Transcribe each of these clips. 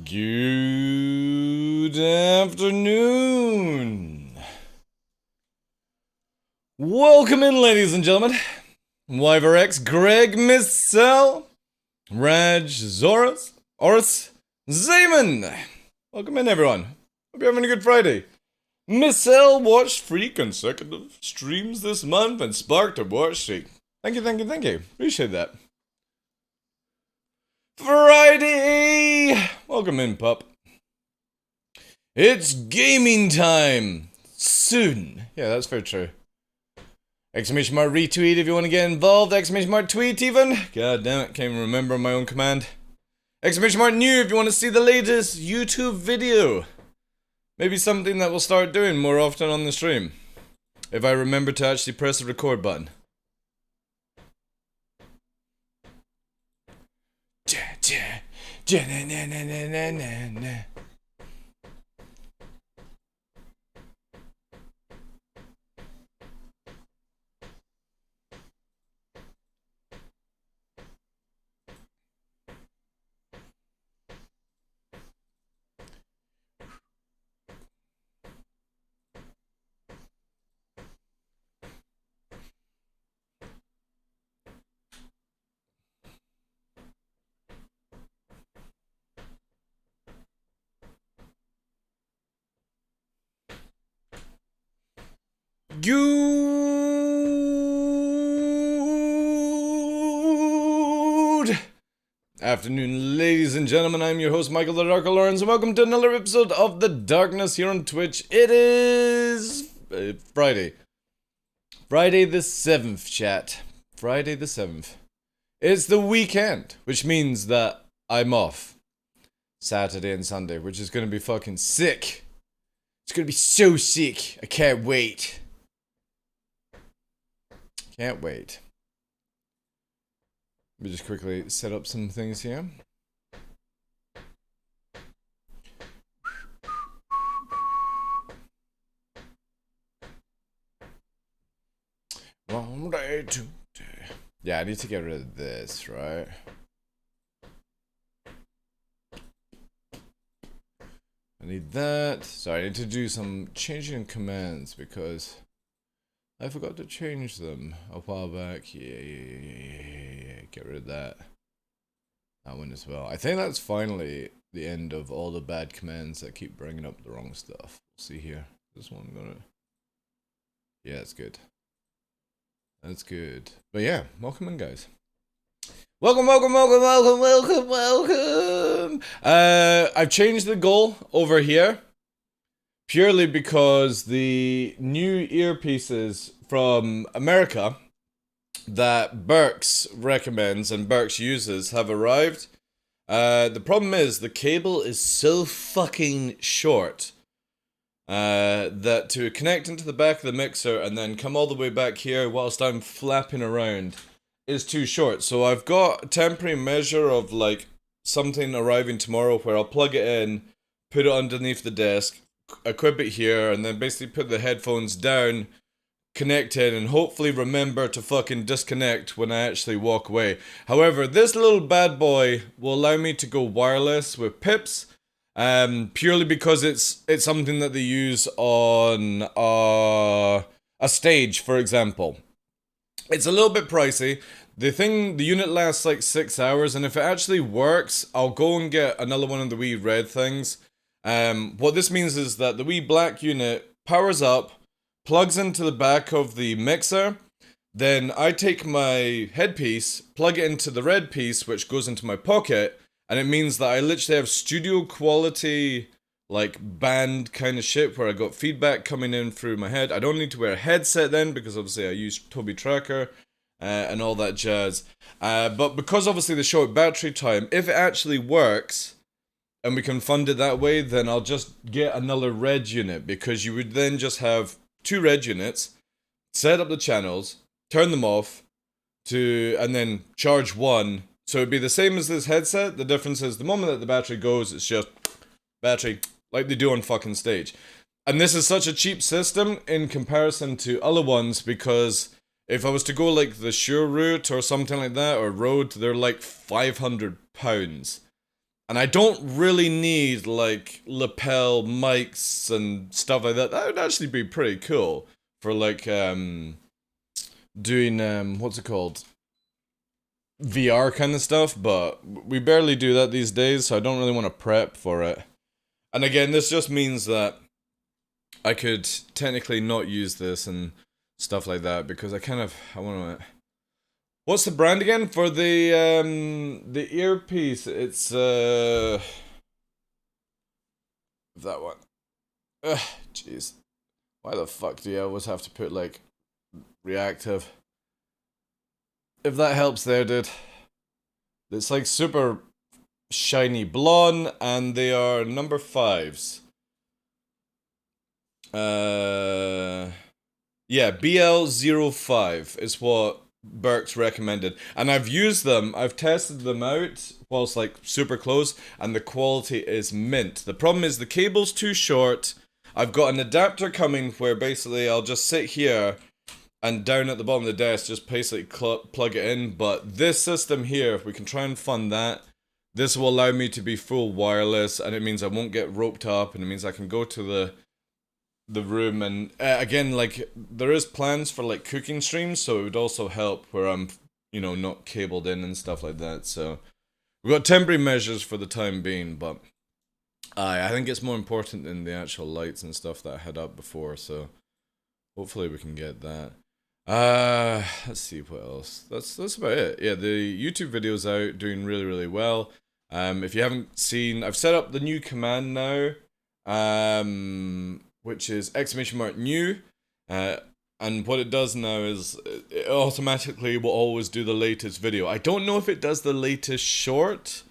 Good afternoon. Welcome in, ladies and gentlemen. YverX, Greg, Miss Sal, Raj, Zoras, Oris, Zayman. Welcome in, everyone. Hope you're having a good Friday. Miss Sal watched 3 consecutive streams this month and sparked a watch streak. Thank you. Appreciate that. Friday! Welcome in, pup. It's gaming time! Soon. Yeah, that's very true. Exclamation mark retweet if you want to get involved. Exclamation mark tweet even. God damn it, can't even remember my own command. Exclamation mark new if you want to see the latest YouTube video. Maybe something that we'll start doing more often on the stream. If I remember to actually press the record button. Na. Good afternoon, ladies and gentlemen. I'm your host, Michael TheDarkLaw, and welcome to another episode of The Darkness here on Twitch. It is Friday. Friday the 7th, chat. Friday the 7th. It's the weekend, which means that I'm off Saturday and Sunday, which is going to be fucking sick. It's going to be so sick. I can't wait. Can't wait. Let me just quickly set up some things here. One day, 2 day. Yeah, I need to get rid of this, right? I need that. Sorry, I need to do some changing commands because I forgot to change them a while back. Yeah. Get rid of that. That one as well. I think that's finally the end of all the bad commands that keep bringing up the wrong stuff. We'll see here. This one gonna... Yeah, that's good. That's good. But yeah, welcome in, guys. Welcome. I've changed the goal over here. Purely because the new earpieces from America that Burks recommends and Burks uses have arrived. The problem is the cable is so fucking short that to connect into the back of the mixer and then come all the way back here whilst I'm flapping around is too short. So I've got a temporary measure of like something arriving tomorrow where I'll plug it in, put it underneath the desk, equip it here, and then basically put the headphones down, connect in, and hopefully remember to fucking disconnect when I actually walk away. However, this little bad boy will allow me to go wireless with pips, purely because it's something that they use on a stage, for example. It's a little bit pricey. The unit lasts like 6 hours, and if it actually works, I'll go and get another one of the wee red things. What this means is that the wee black unit powers up, plugs into the back of the mixer, then I take my headpiece, plug it into the red piece, which goes into my pocket, and it means that I literally have studio quality, like, band kind of shit, where I got feedback coming in through my head. I don't need to wear a headset then, because obviously I use Toby Tracker, and all that jazz. But because obviously the short battery time, if it actually works, and we can fund it that way, then I'll just get another red unit, because you would then just have 2 red units, set up the channels, turn them off, and then charge one. So it'd be the same as this headset. The difference is the moment that the battery goes, it's just battery, like they do on fucking stage. And this is such a cheap system in comparison to other ones, because if I was to go like the Shure route or something like that, or Rode, they're like £500. And I don't really need, like, lapel mics and stuff like that. That would actually be pretty cool for, like, doing, what's it called? VR kind of stuff, but we barely do that these days, so I don't really want to prep for it. And again, this just means that I could technically not use this and stuff like that, because I want to... What's the brand again for the earpiece? It's that one. Ugh, jeez. Why the fuck do you always have to put like reactive? If that helps there, dude. It's like super shiny blonde, and they are number 5s. Yeah, BL05 is what Burke's recommended, and I've used them. I've tested them out whilst like super close, and the quality is mint. The problem is the cable's too short. I've got an adapter coming where basically I'll just sit here and down at the bottom of the desk just basically plug it in. But this system here, if we can try and fund that, this will allow me to be full wireless, and it means I won't get roped up, and it means I can go to the room, and again, like, there is plans for like cooking streams, so it would also help where I'm, you know, not cabled in and stuff like that. So we've got temporary measures for the time being, but I think it's more important than the actual lights and stuff that I had up before, so hopefully we can get that. Let's see what else. That's about it. Yeah, the YouTube video's out, doing really, really well. If you haven't seen, I've set up the new command now, which is !new, and what it does now is it automatically will always do the latest video. I don't know if it does the latest short.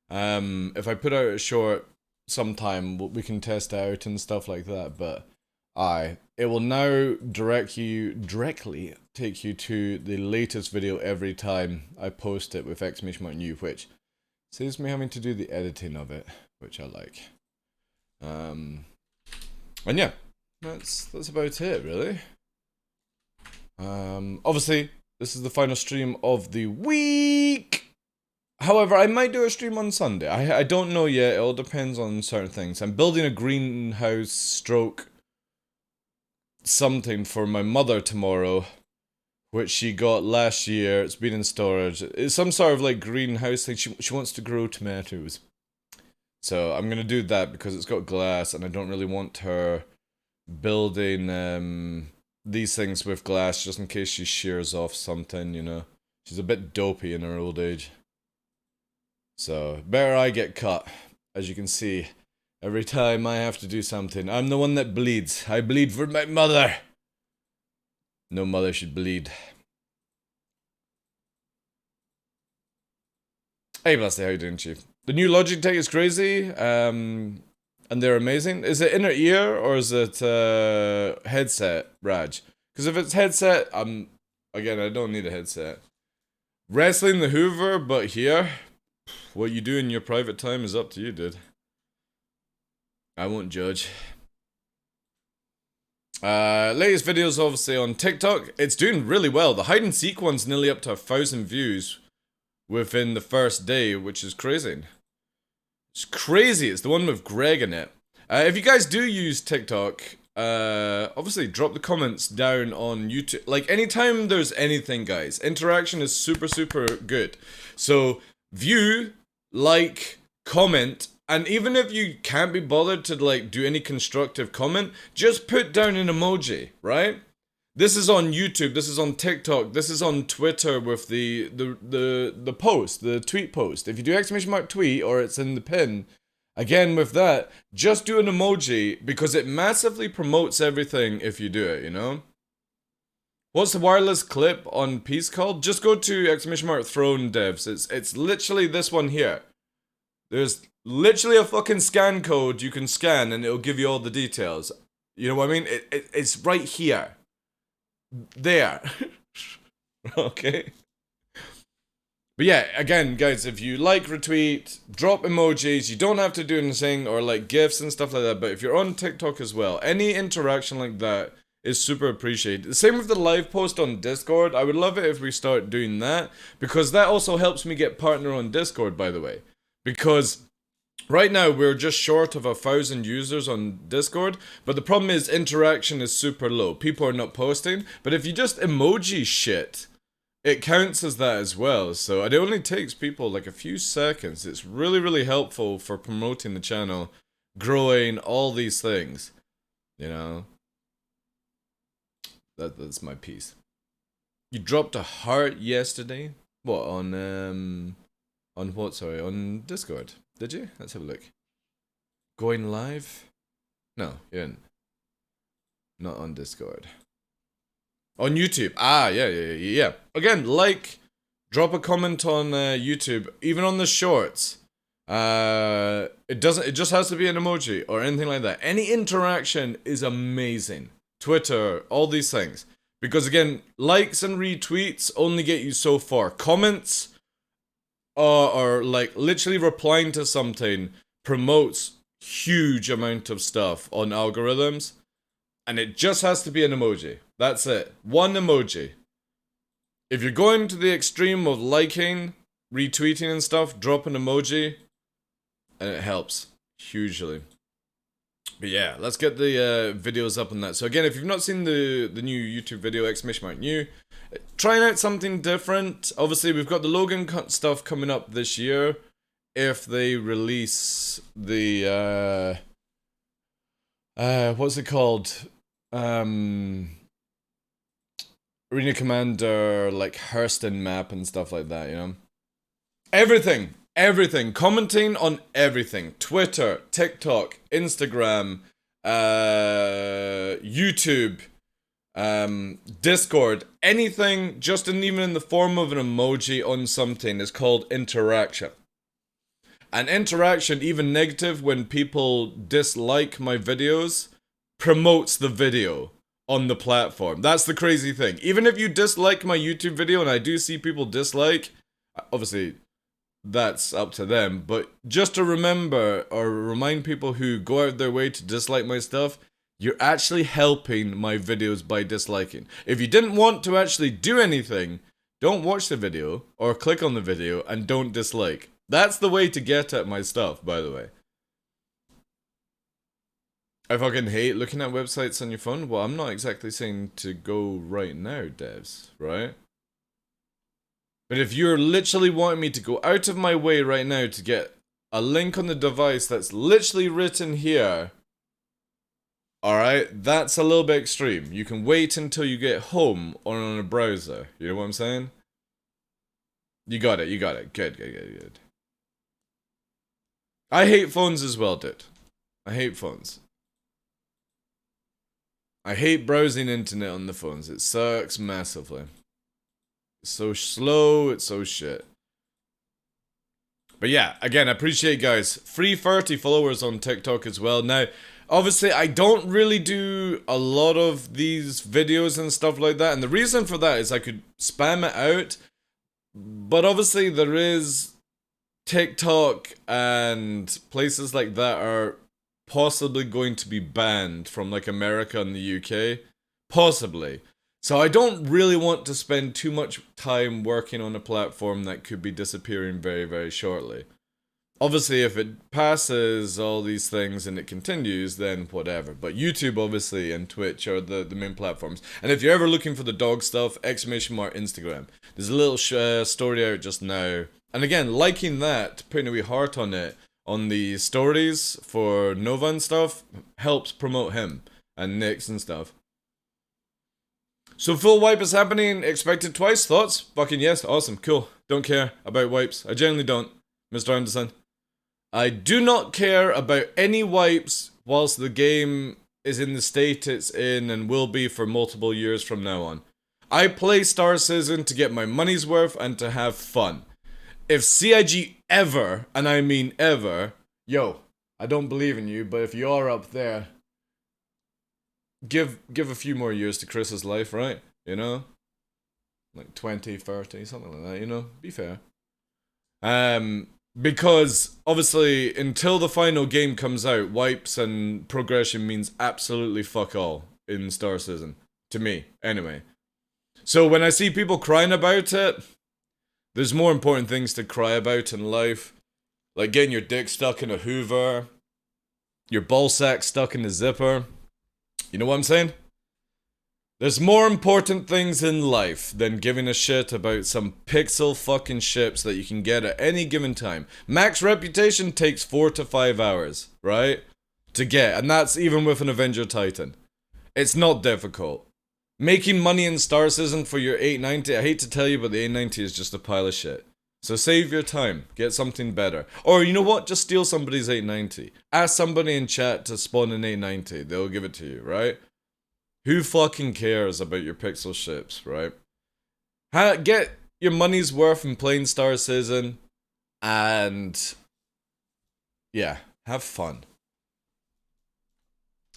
If I put out a short sometime, we can test it out and stuff like that, but it will now directly take you to the latest video every time I post it with !new, which saves me having to do the editing of it, which I like. And yeah, that's about it, really. Obviously, this is the final stream of the week. However, I might do a stream on Sunday. I don't know yet. It all depends on certain things. I'm building a greenhouse stroke something for my mother tomorrow, which she got last year. It's been in storage. It's some sort of like greenhouse thing. She wants to grow tomatoes. So I'm going to do that because it's got glass, and I don't really want her building these things with glass just in case she shears off something, you know. She's a bit dopey in her old age. So, better I get cut, as you can see. Every time I have to do something, I'm the one that bleeds. I bleed for my mother. No mother should bleed. Hey, Blasty, how you doing, Chief? The new Logitech is crazy, and they're amazing. Is it inner ear, or is it headset, Raj? Because if it's headset, again, I don't need a headset. Wrestling the Hoover, but here, what you do in your private time is up to you, dude. I won't judge. Latest videos, obviously, on TikTok. It's doing really well. The hide and seek one's nearly up to 1,000 views within the first day, which is crazy. It's crazy. It's the one with Greg in it. If you guys do use TikTok, obviously drop the comments down on YouTube. Like, anytime there's anything, guys, interaction is super, super good. So, view, like, comment, and even if you can't be bothered to, like, do any constructive comment, just put down an emoji, right? This is on YouTube, this is on TikTok, this is on Twitter with the post, the tweet post. If you do ! tweet, or it's in the pin, again with that, just do an emoji, because it massively promotes everything if you do it, you know? What's the wireless clip on piece called? Just go to ! Throne devs. It's literally this one here. There's literally a fucking scan code you can scan, and it'll give you all the details. You know what I mean? It's right here. There. Okay. But yeah, again, guys, if you like, retweet, drop emojis, you don't have to do anything, or like GIFs and stuff like that, but if you're on TikTok as well, any interaction like that is super appreciated. Same with the live post on Discord. I would love it if we start doing that, because that also helps me get partner on Discord, by the way. Because Right now, we're just short of 1,000 users on Discord, but the problem is interaction is super low. People are not posting, but if you just emoji shit, it counts as that as well. So it only takes people like a few seconds. It's really, really helpful for promoting the channel, growing, all these things. You know? That's my piece. You dropped a heart yesterday? What, on what, sorry? On Discord? Did you? Let's have a look. Going live? No, you didn't. Not on Discord. On YouTube. Ah, yeah. Again, like, drop a comment on YouTube, even on the shorts. It just has to be an emoji or anything like that. Any interaction is amazing. Twitter, all these things. Because again, likes and retweets only get you so far. Comments or like literally replying to something promotes huge amount of stuff on algorithms. And it just has to be an emoji. That's it. One emoji. If you're going to the extreme of liking, retweeting and stuff, drop an emoji. And it helps. Hugely. But yeah, let's get the videos up on that. So again, if you've not seen the new YouTube video, exclamation new, trying out something different. Obviously, we've got the Logan stuff coming up this year. If they release the, what's it called? Arena Commander, like Hurston map and stuff like that, you know? Everything. Commenting on everything. Twitter, TikTok, Instagram, YouTube, Discord, anything just even in the form of an emoji on something is called interaction. And interaction, even negative when people dislike my videos, promotes the video on the platform. That's the crazy thing. Even if you dislike my YouTube video, and I do see people dislike, obviously that's up to them, but just to remember or remind people who go out their way to dislike my stuff, you're actually helping my videos by disliking. If you didn't want to actually do anything, don't watch the video or click on the video and don't dislike. That's the way to get at my stuff, by the way. I fucking hate looking at websites on your phone. Well, I'm not exactly saying to go right now, devs, right? But if you're literally wanting me to go out of my way right now to get a link on the device that's literally written here, alright, that's a little bit extreme. You can wait until you get home or on a browser. You know what I'm saying? You got it. Good. I hate phones as well, dude. I hate phones. I hate browsing internet on the phones. It sucks massively. It's so slow, it's so shit. But yeah, again, I appreciate guys. Free 30 followers on TikTok as well. Now, obviously, I don't really do a lot of these videos and stuff like that. And the reason for that is I could spam it out. But obviously, there is TikTok and places like that are possibly going to be banned from like America and the UK. Possibly. So I don't really want to spend too much time working on a platform that could be disappearing very, very shortly. Obviously, if it passes all these things and it continues, then whatever. But YouTube, obviously, and Twitch are the main platforms. And if you're ever looking for the dog stuff, Instagram. There's a little story out just now. And again, liking that, putting a wee heart on it, on the stories for Nova and stuff, helps promote him and Nyx and stuff. So full wipe is happening, expected twice, thoughts? Fucking yes, awesome, cool. Don't care about wipes. I generally don't, Mr. Anderson. I do not care about any wipes whilst the game is in the state it's in and will be for multiple years from now on. I play Star Citizen to get my money's worth and to have fun. If CIG ever, and I mean ever, yo, I don't believe in you, but if you are up there, give a few more years to Chris's life, right? You know? Like 20, 30, something like that, you know? Be fair. Because, obviously, until the final game comes out, wipes and progression means absolutely fuck all in Star Citizen. To me, anyway. So when I see people crying about it, there's more important things to cry about in life. Like getting your dick stuck in a Hoover, your ballsack stuck in a zipper. You know what I'm saying? There's more important things in life than giving a shit about some pixel fucking ships that you can get at any given time. Max reputation takes 4 to 5 hours, right? To get, and that's even with an Avenger Titan. It's not difficult. Making money in Star Citizen for your 890, I hate to tell you, but the 890 is just a pile of shit. So save your time, get something better. Or you know what, just steal somebody's 890. Ask somebody in chat to spawn an 890, they'll give it to you, right? Who fucking cares about your pixel ships, right? Get your money's worth in playing Star Citizen, and yeah, have fun.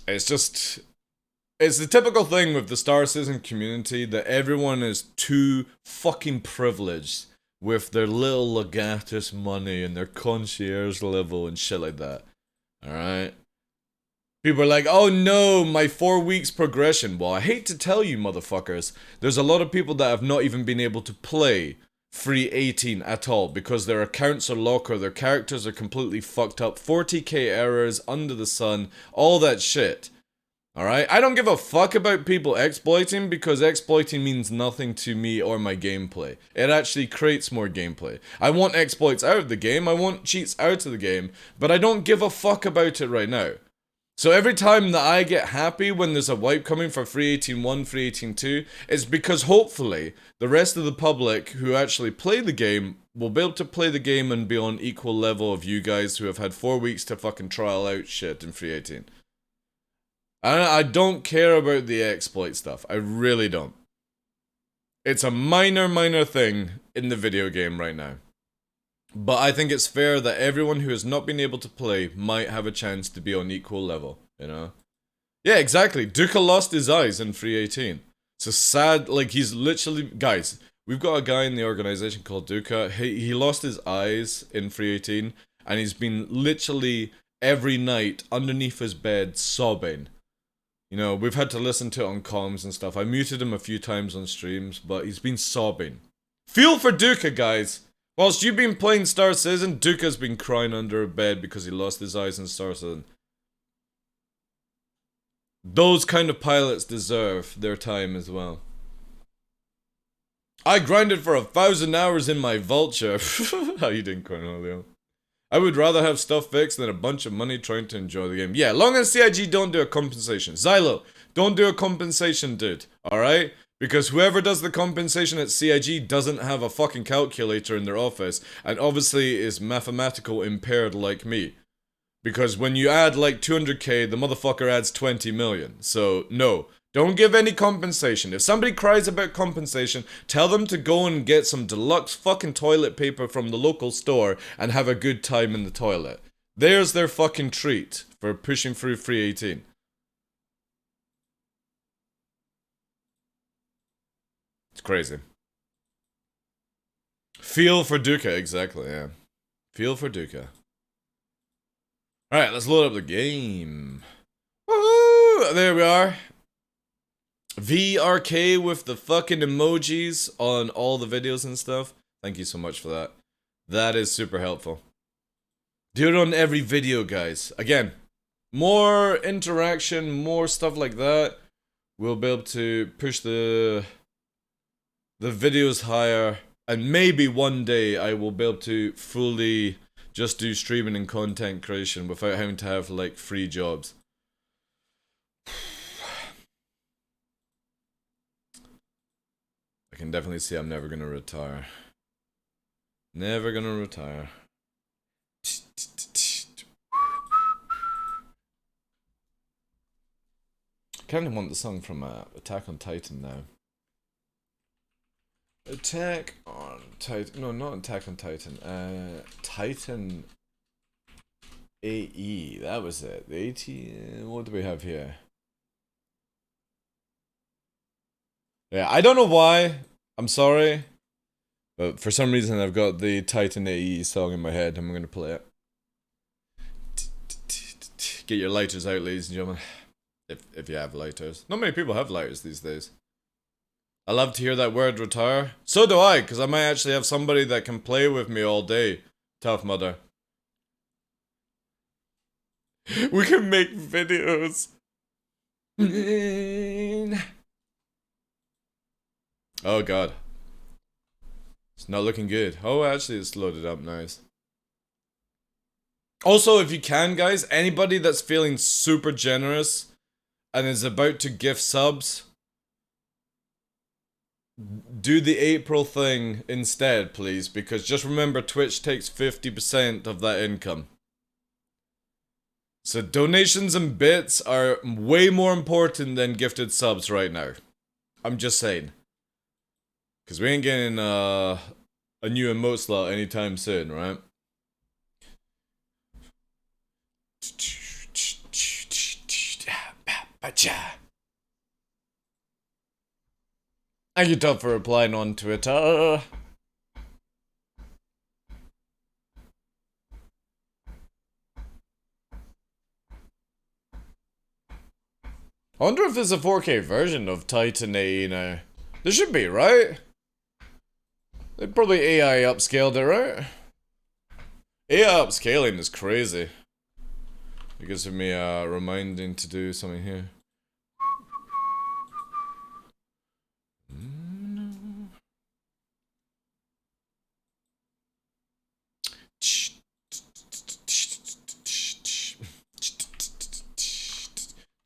It's the typical thing with the Star Citizen community that everyone is too fucking privileged with their little Legatus money and their concierge level and shit like that. Alright? People are like, oh no, my 4 weeks progression. Well, I hate to tell you, motherfuckers, there's a lot of people that have not even been able to play free 18 at all because their accounts are locked or their characters are completely fucked up. 40k errors, under the sun, all that shit. Alright? I don't give a fuck about people exploiting because exploiting means nothing to me or my gameplay. It actually creates more gameplay. I want exploits out of the game, I want cheats out of the game, but I don't give a fuck about it right now. So every time that I get happy when there's a wipe coming for free 18.1, free 18.2, it's because hopefully the rest of the public who actually play the game will be able to play the game and be on equal level of you guys who have had 4 weeks to fucking trial out shit in free 18. I don't care about the exploit stuff. I really don't. It's a minor thing in the video game right now. But I think it's fair that everyone who has not been able to play might have a chance to be on equal level, you know? Yeah, exactly. Duca lost his eyes in free 18. It's a sad, like, he's literally... Guys, we've got a guy in the organization called Duca. He lost his eyes in free 18, and he's been literally every night underneath his bed sobbing. You know, we've had to listen to it on comms and stuff. I muted him a few times on streams, but he's been sobbing. Feel for Duca, guys! Whilst you've been playing Star Citizen, Duca's been crying under a bed because he lost his eyes in Star Citizen. Those kind of pilots deserve their time as well. I grinded for 1,000 hours in my Vulture. How you doing, Cornelio? I would rather have stuff fixed than a bunch of money trying to enjoy the game. Yeah, long as CIG don't do a compensation. Xylo, don't do a compensation, dude. Alright? Because whoever does the compensation at CIG doesn't have a fucking calculator in their office, and obviously is mathematical impaired like me. Because when you add like 200k, the motherfucker adds 20 million. So, no. Don't give any compensation. If somebody cries about compensation, tell them to go and get some deluxe fucking toilet paper from the local store and have a good time in the toilet. There's their fucking treat for pushing through free 18. It's crazy. Feel for Duca, exactly, yeah. Feel for Duca. Alright, let's load up the game. Woo! There we are. VRK with the fucking emojis on all the videos and stuff. Thank you so much for that. That is super helpful. Do it on every video, guys. Again, more interaction, more stuff like that. We'll be able to push the videos higher, and maybe one day I will be able to fully just do streaming and content creation without having to have like 3 jobs. I can definitely see I'm never gonna retire. Never gonna retire. I kind of want the song from Attack on Titan now. Attack on Titan. No, not Attack on Titan. Titan AE. That was it. The AT. What do we have here? Yeah, I don't know why. I'm sorry. But for some reason, I've got the Titan AE song in my head. I'm going to play it. Get your lighters out, ladies and gentlemen. If you have lighters. Not many people have lighters these days. I love to hear that word, retire. So do I, because I might actually have somebody that can play with me all day. Tough Mudder. We can make videos. Oh god. It's not looking good. Oh, actually it's loaded up nice. Also, if you can, guys, anybody that's feeling super generous and is about to gift subs, do the April thing instead, please, because just remember Twitch takes 50% of that income. So donations and bits are way more important than gifted subs right now. I'm just saying. Because we ain't getting a new emote slot anytime soon, right? Thank you, Todd, for replying on Twitter. I wonder if there's a 4K version of Titan AE now. There should be, right? They probably AI upscaled it, right? AI upscaling is crazy. It gives me a reminding to do something here.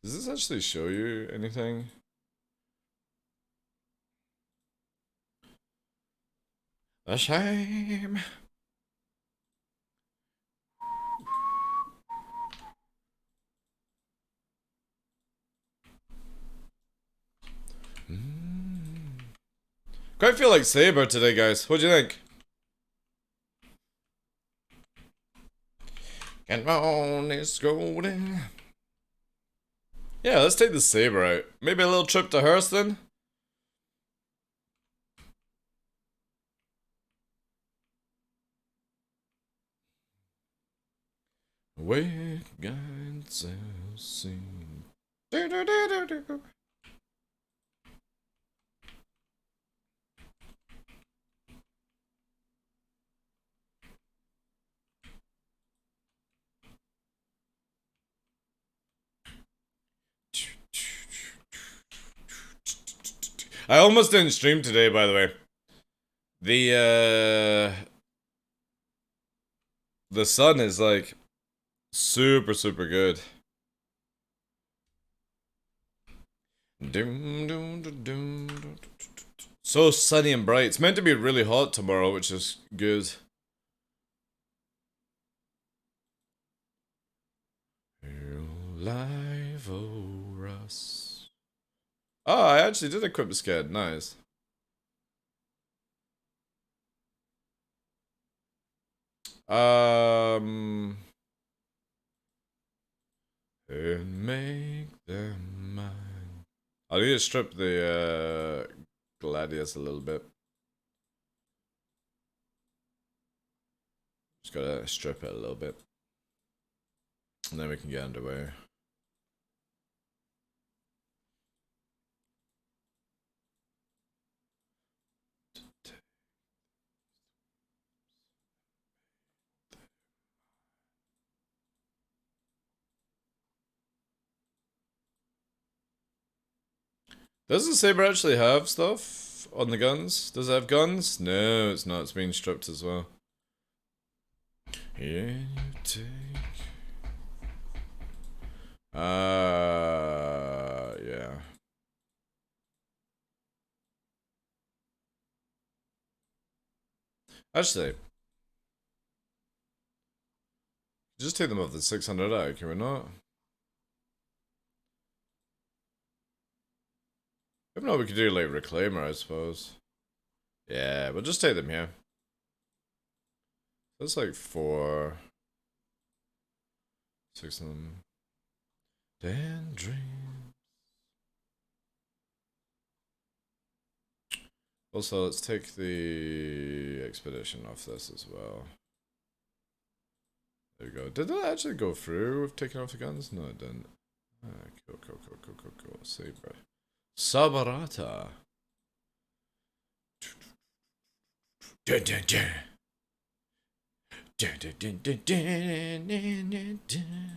Does this actually show you anything? A shame. Quite feel like Saber today, guys. What do you think? And on is golden. Yeah, let's take the Saber out. Maybe a little trip to Hurston? Wake and sing. I almost didn't stream today, by the way. The sun is like super good. So sunny and bright. It's meant to be really hot tomorrow, which is good. Live over us. Oh, I actually did equip the sked. Nice. And make them mine. I need to strip the Gladius a little bit. Just gotta strip it a little bit. And then we can get underway. Does the Saber actually have stuff on the guns? Does it have guns? No, it's not. It's being stripped as well. Yeah, you take... yeah. Actually, just take them off the 600 out, can we not? If not, we could do like Reclaimer, I suppose. Yeah, we'll just take them here. That's like 4... 6 of them. Dan dreams. Also, let's take the expedition off this as well. There we go. Did that actually go through with taking off the guns? No, it didn't. Ah, cool. Saber. Sabarata. Dun, dun, dun. Dun, dun, dun, dun, dun, dun, dun, dun.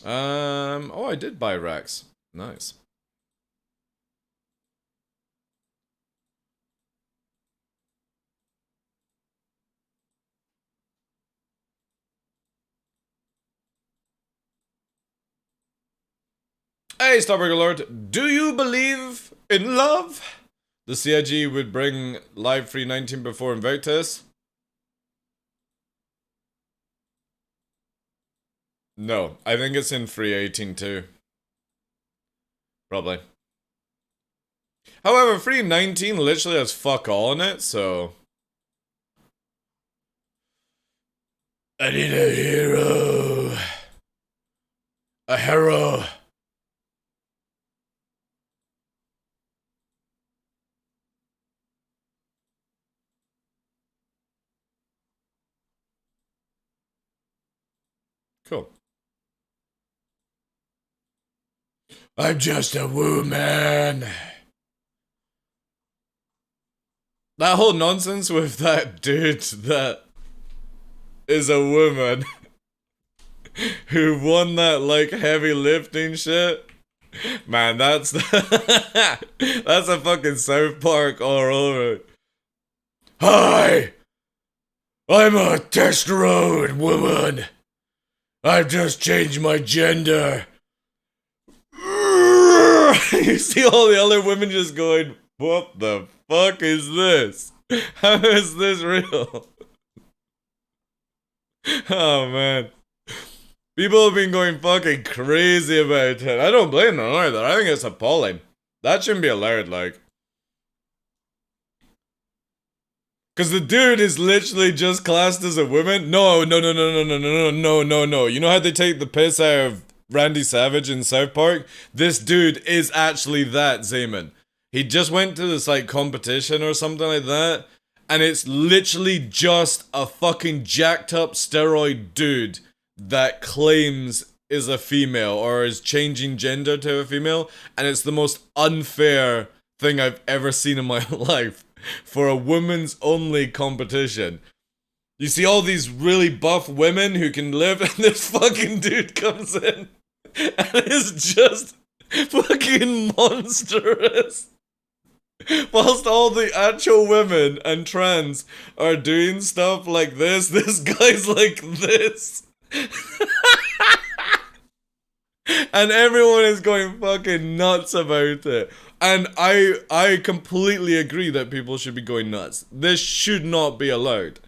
Oh, I did buy Rex. Nice. Hey, Starburger Lord, do you believe in love? The CIG would bring live free 19 before Invictus? No, I think it's in free 18 too. Probably. However, free 19 literally has fuck all in it, so... I need a hero. A hero. Cool. I'm just a woman. That whole nonsense with that dude that is a woman who won that, like, heavy lifting shit. Man, that's that's a fucking South Park all over. Hi! I'm a testosterone woman. I've just changed my gender. You see all the other women just going, what the fuck is this? How is this real? Oh man. People have been going fucking crazy about it. I don't blame them either. I think it's appalling. That shouldn't be allowed, like. Because the dude is literally just classed as a woman? No. You know how they take the piss out of Randy Savage in South Park? This dude is actually that, Zayman. He just went to this, like, competition or something like that, and it's literally just a fucking jacked up steroid dude that claims is a female or is changing gender to a female, and it's the most unfair thing I've ever seen in my life for a women's only competition. You see all these really buff women who can live, and this fucking dude comes in and is just fucking monstrous. Whilst all the actual women and trans are doing stuff like this guy's like this. And everyone is going fucking nuts about it. And I completely agree that people should be going nuts. This should not be allowed.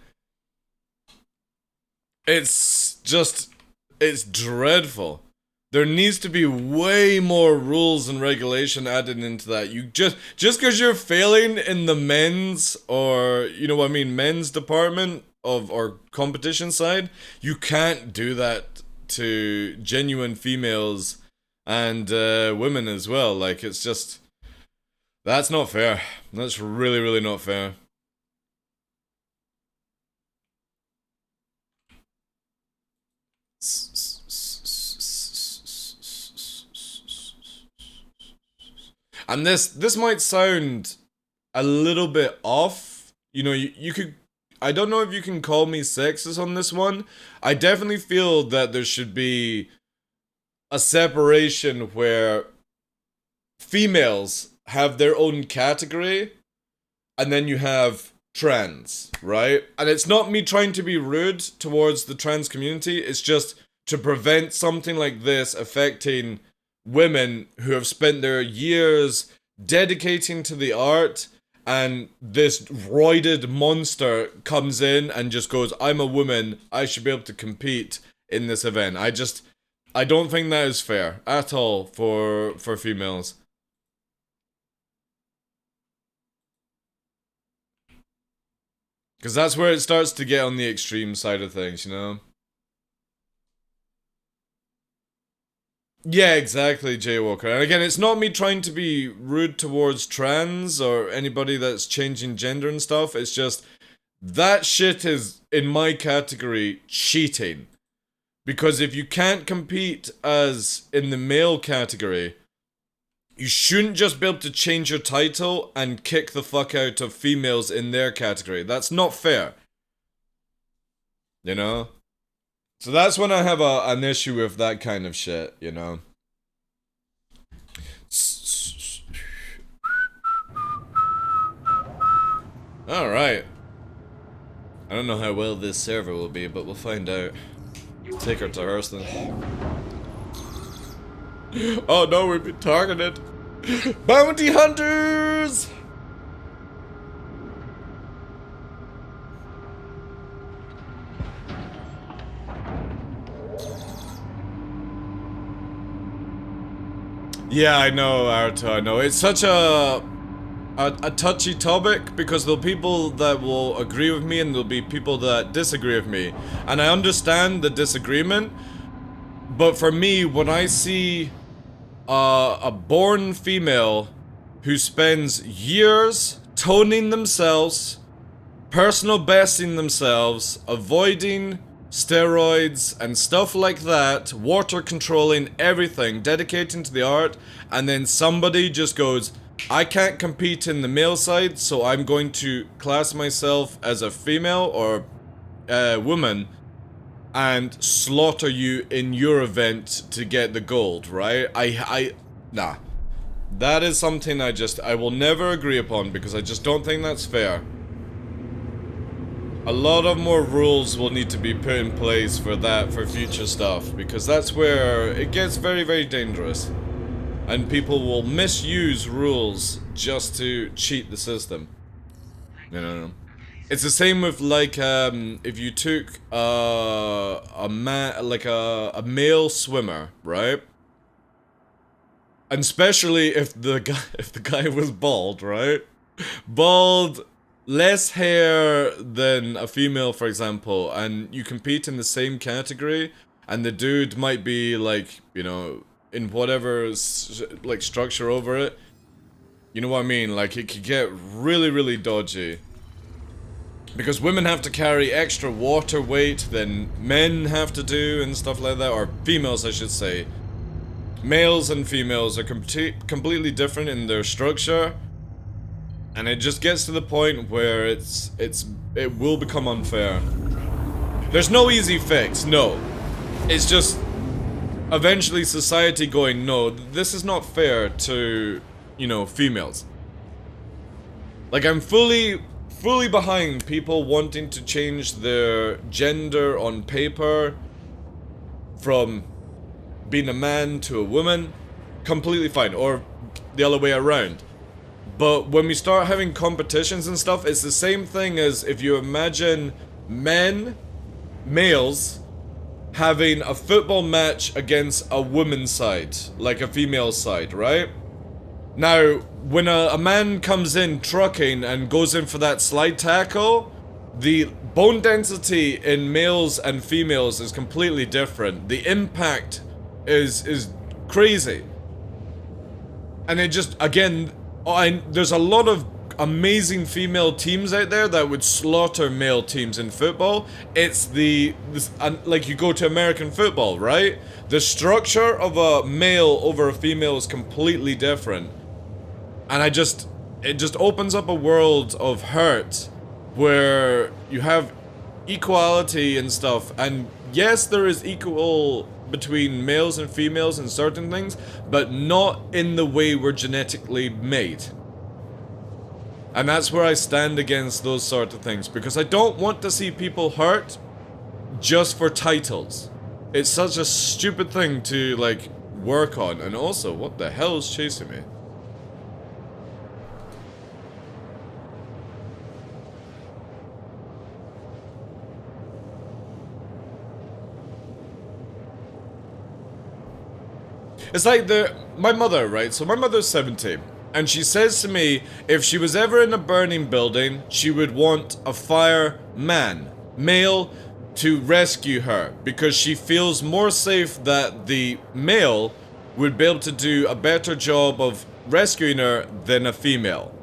It's dreadful. There needs to be way more rules and regulation added into that. You just because you're failing in the men's, or you know what I mean, men's department of or competition side, you can't do that to genuine females and women as well. Like, it's just, that's not fair. That's really, really not fair. And this might sound a little bit off. You know, you could, I don't know if you can call me sexist on this one. I definitely feel that there should be a separation where females have their own category, and then you have trans, right? And it's not me trying to be rude towards the trans community, it's just to prevent something like this affecting women who have spent their years dedicating to the art, and this roided monster comes in and just goes, I'm a woman, I should be able to compete in this event. I don't think that is fair at all for females. Because that's where it starts to get on the extreme side of things, you know? Yeah, exactly, Jaywalker. And again, it's not me trying to be rude towards trans or anybody that's changing gender and stuff. It's just, that shit is, in my category, cheating. Because if you can't compete as in the male category, you shouldn't just be able to change your title and kick the fuck out of females in their category. That's not fair. You know? So that's when I have an issue with that kind of shit, you know? Alright. I don't know how well this server will be, but we'll find out. Take her to Hurston. Oh no, we've been targeted! Bounty hunters! Yeah, I know, Arto, I know. It's such a touchy topic because there'll be people that will agree with me and there'll be people that disagree with me. And I understand the disagreement, but for me, when I see a born female who spends years toning themselves, personal besting themselves, avoiding steroids and stuff like that, water controlling everything, dedicating to the art, and then somebody just goes, I can't compete in the male side, so I'm going to class myself as a female or woman and slaughter you in your event to get the gold, right? Nah. That is something I will never agree upon because I just don't think that's fair. A lot of more rules will need to be put in place for that, for future stuff, because that's where it gets very, very dangerous. And people will misuse rules just to cheat the system. You know? It's the same with, like, if you took a male swimmer, right? And especially if the guy was bald, right? Bald, less hair than a female, for example, and you compete in the same category, and the dude might be like, you know, in whatever like structure over it. You know what I mean? Like, it could get really, really dodgy. Because women have to carry extra water weight than men have to do and stuff like that, or females, I should say. Males and females are completely different in their structure, and it just gets to the point where it will become unfair. There's no easy fix, no. It's just eventually society going, no, this is not fair to, you know, females. Like, I'm fully behind people wanting to change their gender on paper from being a man to a woman. Completely fine, or the other way around. But when we start having competitions and stuff, it's the same thing as if you imagine males, having a football match against a woman's side, like a female side, right? Now, when a man comes in trucking and goes in for that slide tackle, the bone density in males and females is completely different. The impact is crazy. And it just, again, there's a lot of amazing female teams out there that would slaughter male teams in football. It's like you go to American football, right? The structure of a male over a female is completely different. And it just opens up a world of hurt where you have equality and stuff. And yes, there is equal between males and females in certain things, but not in the way we're genetically made. And that's where I stand against those sort of things, because I don't want to see people hurt just for titles. It's such a stupid thing to, like, work on. And also, what the hell is chasing me? It's like my mother, right? So my mother's 70. And she says to me, if she was ever in a burning building, she would want a fireman, male, to rescue her. Because she feels more safe that the male would be able to do a better job of rescuing her than a female.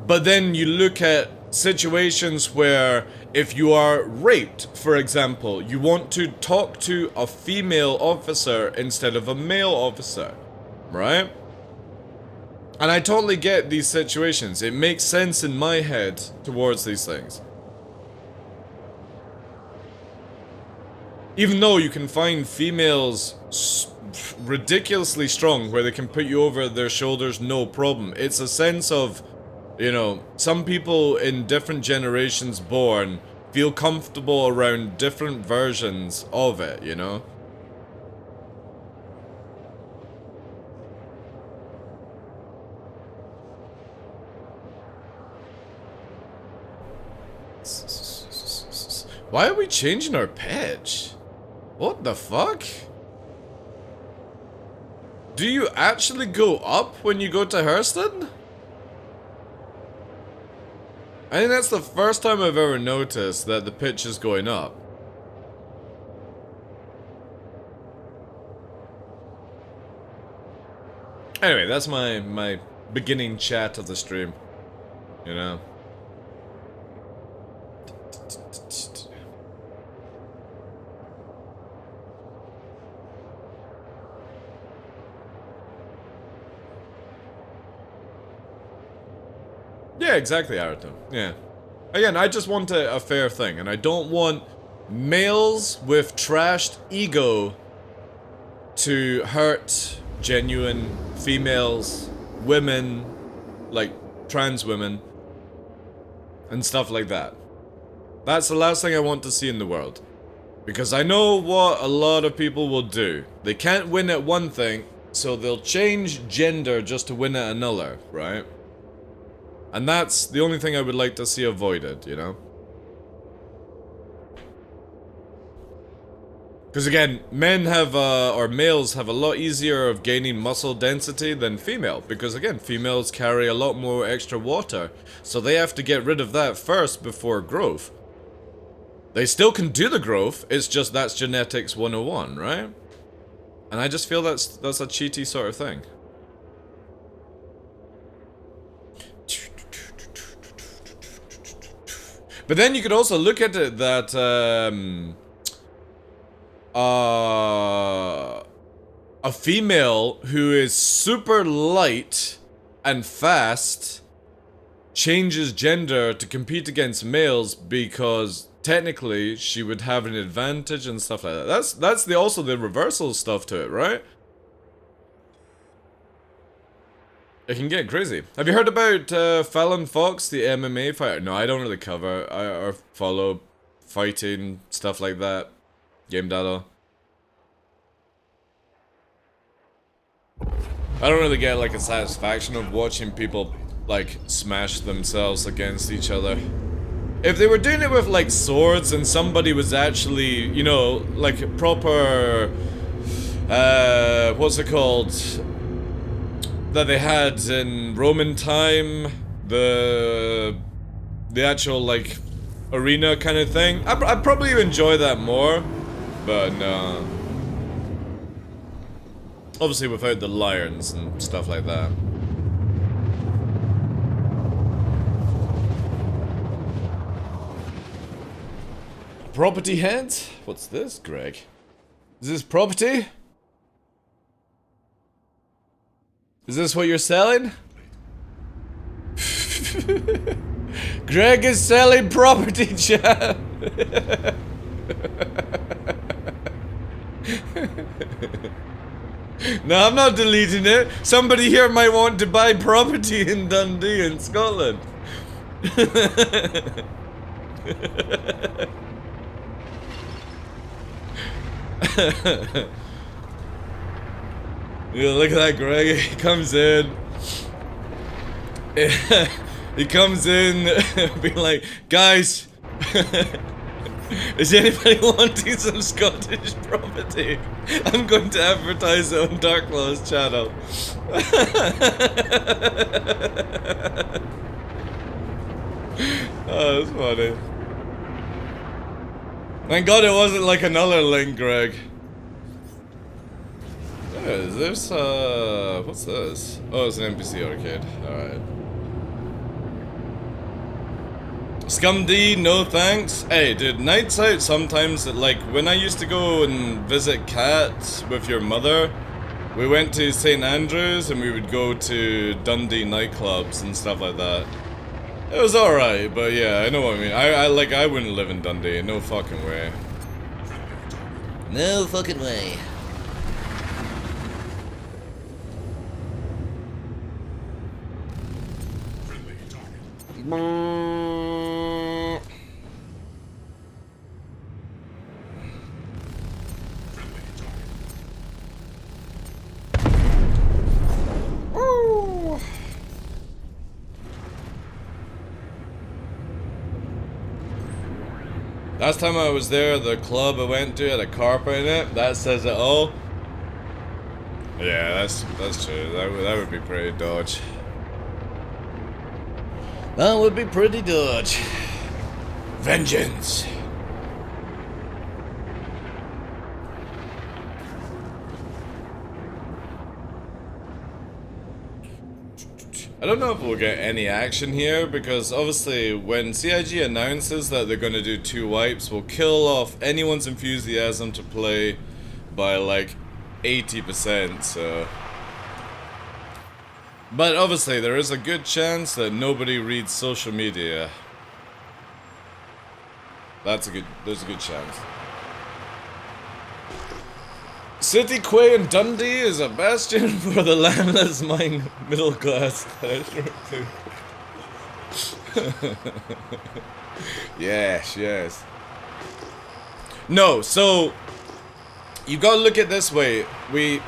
But then you look at situations where if you are raped, for example, you want to talk to a female officer instead of a male officer, right? And I totally get these situations. It makes sense in my head towards these things. Even though you can find females ridiculously strong where they can put you over their shoulders, no problem. It's a sense of, you know, some people in different generations born feel comfortable around different versions of it, you know? Why are we changing our pitch? What the fuck? Do you actually go up when you go to Hurston? I think that's the first time I've ever noticed that the pitch is going up. Anyway, that's my beginning chat of the stream. You know? Yeah, exactly, Arato. Yeah. Again, I just want a fair thing, and I don't want males with trashed ego to hurt genuine females, women, like trans women, and stuff like that. That's the last thing I want to see in the world. Because I know what a lot of people will do. They can't win at one thing, so they'll change gender just to win at another, right? And that's the only thing I would like to see avoided, you know? Because again, men have, or males have a lot easier of gaining muscle density than female. Because again, females carry a lot more extra water. So they have to get rid of that first before growth. They still can do the growth, it's just that's genetics 101, right? And I just feel that's a cheaty sort of thing. But then you could also look at it that, a female who is super light and fast changes gender to compete against males because technically she would have an advantage and stuff like that. That's also the reversal stuff to it, right? It can get crazy. Have you heard about Fallon Fox, the MMA fighter? No, I don't really cover or follow fighting, stuff like that. Game data. I don't really get like a satisfaction of watching people like smash themselves against each other. If they were doing it with like swords and somebody was actually, you know, like proper, what's it called? That they had in Roman time, the actual like arena kind of thing. I'd probably enjoy that more, but no. Obviously without the lions and stuff like that. Property heads? What's this, Greg? Is this property? Is this what you're selling? Greg is selling property, chat. No, I'm not deleting it. Somebody here might want to buy property in Dundee in Scotland. Yeah, look at that, Greg. He comes in. He comes in being like, guys, is anybody wanting some Scottish property? I'm going to advertise it on DarkLaw's channel. Oh, that's funny. Thank God it wasn't like another link, Greg. Is this, what's this? Oh, it's an NPC arcade. Alright. Scum D, no thanks. Hey, dude, nights out sometimes, like, when I used to go and visit Kat with your mother, we went to St. Andrews and we would go to Dundee nightclubs and stuff like that. It was alright, but yeah, I know what I mean. I wouldn't live in Dundee, no fucking way. No fucking way. Last time I was there, the club I went to had a carpet in it. That says it all. Yeah, that's true. That would be pretty dodge. That would be pretty dodge. Vengeance. I don't know if we'll get any action here, because obviously when CIG announces that they're going to do 2 wipes, we'll kill off anyone's enthusiasm to play by like 80%, so... But obviously there is a good chance that nobody reads social media. There's a good chance. City Quay and Dundee is a bastion for the landless middle class. Yes, yes. No, so you gotta look at it this way. We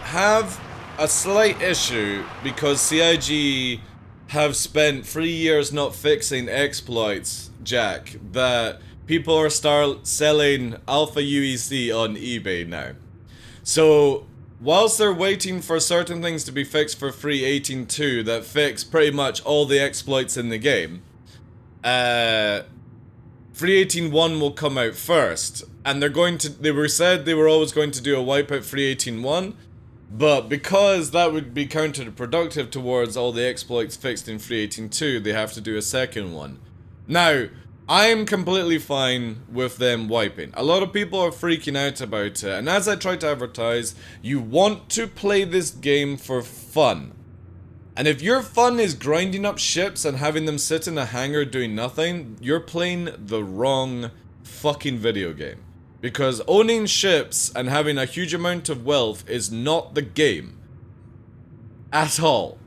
have a slight issue because CIG have spent 3 years not fixing exploits, Jack, that people are selling alpha UEC on eBay now. So, whilst they're waiting for certain things to be fixed for 3.18.2 that fix pretty much all the exploits in the game, 3.18.1 will come out first, and they were said they were always going to do a wipeout 3.18.1, but because that would be counterproductive towards all the exploits fixed in 3.18.2, they have to do a second one. Now, I'm completely fine with them wiping. A lot of people are freaking out about it, and as I try to advertise, you want to play this game for fun. And if your fun is grinding up ships and having them sit in a hangar doing nothing, you're playing the wrong fucking video game. Because owning ships and having a huge amount of wealth is not the game. At all.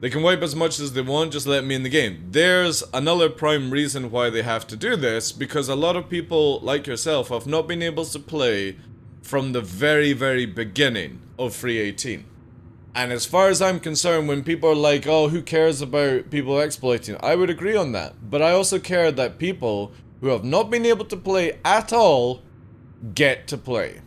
They can wipe as much as they want, just let me in the game. There's another prime reason why they have to do this, because a lot of people, like yourself, have not been able to play from the very, very beginning of 3.18. And as far as I'm concerned, when people are like, oh, who cares about people exploiting? I would agree on that. But I also care that people who have not been able to play at all get to play.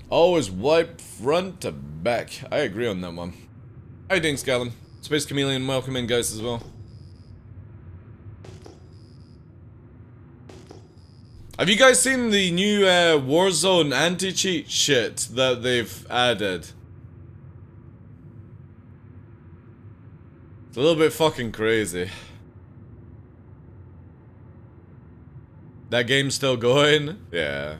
Always wipe front to back. I agree on that one. How you doing, Scallon? Space Chameleon, welcome in, guys, as well. Have you guys seen the new Warzone anti-cheat shit that they've added? It's a little bit fucking crazy. That game's still going? Yeah.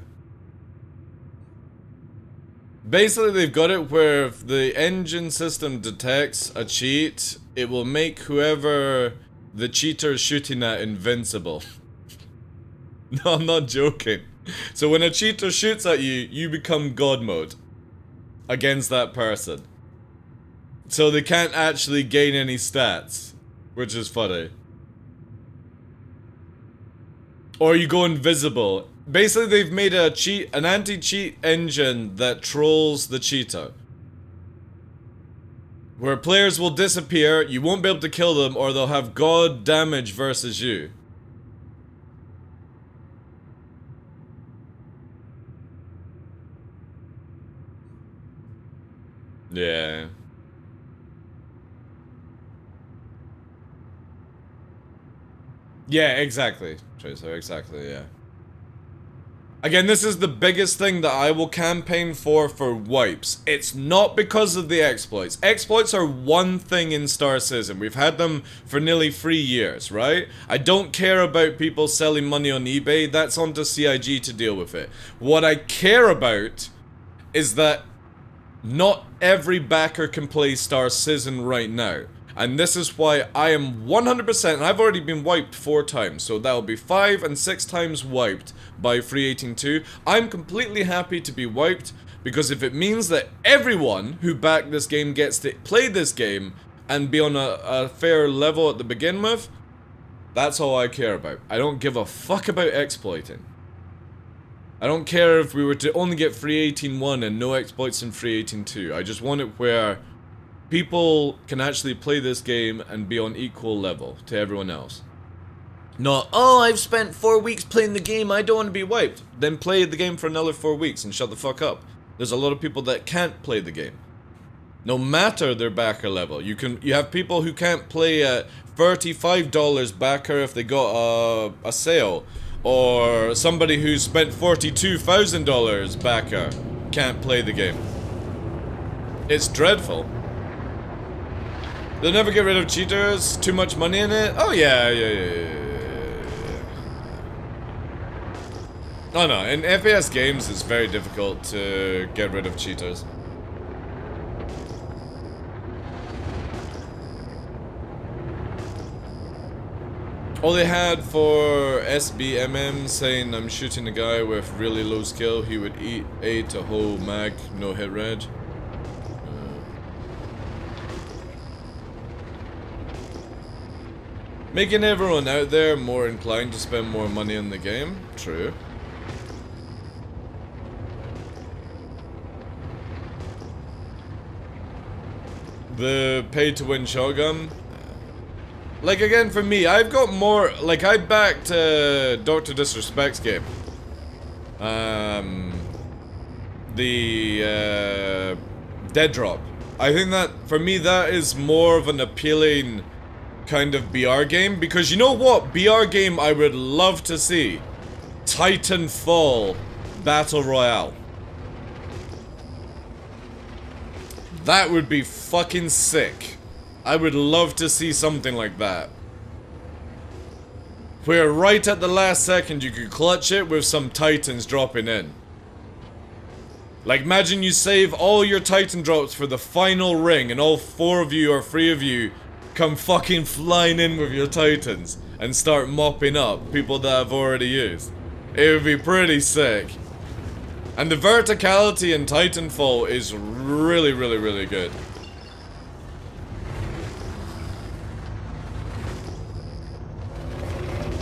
Basically, they've got it where if the engine system detects a cheat, it will make whoever the cheater is shooting at invincible. No, I'm not joking. So when a cheater shoots at you, you become God mode against that person. So they can't actually gain any stats, which is funny. Or you go invisible. Basically, they've made an anti-cheat engine that trolls the cheater. Where players will disappear, you won't be able to kill them, or they'll have god damage versus you. Yeah. Yeah, exactly. Tracer, exactly, yeah. Again, this is the biggest thing that I will campaign for wipes. It's not because of the exploits. Exploits are one thing in Star Citizen. We've had them for nearly 3 years, right? I don't care about people selling money on eBay. That's on to CIG to deal with it. What I care about is that not every backer can play Star Citizen right now. And this is why I am 100%, and I've already been wiped 4 times, so that'll be 5 and 6 times wiped by 318.2. I'm completely happy to be wiped, because if it means that everyone who backed this game gets to play this game and be on a fair level at the begin with, that's all I care about. I don't give a fuck about exploiting. I don't care if we were to only get 318.1 and no exploits in 318.2. I just want it where people can actually play this game and be on equal level to everyone else. Not, oh, I've spent 4 weeks playing the game, I don't want to be wiped. Then play the game for another 4 weeks and shut the fuck up. There's a lot of people that can't play the game. No matter their backer level. You have people who can't play at $35 backer if they got a sale. Or somebody who spent $42,000 backer can't play the game. It's dreadful. They'll never get rid of cheaters, too much money in it? Oh yeah. Oh no, in FPS games it's very difficult to get rid of cheaters. All they had for SBMM saying I'm shooting a guy with really low skill, he would eat a whole mag, no hit reg. Making everyone out there more inclined to spend more money on the game. True. The pay-to-win shotgun. Like, again, for me, I've got more... Like, I backed Dr. Disrespect's game. The Dead Drop. I think that, for me, that is more of an appealing kind of BR game, because you know what BR game I would love to see? Titanfall Battle Royale. That would be fucking sick. I would love to see something like that, where right at the last second you could clutch it with some Titans dropping in. Like, imagine you save all your Titan drops for the final ring and all 4 of you or 3 of you come fucking flying in with your Titans and start mopping up people that I've already used. It would be pretty sick. And the verticality in Titanfall is really, really, really good.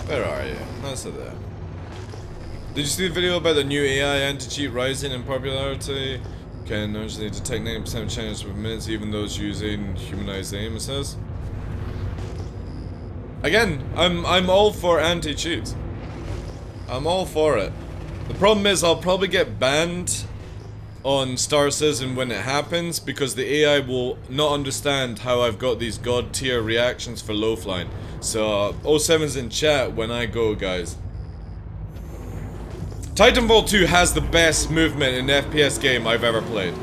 Where are you? That's there. Did you see the video about the new AI anti-cheat rising in popularity? Can actually detect 90% chance with minutes, even those using humanized aim, it says. Again, I'm all for anti-cheats. I'm all for it. The problem is I'll probably get banned on Star Citizen when it happens, because the AI will not understand how I've got these god tier reactions for low flying. So 07's in chat when I go, guys. Titanfall 2 has the best movement in an FPS game I've ever played.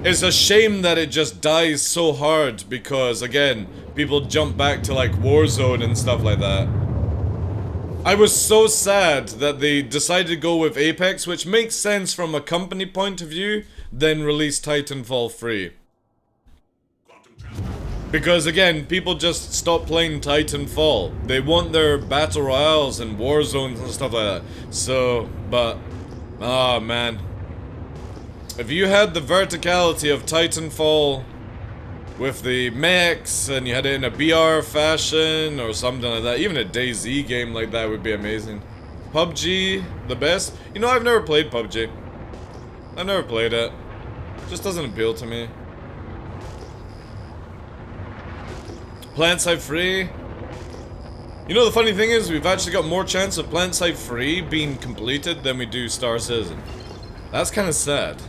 It's a shame that it just dies so hard because, again, people jump back to like Warzone and stuff like that. I was so sad that they decided to go with Apex, which makes sense from a company point of view, then release Titanfall 3. Because again, people just stop playing Titanfall. They want their Battle Royales and Warzones and stuff like that. So, but, oh man. If you had the verticality of Titanfall with the mechs, and you had it in a BR fashion or something like that, even a DayZ game like that would be amazing. PUBG, the best? You know, I've never played PUBG. I've never played it. It just doesn't appeal to me. PlanetSide Free. You know, the funny thing is, we've actually got more chance of PlanetSide Free being completed than we do Star Citizen. That's kind of sad.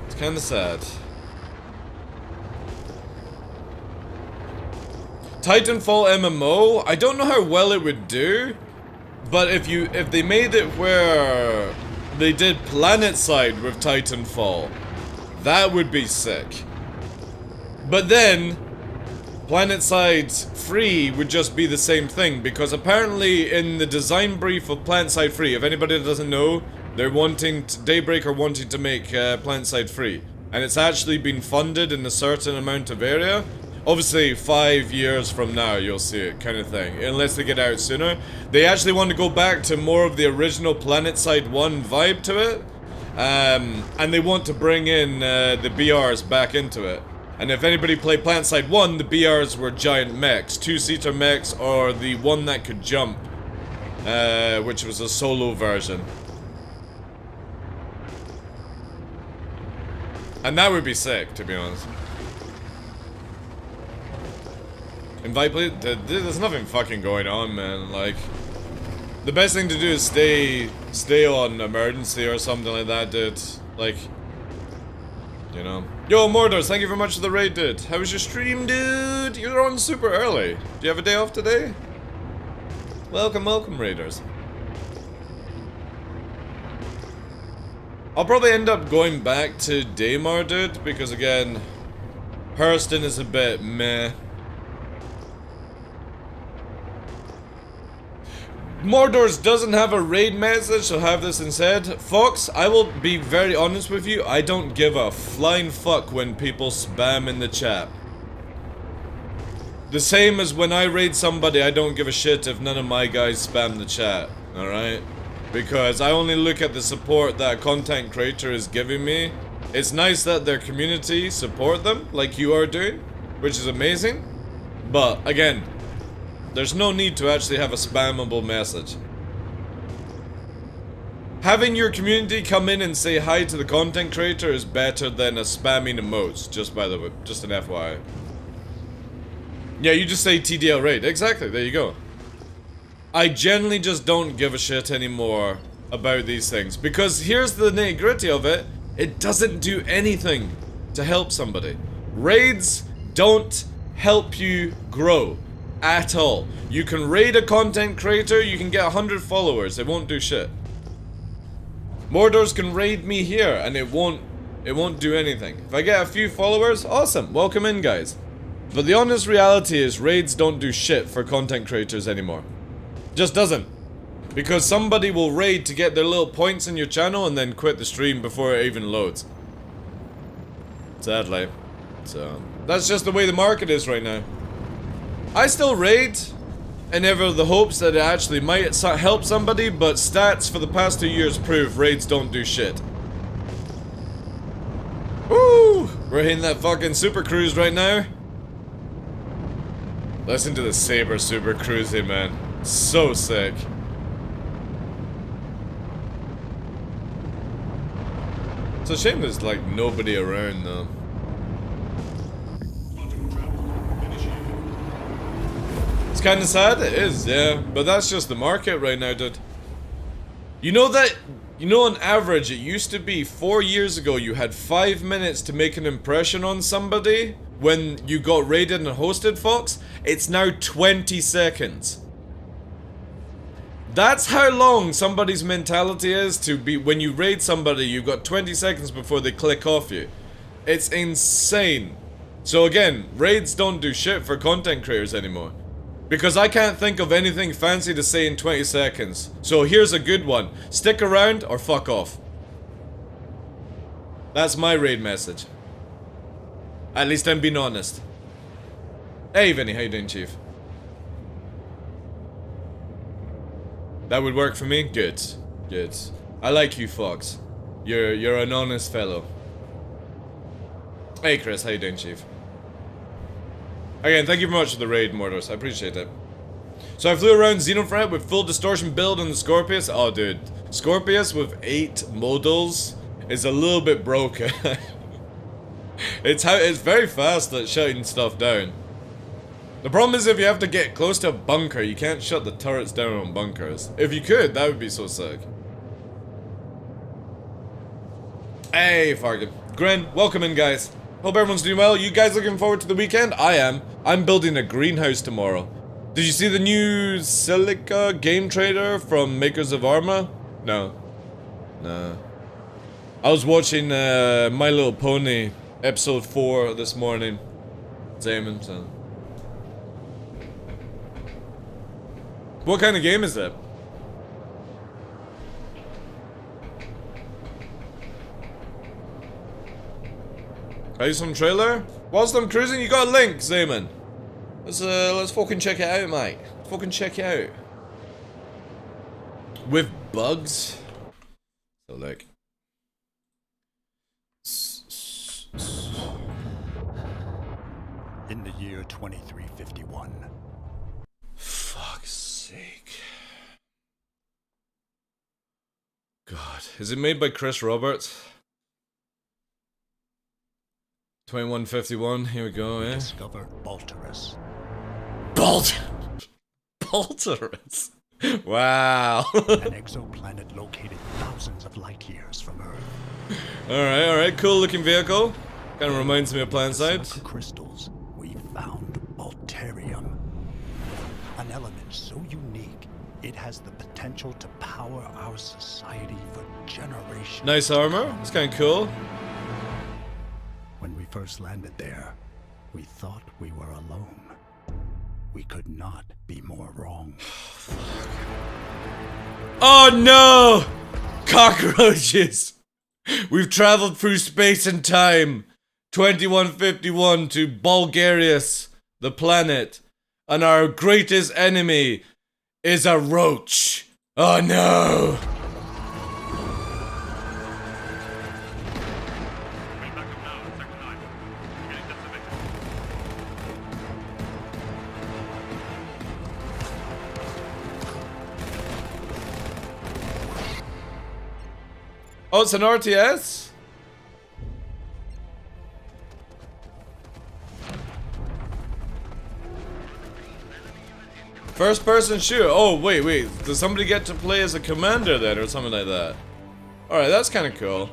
It's kind of sad. Titanfall MMO, I don't know how well it would do, But if they made it where they did Planetside with Titanfall, that would be sick. But then Planetside Free would just be the same thing, because apparently in the design brief of Planetside Free, if anybody doesn't know, they're wanting Daybreak are wanting to make Planetside Free, and it's actually been funded in a certain amount of area. Obviously 5 years from now you'll see it, kind of thing, unless they get out sooner. They actually want to go back to more of the original Planetside 1 vibe to it, and they want to bring in the BRs back into it. And if anybody played Planetside 1, the BRs were giant mechs, two-seater mechs, or the one that could jump, which was a solo version. And that would be sick, to be honest. Invite please? There's nothing fucking going on, man. Like, the best thing to do is stay on emergency or something like that, dude. Like, you know. Yo, Mordors, thank you very much for the raid, dude. How was your stream, dude? You're on super early. Do you have a day off today? Welcome, welcome, raiders. I'll probably end up going back to Daymar, dude, because again, Hurston is a bit meh. Mordors doesn't have a raid message, so have this instead. Fox, I will be very honest with you, I don't give a flying fuck when people spam in the chat. The same as when I raid somebody, I don't give a shit if none of my guys spam the chat, alright? Because I only look at the support that a content creator is giving me. It's nice that their community support them, like you are doing, which is amazing. But, again, there's no need to actually have a spammable message. Having your community come in and say hi to the content creator is better than a spamming emotes, just by the way, just an FYI. Yeah, you just say TDL raid. Exactly, there you go. I generally just don't give a shit anymore about these things, because here's the nitty-gritty of it. It doesn't do anything to help somebody. Raids don't help you grow at all. You can raid a content creator, you can get 100 followers, it won't do shit. Mordors can raid me here and it won't do anything. If I get a few followers, awesome, welcome in, guys. But the honest reality is raids don't do shit for content creators anymore. Just doesn't. Because somebody will raid to get their little points in your channel and then quit the stream before it even loads. Sadly. So, that's just the way the market is right now. I still raid in ever the hopes that it actually might help somebody, but stats for the past 2 years prove raids don't do shit. Woo! We're hitting that fucking super cruise right now. Listen to the Saber super cruising, man. So sick. It's a shame there's like nobody around though. It's kinda sad, it is, yeah. But that's just the market right now, dude. You know that, on average, it used to be 4 years ago you had 5 minutes to make an impression on somebody when you got raided and hosted, Fox. It's now 20 seconds. That's how long somebody's mentality is to be. When you raid somebody, you've got 20 seconds before they click off you. It's insane. So again, raids don't do shit for content creators anymore. Because I can't think of anything fancy to say in 20 seconds. So here's a good one. Stick around or fuck off. That's my raid message. At least I'm being honest. Hey Vinny, how you doing, Chief? That would work for me? Good. Good. I like you, Fox. You're an honest fellow. Hey Chris, how you doing, Chief? Again, thank you very much for the raid, Mordors. I appreciate it. So I flew around Xenofret with full distortion build on the Scorpius. Oh, dude. Scorpius with 8 modals is a little bit broken. It's very fast at shutting stuff down. The problem is if you have to get close to a bunker, you can't shut the turrets down on bunkers. If you could, that would be so sick. Hey, Fargan. Grin, welcome in, guys. Hope everyone's doing well. You guys looking forward to the weekend? I am. I'm building a greenhouse tomorrow. Did you see the new Silica game trailer from makers of Arma? No. No. I was watching My Little Pony episode 4 this morning. Zaman, so. What kind of game is that? Are you some trailer? Whilst I'm cruising, you got a link, Zaman. Let's fucking check it out, mate. Fucking check it out. With bugs. So look. In the year 2351. Fuck's sake. God. Is it made by Chris Roberts? 2151, here we go, eh? Discover Baltarus. Baltarus? Wow. An exoplanet located thousands of light years from Earth. Alright, cool looking vehicle. Kind of reminds me of PlanetSide. Silica crystals, we found Balterium. An element so unique, it has the potential to power our society for generations. Nice armor, it's kind of cool. When we first landed there, we thought we were alone. We could not be more wrong. Oh no! Cockroaches! We've traveled through space and time. 2151 to Bulgarius, the planet. And our greatest enemy is a roach. Oh no! Oh, it's an RTS? First person shooter. Oh, wait. Does somebody get to play as a commander then, or something like that? Alright, that's kind of cool.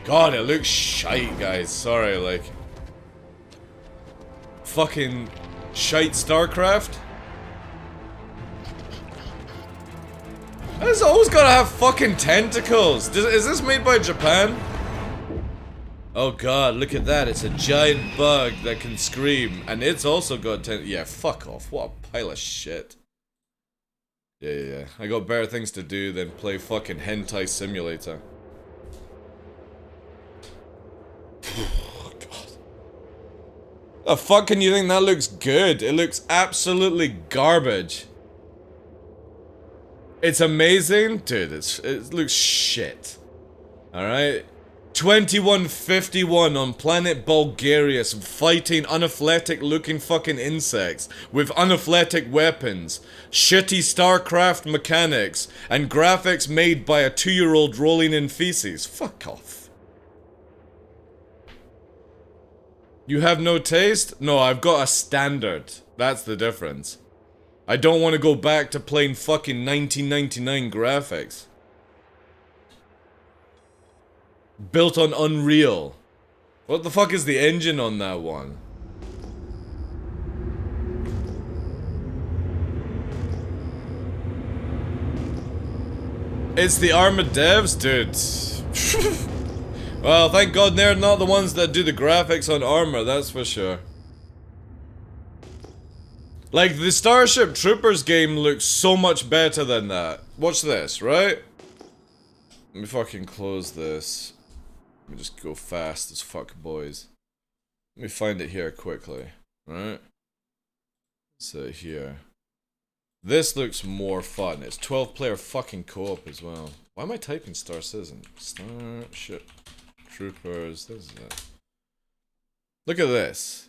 God, it looks shite, guys. Sorry, like. Fucking shite StarCraft. It's always gotta have fucking tentacles. Is this made by Japan? Oh god, look at that. It's a giant bug that can scream. And it's also got yeah, fuck off. What a pile of shit. Yeah. I got better things to do than play fucking Hentai Simulator. Oh god. The fuck can you think that looks good? It looks absolutely garbage. It's amazing? Dude, it looks shit. Alright? 2151 on planet Bulgarius, fighting unathletic looking fucking insects with unathletic weapons, shitty StarCraft mechanics, and graphics made by a 2-year-old rolling in feces. Fuck off. You have no taste? No, I've got a standard. That's the difference. I don't want to go back to playing fucking 1999 graphics. Built on Unreal. What the fuck is the engine on that one? It's the Armored devs, dude. Well, thank God they're not the ones that do the graphics on Armor, that's for sure. Like, the Starship Troopers game looks so much better than that. Watch this, right? Let me fucking close this. Let me just go fast as fuck, boys. Let me find it here quickly, right? So here. This looks more fun. It's 12-player fucking co-op as well. Why am I typing Star Citizen? Starship Troopers. This is it. Look at this.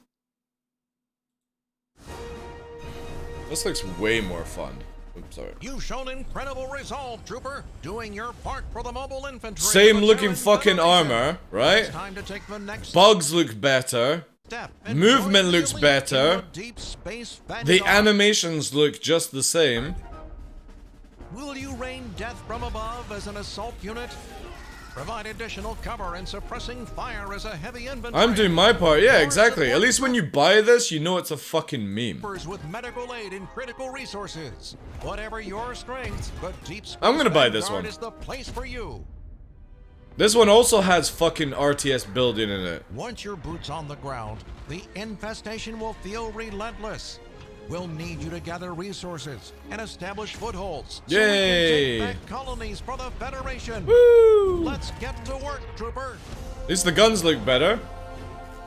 This looks way more fun. Oops, sorry. You've shown incredible resolve, Trooper. Doing your part for the mobile infantry. Same looking fucking armor, right? It's time to take the next Bugs look better. step. Movement looks Enjoy better. deep space The vanguard. animations look just the same. Will you rain death from above as an assault unit? Provide additional cover and suppressing fire as a heavy inventory. I'm doing my part, yeah, exactly. At least when you buy this, you know it's a fucking meme. With medical aid and critical resources. Whatever your strengths, but Deep Space I'm gonna buy this Vanguard one. is the place for you. This one also has fucking RTS building in it. Once your boots on the ground, the infestation will feel relentless. We'll need you to gather resources and establish footholds. Yay! So we can take back colonies for the Federation. Woo! Let's get to work, Trooper. At least the guns look better.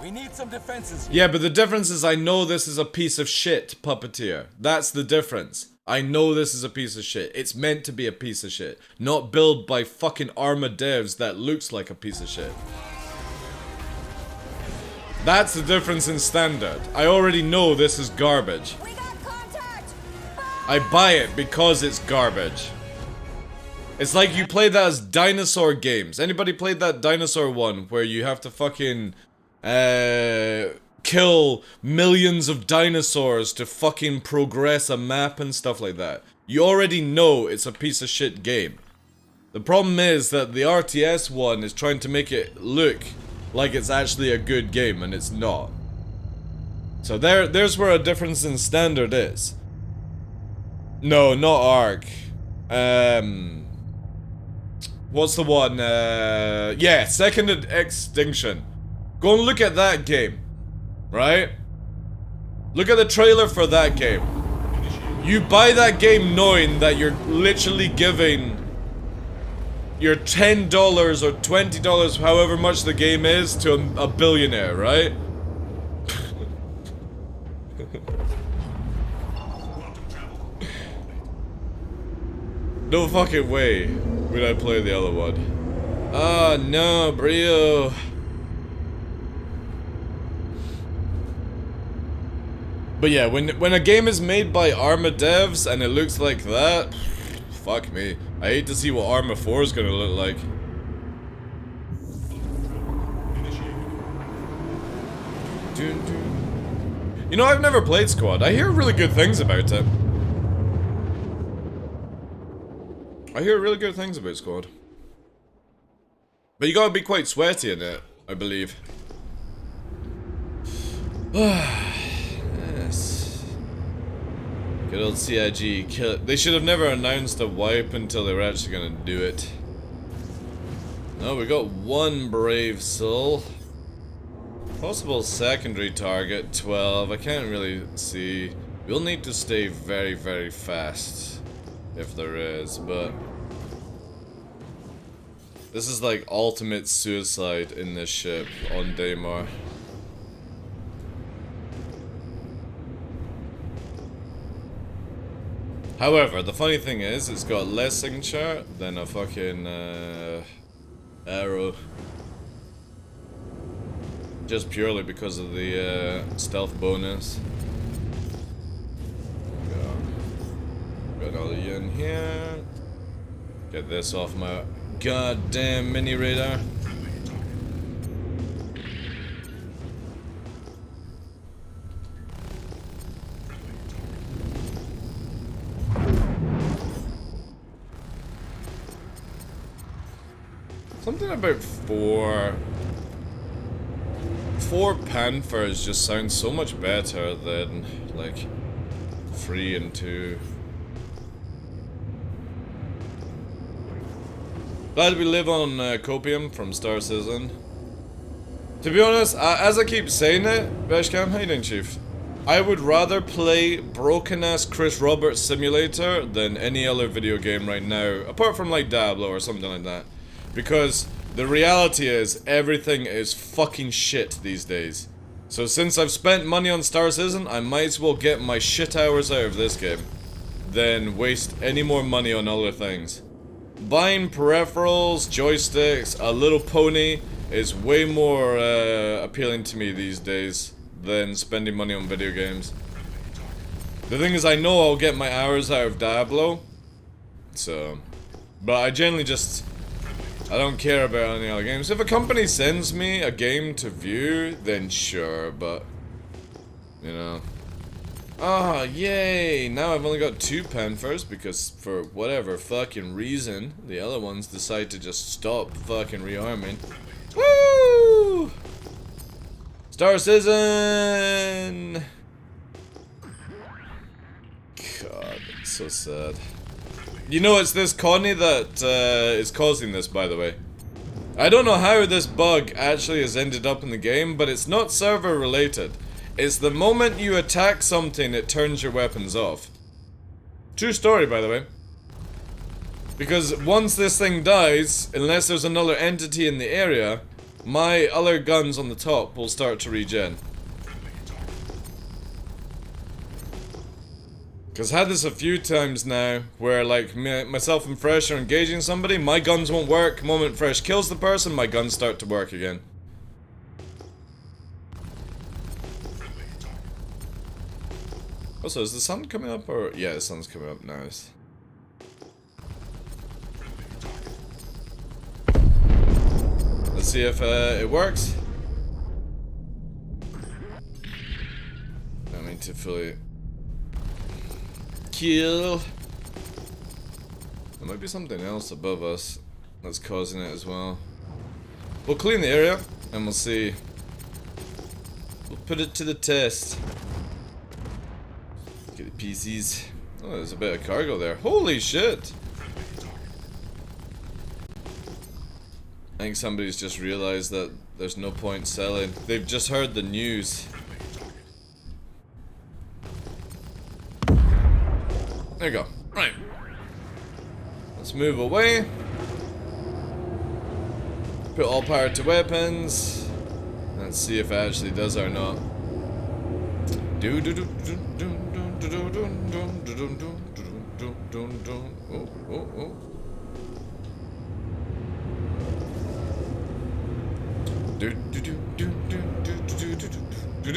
We need some defenses. Yeah, but the difference is I know this is a piece of shit, Puppeteer. That's the difference. I know this is a piece of shit. It's meant to be a piece of shit. Not built by fucking Arma devs that looks like a piece of shit. That's the difference in standard. I already know this is garbage. We got contact! I buy it because it's garbage. It's like you play that as dinosaur games. Anybody played that dinosaur one where you have to fucking kill millions of dinosaurs to fucking progress a map and stuff like that? You already know it's a piece of shit game. The problem is that the RTS one is trying to make it look like it's actually a good game, and it's not. So there's where a difference in standard is. No, not Ark. What's the one? Yeah, Second Extinction. Go and look at that game. Right? Look at the trailer for that game. You buy that game knowing that you're literally giving your $10 or $20, however much the game is, to a billionaire, right? No fucking way would I play the other one. Oh no, Brio. But yeah, when a game is made by Arma devs and it looks like that, fuck me. I hate to see what Arma 4 is gonna look like. You know, I've never played Squad. I hear really good things about it. I hear really good things about Squad. But you gotta be quite sweaty in it, I believe. Yes. Good old CIG. Kill it. They should have never announced a wipe until they were actually gonna do it. No, we got one brave soul. Possible secondary target, 12. I can't really see. We'll need to stay very, very fast. If there is, but... This is like ultimate suicide in this ship on Daymar. However, the funny thing is, it's got less signature than a fucking arrow. Just purely because of the stealth bonus. Got all the in here. Get this off my goddamn mini radar. Something about four Panthers just sounds so much better than like 3 and 2. Glad we live on copium from Star Citizen. To be honest, as I keep saying it, Bashcam, how you doing, Chief? I would rather play broken-ass Chris Roberts Simulator than any other video game right now, apart from like Diablo or something like that. Because the reality is, everything is fucking shit these days. So since I've spent money on Star Citizen, I might as well get my shit hours out of this game than waste any more money on other things. Buying peripherals, joysticks, a little pony is way more appealing to me these days than spending money on video games. The thing is, I know I'll get my hours out of Diablo, so... But I generally just... I don't care about any other games. If a company sends me a game to view, then sure, but... You know... Ah, yay! Now I've only got 2 panthers because for whatever fucking reason, the other ones decide to just stop fucking rearming. Woo! Star Citizen! God, it's so sad. You know, it's this Connie that is causing this, by the way. I don't know how this bug actually has ended up in the game, but it's not server related. It's the moment you attack something, it turns your weapons off. True story, by the way. Because once this thing dies, unless there's another entity in the area, my other guns on the top will start to regen. Because I had this a few times now, where like myself and Fresh are engaging somebody, my guns won't work. Moment Fresh kills the person, my guns start to work again. Also, is the sun coming up or... Yeah, the sun's coming up now. Let's see if it works. I need to fully... kill. There might be something else above us that's causing it as well. We'll clean the area and we'll see. We'll put it to the test. Get the PCs. Oh, there's a bit of cargo there. Holy shit! I think somebody's just realized that there's no point selling. They've just heard the news. There you go. Right. Let's move away. Put all power to weapons. Let's see if it actually does or not.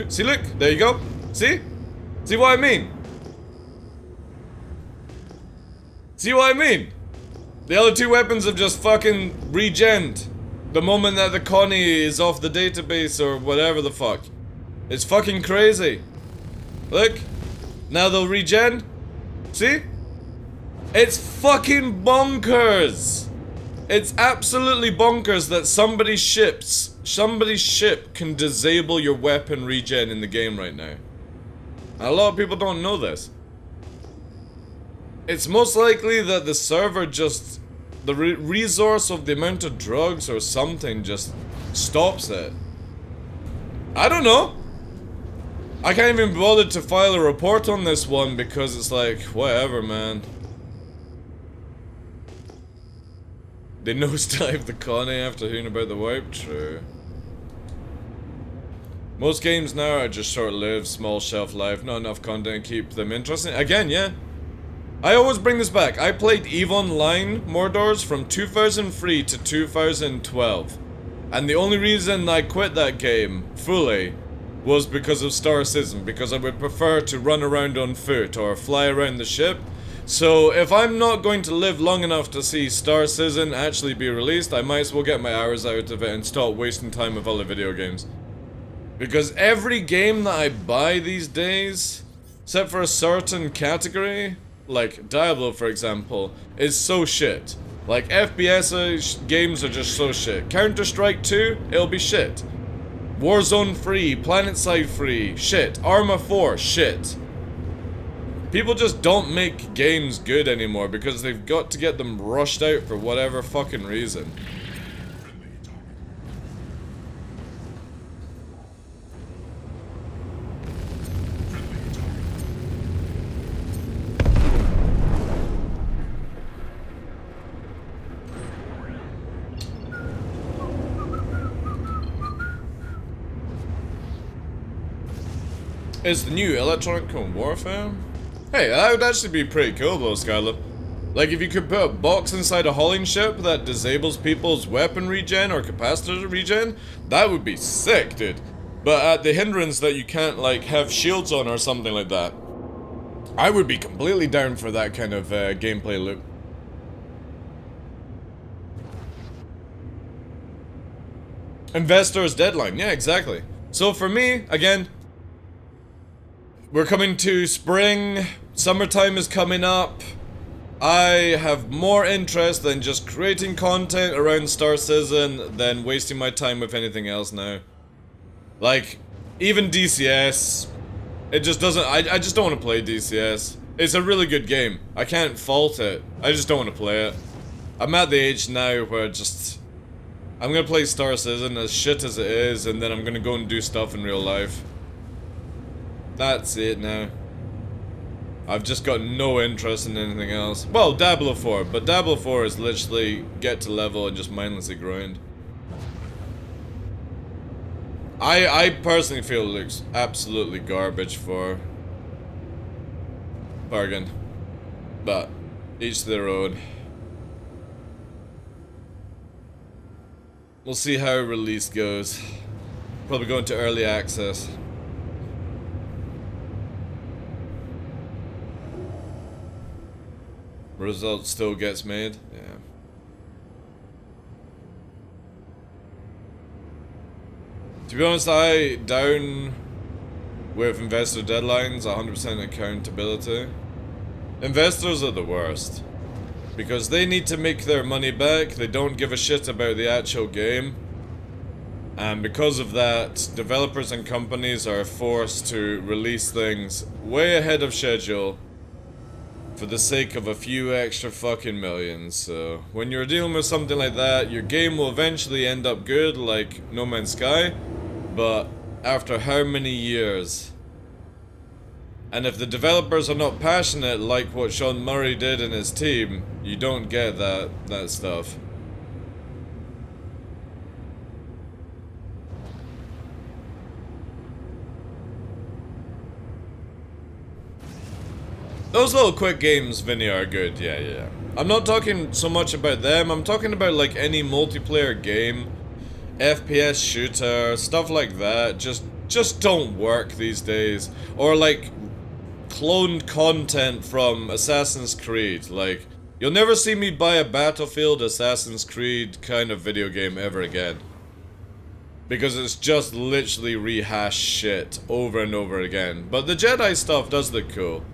See, look, there you go. See? See what I mean? See what I mean? The other 2 weapons have just fucking regened the moment that the Connie is off the database or whatever the fuck. It's fucking crazy. Look. Now they'll regen. See? It's fucking bonkers. It's absolutely bonkers that somebody's ship can disable your weapon regen in the game right now. And a lot of people don't know this. It's most likely that the server just... the resource of the amount of drugs or something just stops it. I don't know. I can't even bother to file a report on this one because it's like, whatever, man. They nosedive the Connie after hearing about the wipe? True. Most games now are just short-lived, small shelf life, not enough content to keep them interesting. Again, yeah. I always bring this back. I played EVE Online Mordors from 2003 to 2012. And the only reason I quit that game fully was because of Star Citizen, because I would prefer to run around on foot or fly around the ship. So if I'm not going to live long enough to see Star Citizen actually be released, I might as well get my hours out of it and stop wasting time with other video games. Because every game that I buy these days, except for a certain category, like Diablo for example, is so shit. Like FPS games are just so shit. Counter-Strike 2, it'll be shit. Warzone free, PlanetSide free, shit. Arma 4, shit. People just don't make games good anymore because they've got to get them rushed out for whatever fucking reason. Is the new electronic warfare? Hey, that would actually be pretty cool though, Skylar. Like if you could put a box inside a hauling ship that disables people's weapon regen or capacitor regen, that would be sick, dude. But at the hindrance that you can't like have shields on or something like that, I would be completely down for that kind of gameplay loop. Investor's deadline, yeah, exactly. So for me, again, we're coming to spring. Summertime is coming up. I have more interest than just creating content around Star Citizen than wasting my time with anything else now. Like, even DCS, it just doesn't, I just don't want to play DCS. It's a really good game. I can't fault it. I just don't want to play it. I'm at the age now where I'm gonna play Star Citizen as shit as it is, and then I'm gonna go and do stuff in real life. That's it now. I've just got no interest in anything else. Well, Diablo 4, but Diablo 4 is literally get to level and just mindlessly grind. I personally feel it looks absolutely garbage for bargain. But each to their own. We'll see how release goes. Probably go into early access. Result still gets made. Yeah. To be honest, I down with investor deadlines, 100% accountability. Investors are the worst. Because they need to make their money back, they don't give a shit about the actual game. And because of that, developers and companies are forced to release things way ahead of schedule for the sake of a few extra fucking millions. So when you're dealing with something like that, your game will eventually end up good, like No Man's Sky, but after how many years? And if the developers are not passionate like what Sean Murray did and his team, you don't get that stuff. Those little quick games, Vinny, are good, yeah. I'm not talking so much about them, I'm talking about like any multiplayer game, FPS shooter, stuff like that, just don't work these days. Or like cloned content from Assassin's Creed, like, you'll never see me buy a Battlefield, Assassin's Creed kind of video game ever again. Because it's just literally rehashed shit over and over again. But the Jedi stuff does look cool.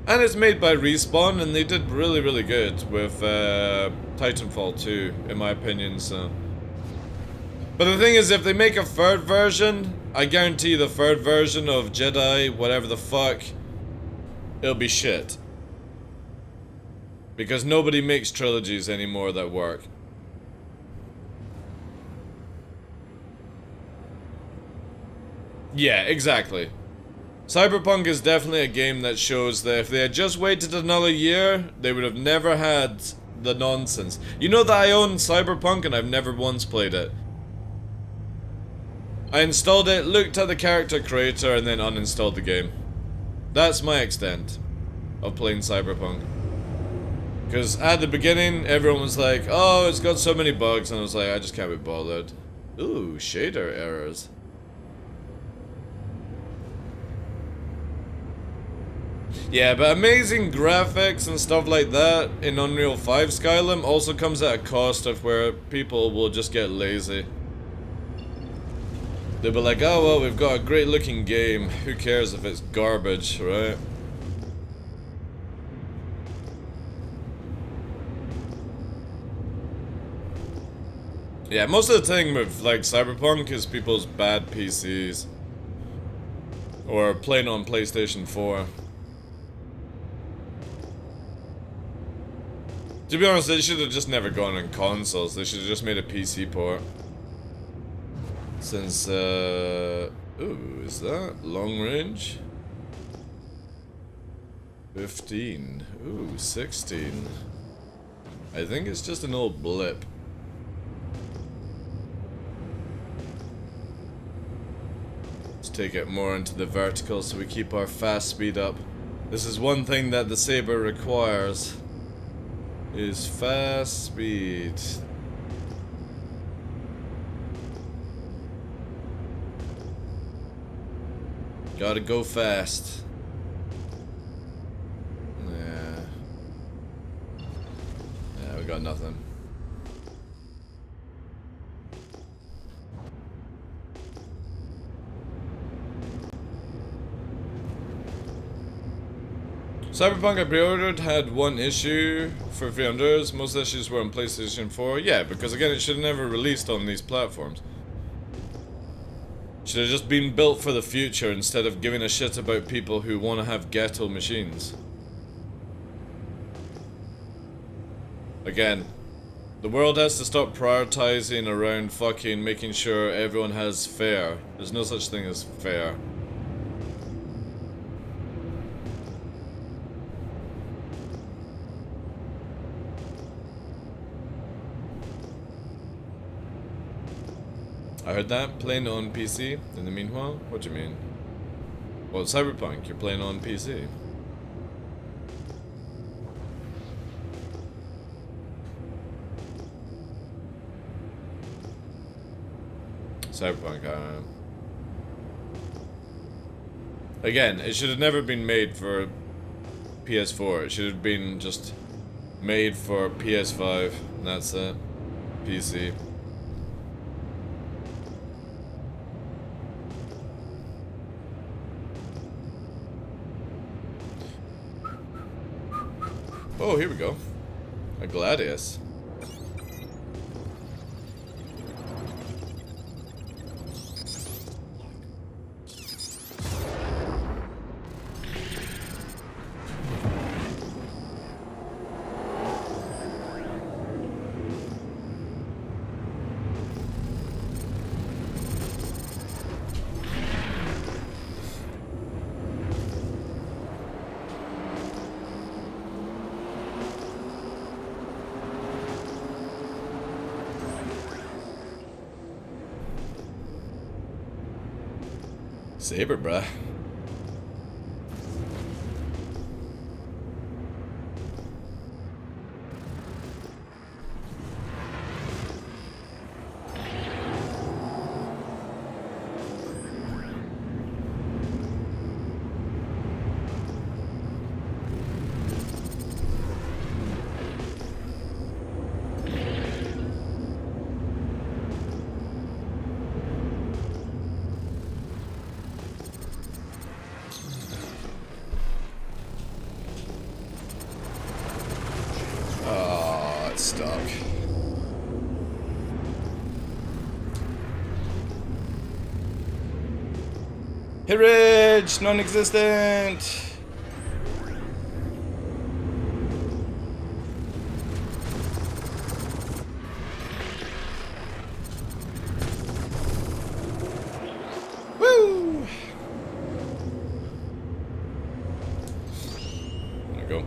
And it's made by Respawn, and they did really, really good with Titanfall 2, in my opinion, so. But the thing is, if they make a third version, I guarantee the third version of Jedi, whatever the fuck, it'll be shit. Because nobody makes trilogies anymore that work. Yeah, exactly. Cyberpunk is definitely a game that shows that if they had just waited another year, they would have never had the nonsense. You know that I own Cyberpunk and I've never once played it. I installed it, looked at the character creator, and then uninstalled the game. That's my extent of playing Cyberpunk. Because at the beginning, everyone was like, oh, it's got so many bugs, and I was like, I just can't be bothered. Ooh, shader errors. Yeah, but amazing graphics and stuff like that in Unreal 5 Skyrim also comes at a cost of where people will just get lazy. They'll be like, oh well, we've got a great looking game, who cares if it's garbage, right? Yeah, most of the thing with like Cyberpunk is people's bad PCs. Or playing on PlayStation 4. To be honest, they should have just never gone on consoles. They should have just made a PC port. Since, ooh, is that long range? 15. Ooh, 16. I think it's just an old blip. Let's take it more into the vertical so we keep our fast speed up. This is one thing that the Saber requires. Is fast speed. Gotta go fast. Yeah. Yeah, we got nothing. Cyberpunk I pre-ordered had one issue for $300. Most issues were on PlayStation 4. Yeah, because again, it should have never released on these platforms. Should have just been built for the future instead of giving a shit about people who want to have ghetto machines. Again, the world has to stop prioritizing around fucking making sure everyone has fair. There's no such thing as fair. I heard that. Playing on PC in the meanwhile? What do you mean? Well, Cyberpunk, you're playing on PC. Cyberpunk, again, it should have never been made for PS4. It should have been just made for PS5, and that's it. PC. Oh, here we go. A Gladius. Save it, bruh. Stuck. Hit ridge, non-existent. Woo! There we go.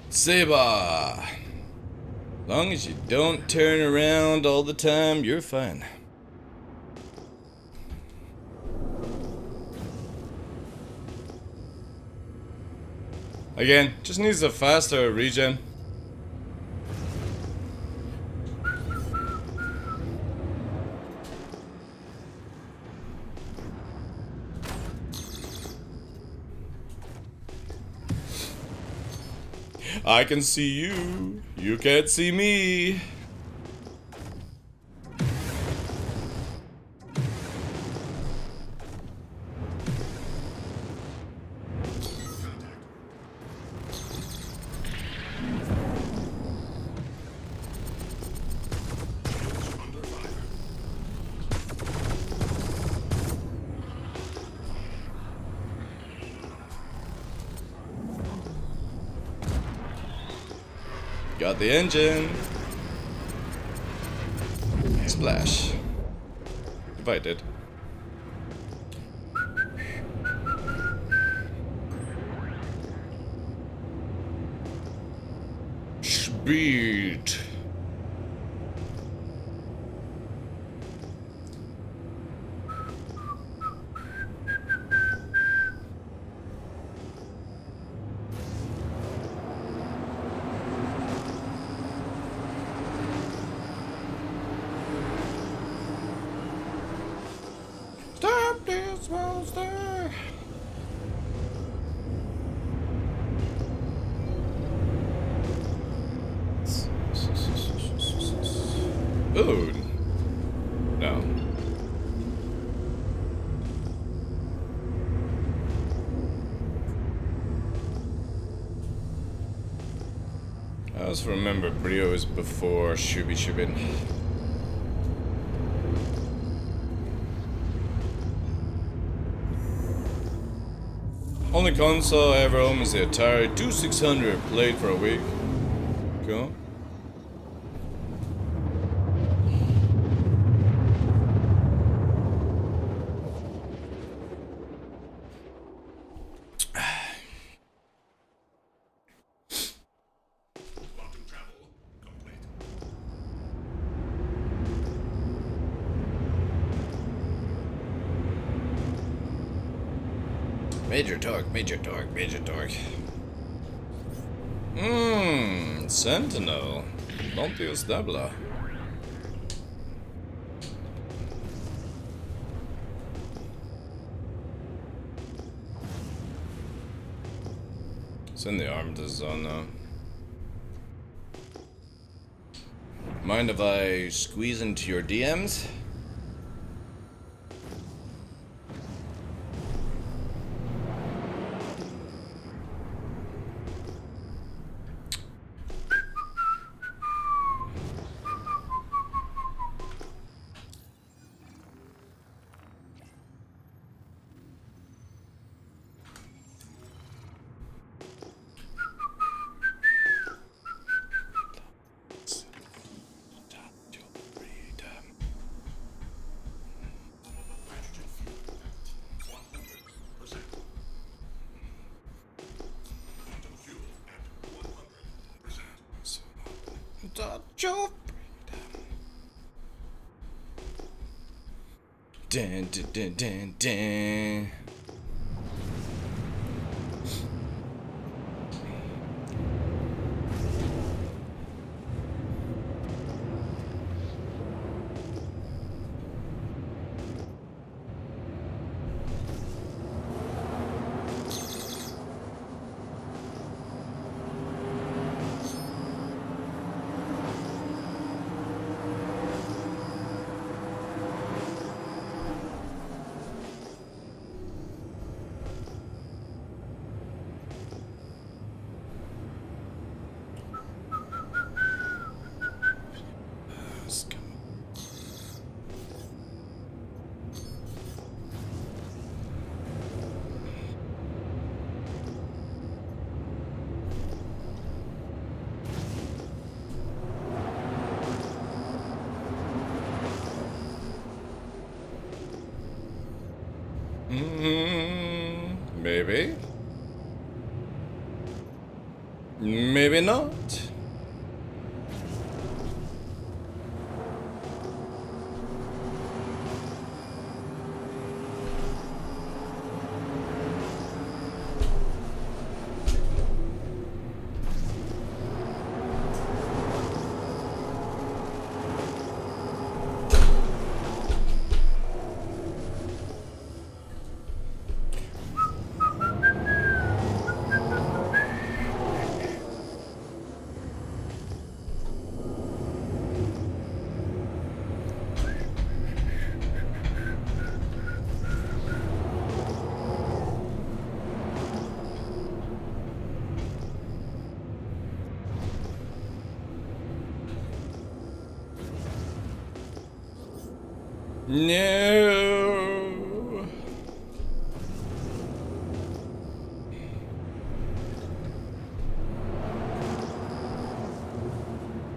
Saber! Long as you don't turn around all the time, you're fine. Again, just needs a faster regen. I can see you. You can't see me. Got the engine. Splash. If I did. Speed. Stop this monster! Ooh. No. I also remember Brio was before Shubi Shubin. Only console I ever owned is the Atari 2600. Played for a week. Cool. Major torque, major torque, major torque. Sentinel. Don't use Dabla. It's in the armed zone now. Mind if I squeeze into your DMs? Dun, dun, dun, dun, dun. Maybe. Maybe not. No.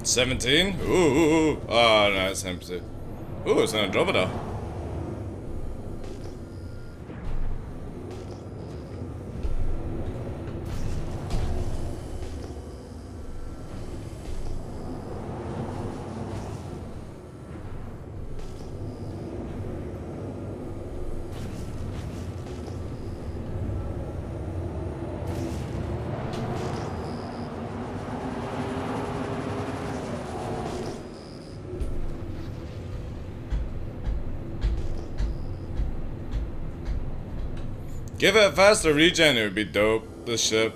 17? Ooh. Oh, no, it's empty. Ooh, it's gonna drop it up. Give it a faster regen, it would be dope. This ship.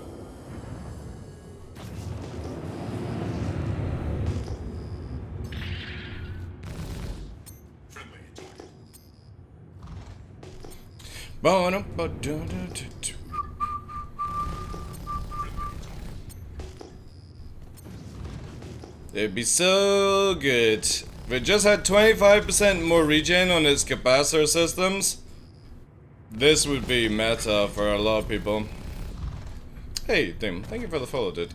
It'd be so good. If it just had 25% more regen on its capacitor systems, this would be meta for a lot of people. Hey, Dim, thank you for the follow, dude.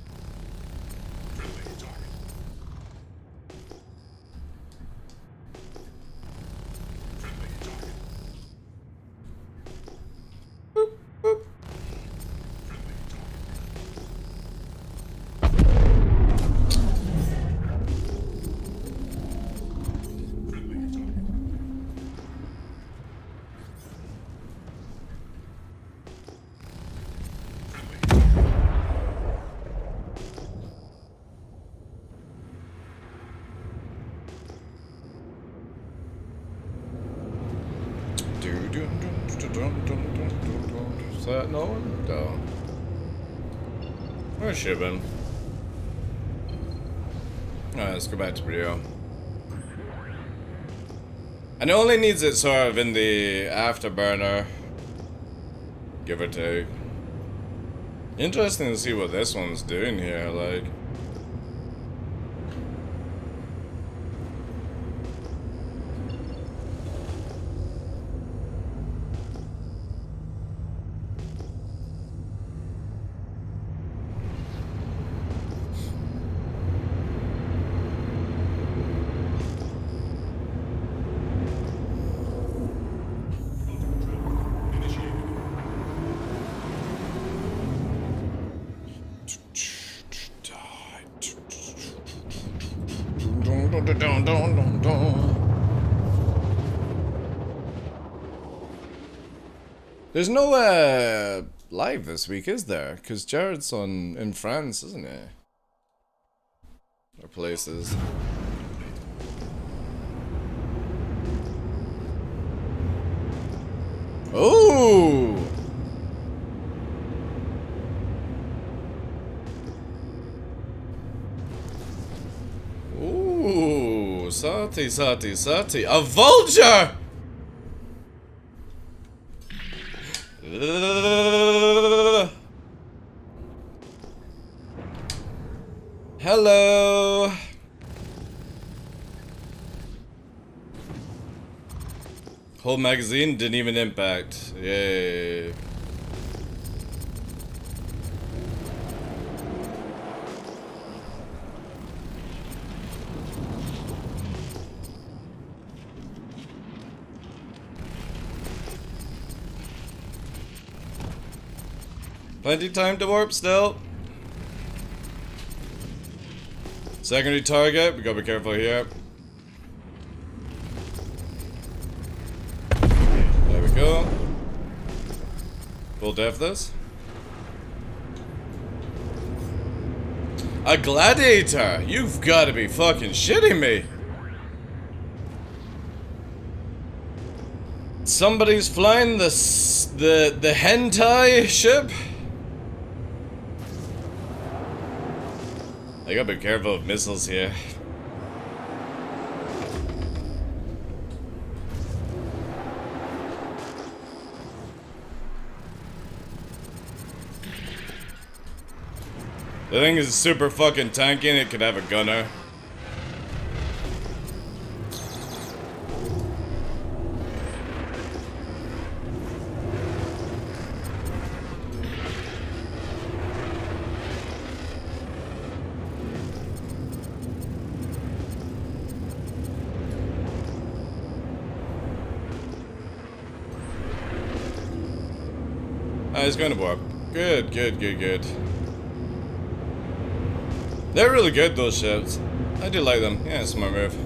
Is that no one? No. Where's Shiban? Alright, let's go back to Brio. And it only needs it sort of in the afterburner. Give or take. Interesting to see what this one's doing here, like. There's no live this week, is there? Because Jared's in France, isn't he? Or places. Oh! Ooh, Sati, Sati, Sati. A vulture! Hello. Whole magazine didn't even impact. Yay. Plenty time to warp still. Secondary target, we gotta be careful here. There we go. Full def this. A gladiator! You've gotta be fucking shitting me! Somebody's flying the hentai ship? I gotta be careful of missiles here. The thing is super fucking tanky and it could have a gunner. He's going to warp. Good, good, good, good. They're really good, those ships. I do like them. Yeah, smart move.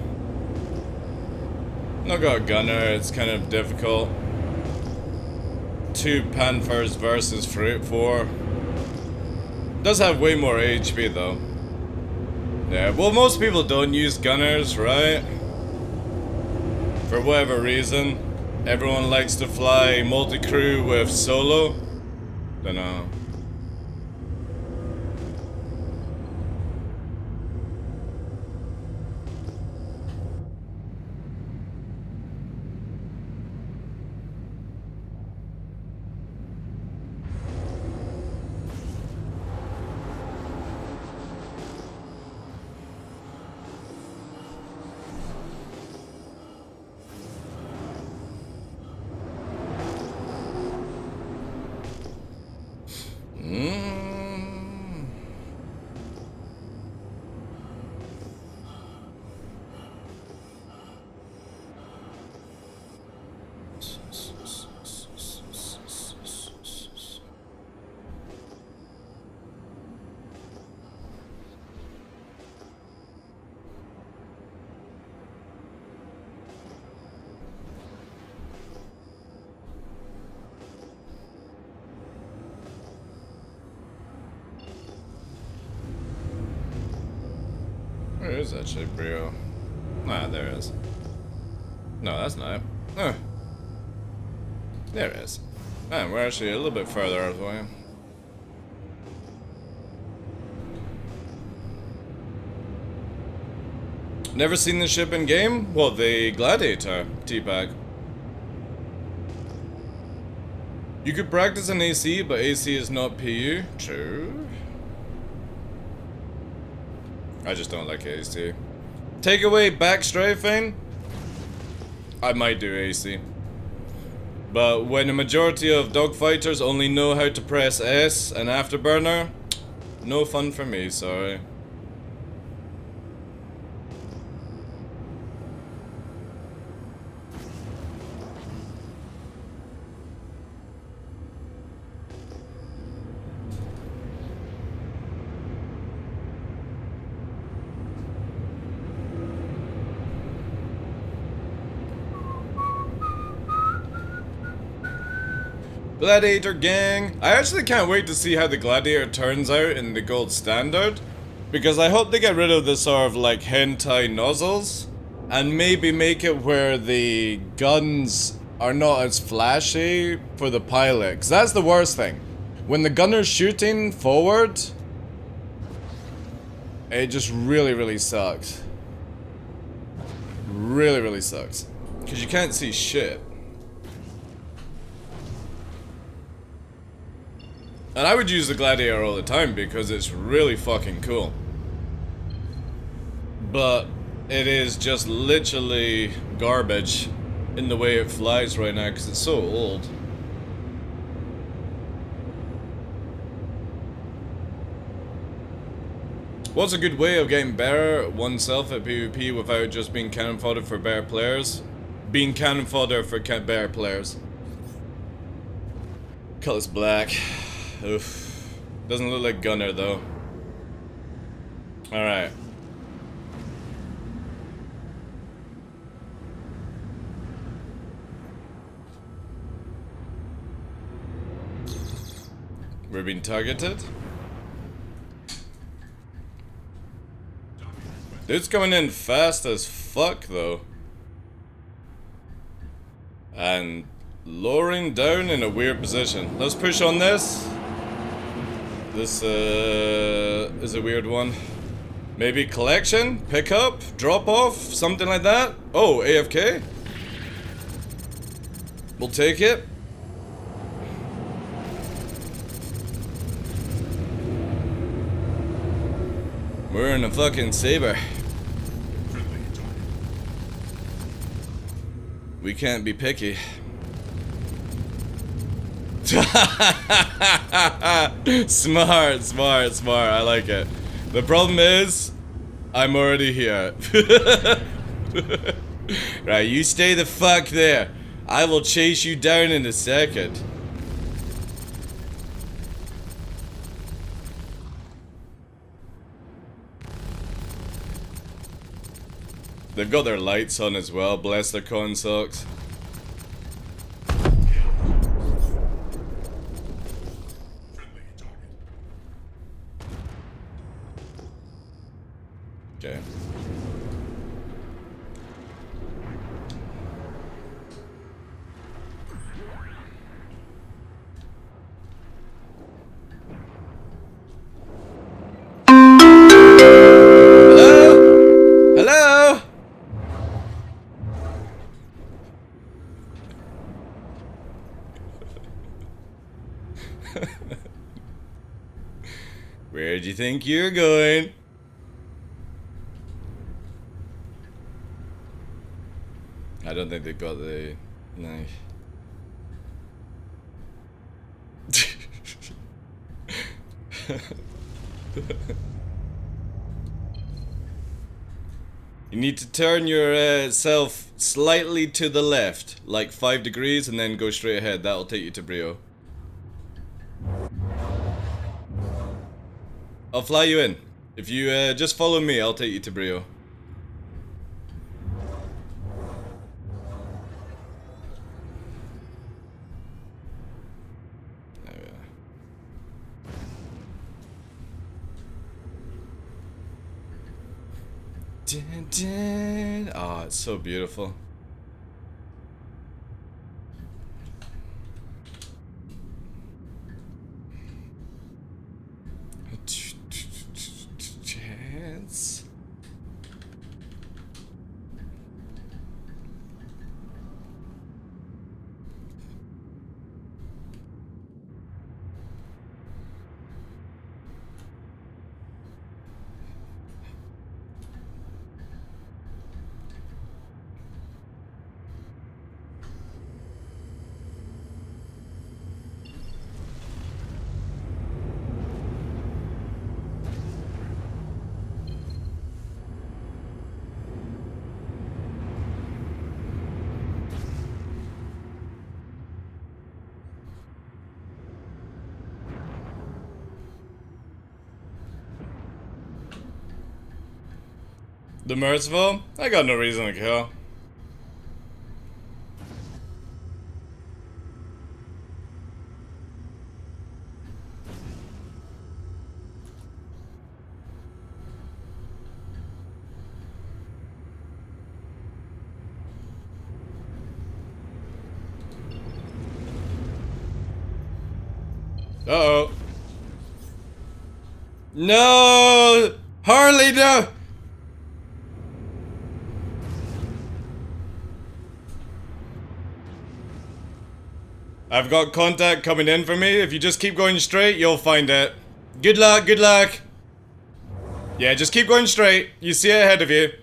Not got a gunner, it's kind of difficult. 2 Panthers versus 4. Does have way more HP though. Yeah, well most people don't use gunners, right? For whatever reason. Everyone likes to fly multi-crew with solo. Dunno. Where is actually Brio? Ah, there it is. No, that's not it. Oh. There it is. Man, we're actually a little bit further out of the way. Never seen the ship in game? Well, the Gladiator T-Bag. You could practice an AC, but AC is not PU. True. I just don't like AC. Take away back strafing, I might do AC. But when a majority of dogfighters only know how to press S and afterburner, no fun for me, sorry. Gladiator gang. I actually can't wait to see how the Gladiator turns out in the gold standard, because I hope they get rid of the sort of like hentai nozzles and maybe make it where the guns are not as flashy for the pilot, because that's the worst thing. When the gunner's shooting forward, it just really sucks. Really sucks, because you can't see shit. And I would use the Gladiator all the time because it's really fucking cool. But it is just literally garbage in the way it flies right now because it's so old. What's a good way of getting better oneself at PvP without just being cannon fodder for better players? Being cannon fodder for better players. Color's black. Oof. Doesn't look like Gunner though. Alright. We're being targeted. Dude's coming in fast as fuck though. And lowering down in a weird position. Let's push on this. This is a weird one. Maybe collection, pick up, drop off, something like that. Oh, AFK. We'll take it. We're in a fucking Saber. We can't be picky. Smart. I like it. The problem is, I'm already here. Right, you stay the fuck there. I will chase you down in a second. They've got their lights on as well, bless their con socks. Okay. Hello? Hello? Where do you think you're going? I don't think they've got the knife. You need to turn yourself slightly to the left, like 5 degrees, and then go straight ahead. That'll take you to Brio. I'll fly you in. If you just follow me, I'll take you to Brio. There we are. dun, dun. Oh, it's so beautiful. Chance. The merciful? I got no reason to kill. Uh-oh. No! Harley, no! I've got contact coming in for me. If you just keep going straight, you'll find it. Good luck, good luck. Yeah, just keep going straight. You see it ahead of you.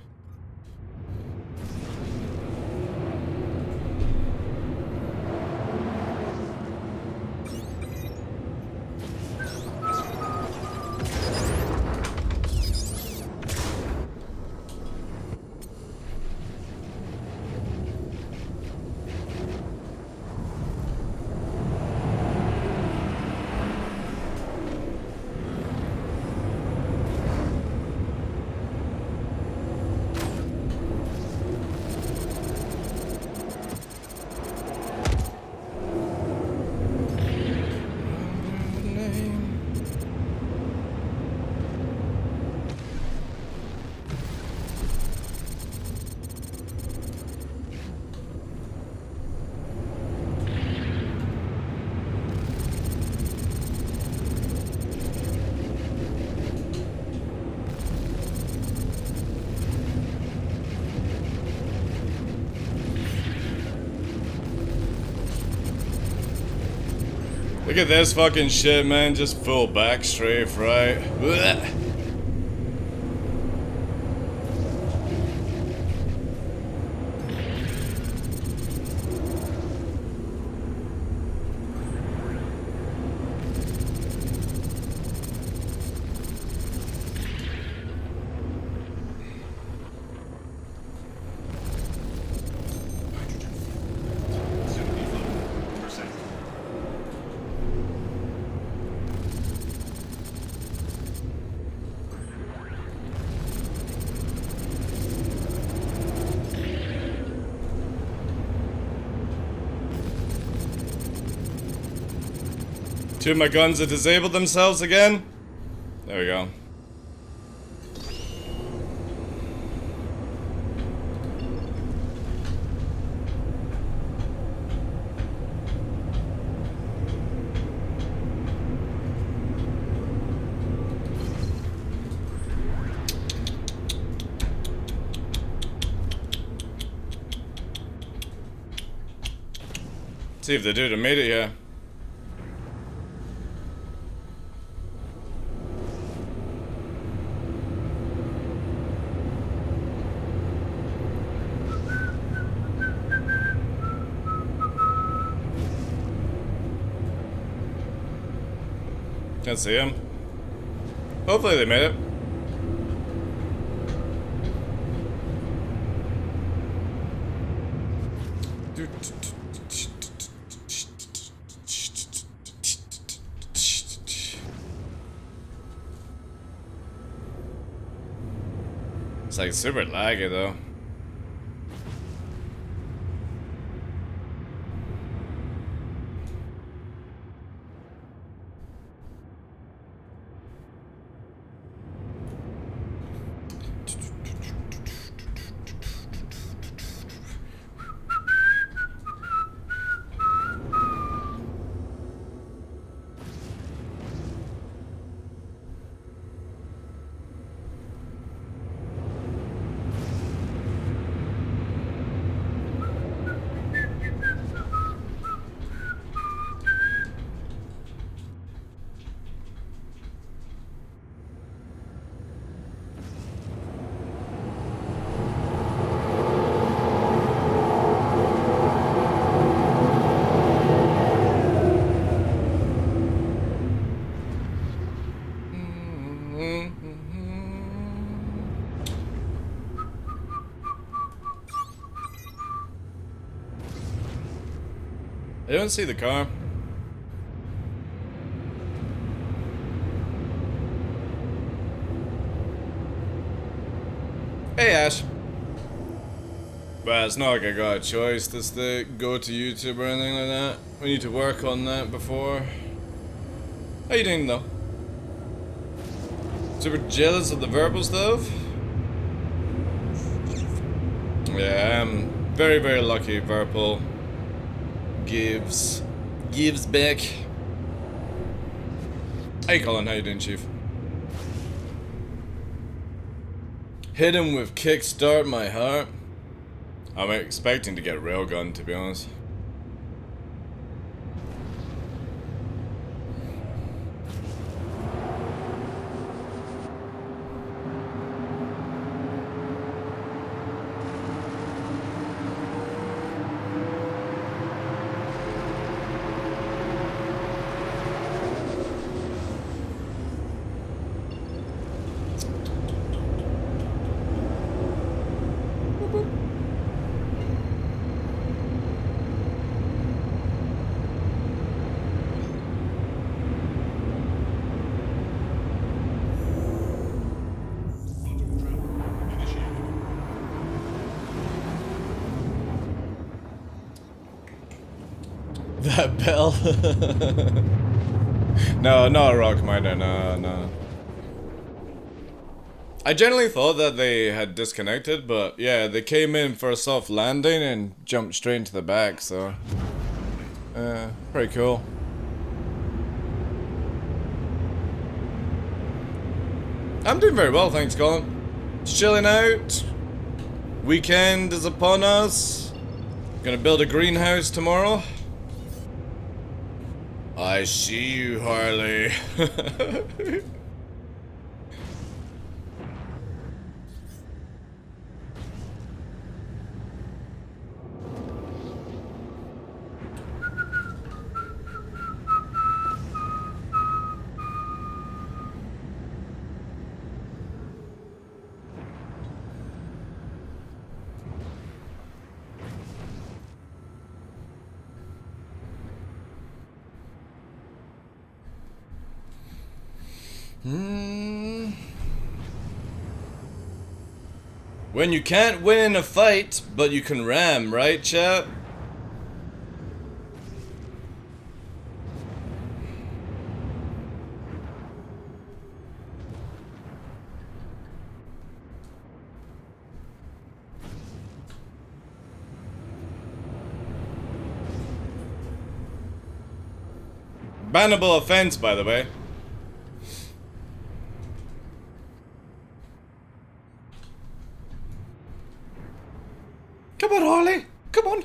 Look at this fucking shit, man. Just full back strafe, right? Blech. Two of my guns have disabled themselves again. There we go. See if the dude made it here. Can't see him. Hopefully they made it. It's like super laggy though. I don't see the car. Hey, Ash. But it's not like I got a choice to go to YouTube or anything like that. We need to work on that before. How you doing, though? Super jealous of the verbal stuff? Yeah, I'm very, very lucky Verpal gives back. Hey Colin, how you doing, Chief? Hit him with kickstart my heart. I'm expecting to get railgun, to be honest. That bell? No, not a rock miner, no. I generally thought that they had disconnected, but yeah, they came in for a soft landing and jumped straight into the back, so... pretty cool. I'm doing very well, thanks, Colin. Just chilling out. Weekend is upon us. Gonna build a greenhouse tomorrow. I see you, Harley. When you can't win a fight, but you can ram, right, chap? Bannable offense, by the way. Come on, Harley! Come on!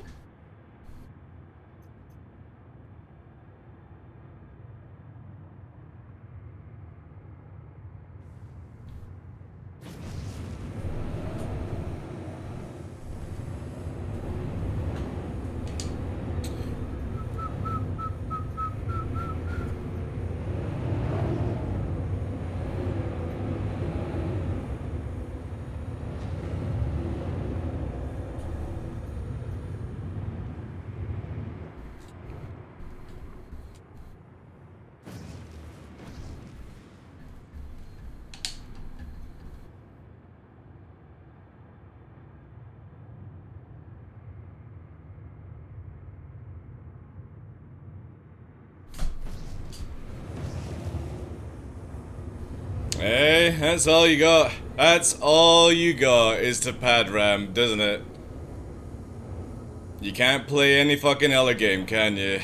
Hey, that's all you got. That's all you got is to pad ram, doesn't it? You can't play any fucking other game, can you?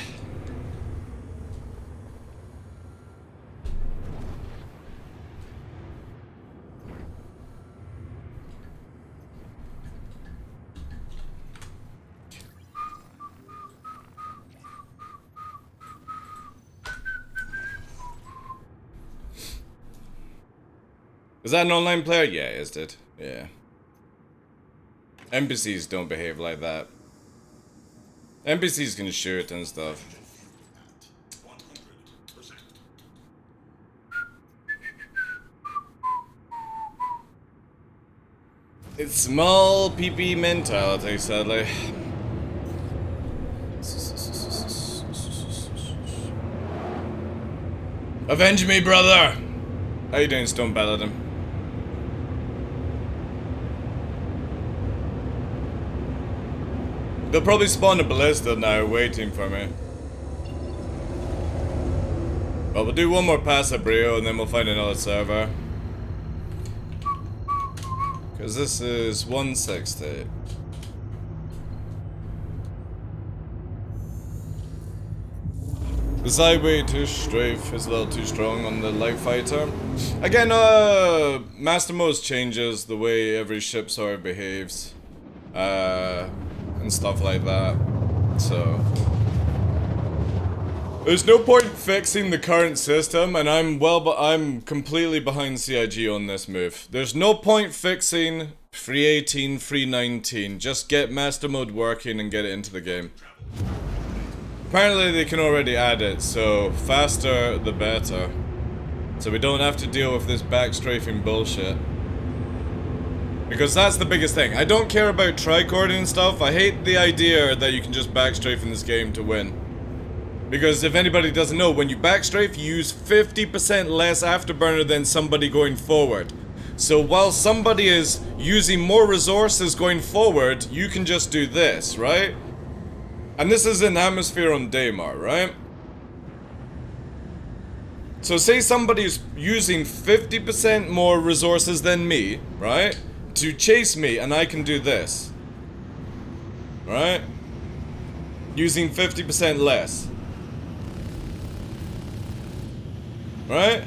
Is that an online player? Yeah, is it? Yeah. NPCs don't behave like that. NPCs can shoot and stuff. It's small PP mentality, sadly. Avenge me, brother! How you doing, Stone Paladin? They'll probably spawn a ballista now, waiting for me. Well, we'll do one more pass at Brio, and then we'll find another server. Because this is 160. The sideway to strafe is a little too strong on the light fighter. Again, Master Mode's changes the way every ship sort of behaves. And stuff like that. So there's no point fixing the current system, and I'm completely behind CIG on this move. There's no point fixing free 18, free 19. Just get Master Mode working and get it into the game. Apparently they can already add it, so faster the better. So we don't have to deal with this backstrafing bullshit. Because that's the biggest thing. I don't care about tricording and stuff. I hate the idea that you can just backstrafe in this game to win. Because if anybody doesn't know, when you backstrafe, you use 50% less afterburner than somebody going forward. So while somebody is using more resources going forward, you can just do this, right? And this is in Atmosphere on Daymar, right? So say somebody's using 50% more resources than me, right? To chase me, and I can do this. Right? Using 50% less. Right?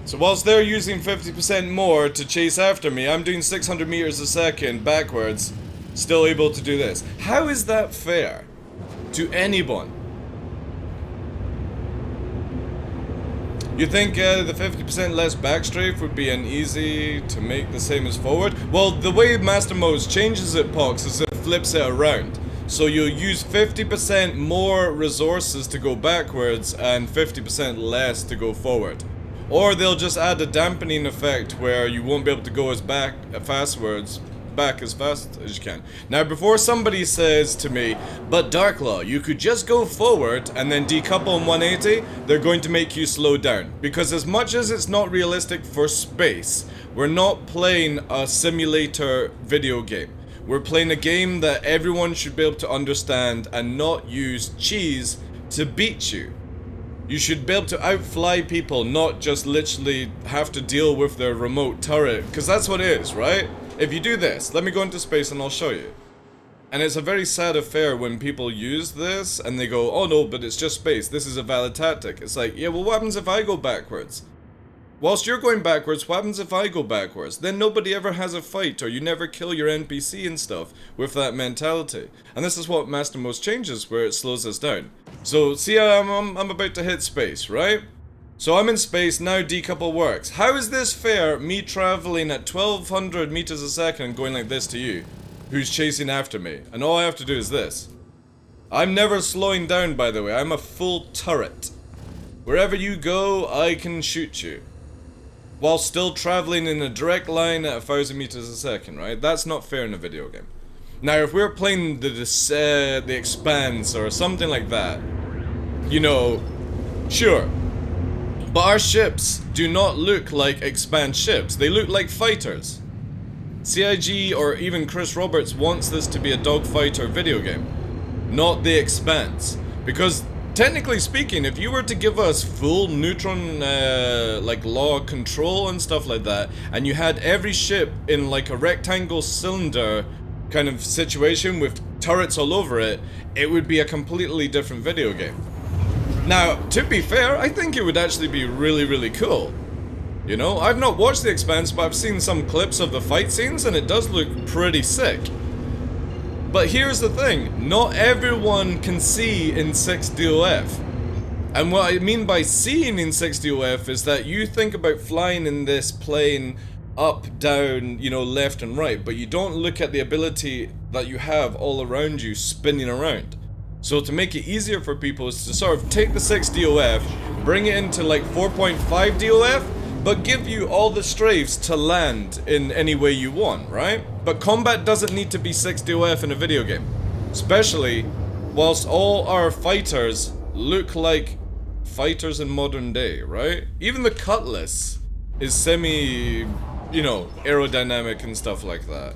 So whilst they're using 50% more to chase after me, I'm doing 600 meters a second backwards, still able to do this. How is that fair to anyone? You think the 50% less backstrafe would be an easy to make the same as forward? Well, the way Master Mode changes it, Pox, is it flips it around. So you'll use 50% more resources to go backwards and 50% less to go forward. Or they'll just add a dampening effect where you won't be able to go as back as fast as you can. Now, before somebody says to me, but TheDarkLaw, you could just go forward and then decouple in 180, they're going to make you slow down. Because as much as it's not realistic for space, we're not playing a simulator video game. We're playing a game that everyone should be able to understand and not use cheese to beat you. You should be able to outfly people, not just literally have to deal with their remote turret. Because that's what it is, right? If you do this, let me go into space and I'll show you. And it's a very sad affair when people use this and they go, oh no, but it's just space, this is a valid tactic. It's like, yeah, well what happens if I go backwards? Whilst you're going backwards, what happens if I go backwards? Then nobody ever has a fight, or you never kill your NPC and stuff with that mentality. And this is what Master Mode changes, where it slows us down. So, see, I'm about to hit space, right? So I'm in space, now decouple works. How is this fair, me traveling at 1200 meters a second going like this to you, who's chasing after me? And all I have to do is this. I'm never slowing down, by the way, I'm a full turret. Wherever you go, I can shoot you. While still traveling in a direct line at 1000 meters a second, right? That's not fair in a video game. Now, if we're playing the Expanse or something like that, you know, sure. But our ships do not look like Expanse ships. They look like fighters. CIG or even Chris Roberts wants this to be a dogfighter video game, not the Expanse. Because technically speaking, if you were to give us full neutron like law control and stuff like that, and you had every ship in like a rectangle cylinder kind of situation with turrets all over it, it would be a completely different video game. Now, to be fair, I think it would actually be really, really cool. You know, I've not watched The Expanse, but I've seen some clips of the fight scenes and it does look pretty sick. But here's the thing, not everyone can see in 6DOF. And what I mean by seeing in 6DOF is that you think about flying in this plane up, down, you know, left and right, but you don't look at the ability that you have all around you spinning around. So to make it easier for people is to sort of take the 6DOF, bring it into like 4.5 DOF, but give you all the strafes to land in any way you want, right? But combat doesn't need to be 60 OF in a video game. Especially whilst all our fighters look like fighters in modern day, right? Even the cutlass is semi, you know, aerodynamic and stuff like that.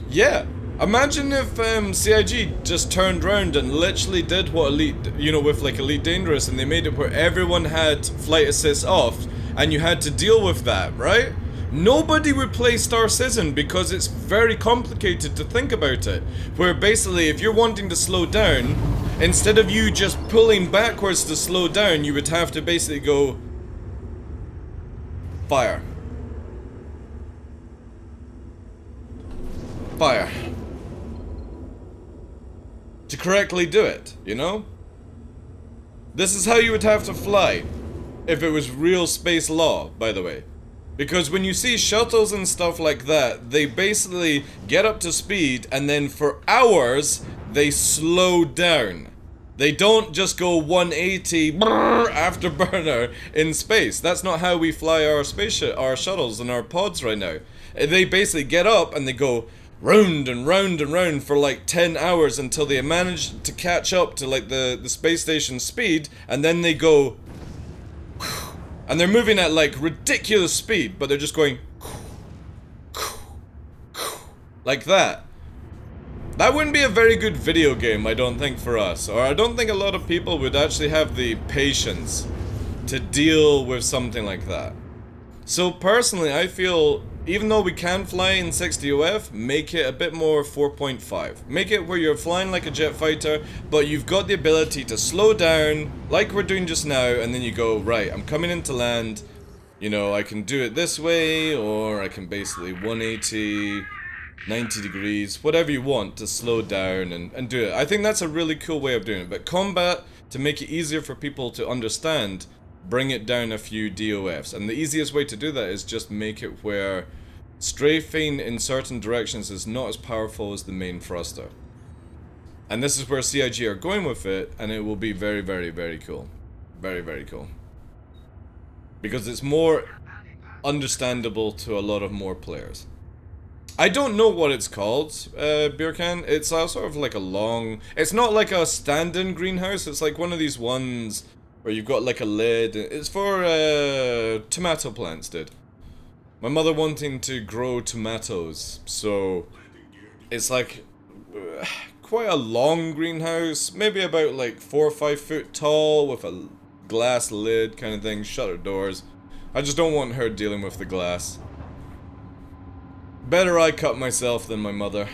Yeah, imagine if CIG just turned around and literally did what Elite, you know, with like Elite Dangerous, and they made it where everyone had flight assist off, and you had to deal with that, right? Nobody would play Star Citizen because it's very complicated to think about it. Where basically, if you're wanting to slow down, instead of you just pulling backwards to slow down, you would have to basically go fire. Fire. To correctly do it, you know? This is how you would have to fly if it was real space law, by the way. Because when you see shuttles and stuff like that, they basically get up to speed and then for hours they slow down. They don't just go 180 afterburner in space. That's not how we fly our spaceship, our shuttles and our pods right now. They basically get up and they go round and round and round for like 10 hours until they manage to catch up to like the space station speed, and then they go, and they're moving at like ridiculous speed, but they're just going like that. That wouldn't be a very good video game, I don't think, for us. Or I don't think a lot of people would actually have the patience to deal with something like that. So personally, I feel, even though we can fly in 60 OF, make it a bit more 4.5. Make it where you're flying like a jet fighter, but you've got the ability to slow down, like we're doing just now, and then you go, right, I'm coming into land, you know, I can do it this way, or I can basically 180... 90 degrees, whatever you want to slow down and do it. I think that's a really cool way of doing it. But combat, to make it easier for people to understand, bring it down a few DOFs. And the easiest way to do that is just make it where strafing in certain directions is not as powerful as the main thruster. And this is where CIG are going with it, and it will be very, very, very cool. Very, very cool. Because it's more understandable to a lot of more players. I don't know what it's called, Beercan. It's sort of like a long... It's not like a stand-in greenhouse. It's like one of these ones where you've got like a lid. It's for tomato plants, dude. My mother wanting to grow tomatoes. So it's like quite a long greenhouse. Maybe about like 4 or 5 foot tall with a glass lid kind of thing. Shutter doors. I just don't want her dealing with the glass. Better I cut myself than my mother.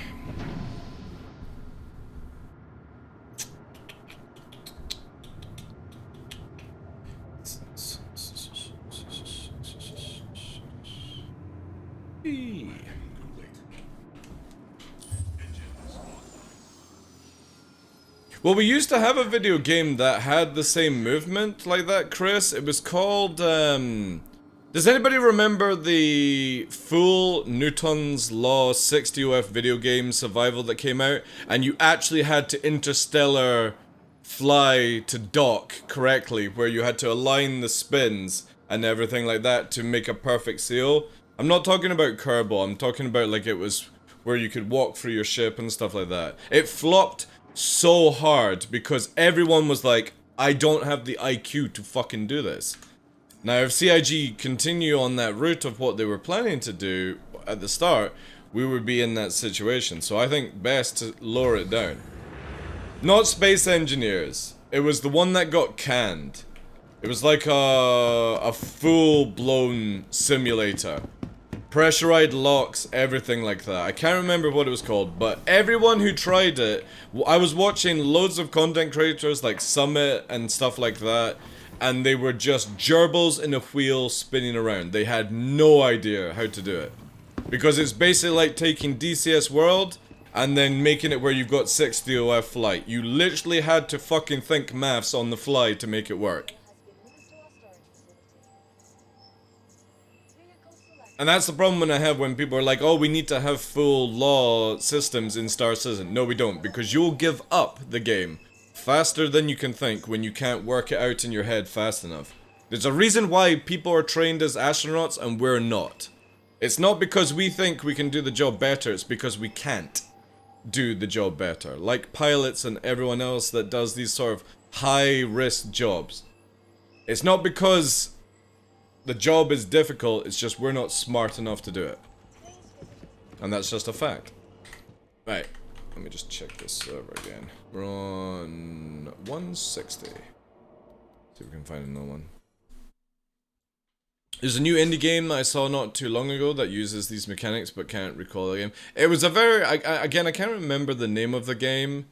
Well, we used to have a video game that had the same movement like that, Chris. It was called, does anybody remember the full Newton's Law 60 OF video game survival that came out? And you actually had to interstellar fly to dock correctly, where you had to align the spins and everything like that to make a perfect seal. I'm not talking about Kerbal, I'm talking about like it was where you could walk through your ship and stuff like that. It flopped so hard because everyone was like, I don't have the IQ to fucking do this. Now, if CIG continue on that route of what they were planning to do at the start, we would be in that situation. So I think best to lower it down. Not Space Engineers. It was the one that got canned. It was like a full-blown simulator. Pressurized locks, everything like that. I can't remember what it was called, but everyone who tried it... I was watching loads of content creators like Summit and stuff like that, and they were just gerbils in a wheel spinning around. They had no idea how to do it. Because it's basically like taking DCS World and then making it where you've got 60 OF flight. You literally had to fucking think maths on the fly to make it work. And that's the problem I have when people are like, oh, we need to have full law systems in Star Citizen. No, we don't, because you'll give up the game faster than you can think when you can't work it out in your head fast enough. There's a reason why people are trained as astronauts and we're not. It's not because we think we can do the job better, it's because we can't do the job better. Like pilots and everyone else that does these sort of high-risk jobs. It's not because the job is difficult, it's just we're not smart enough to do it. And that's just a fact. Right, let me just check this server again. We're on 160. See if we can find another one. There's a new indie game that I saw not too long ago that uses these mechanics but can't recall the game. It was a very, again, I can't remember the name of the game,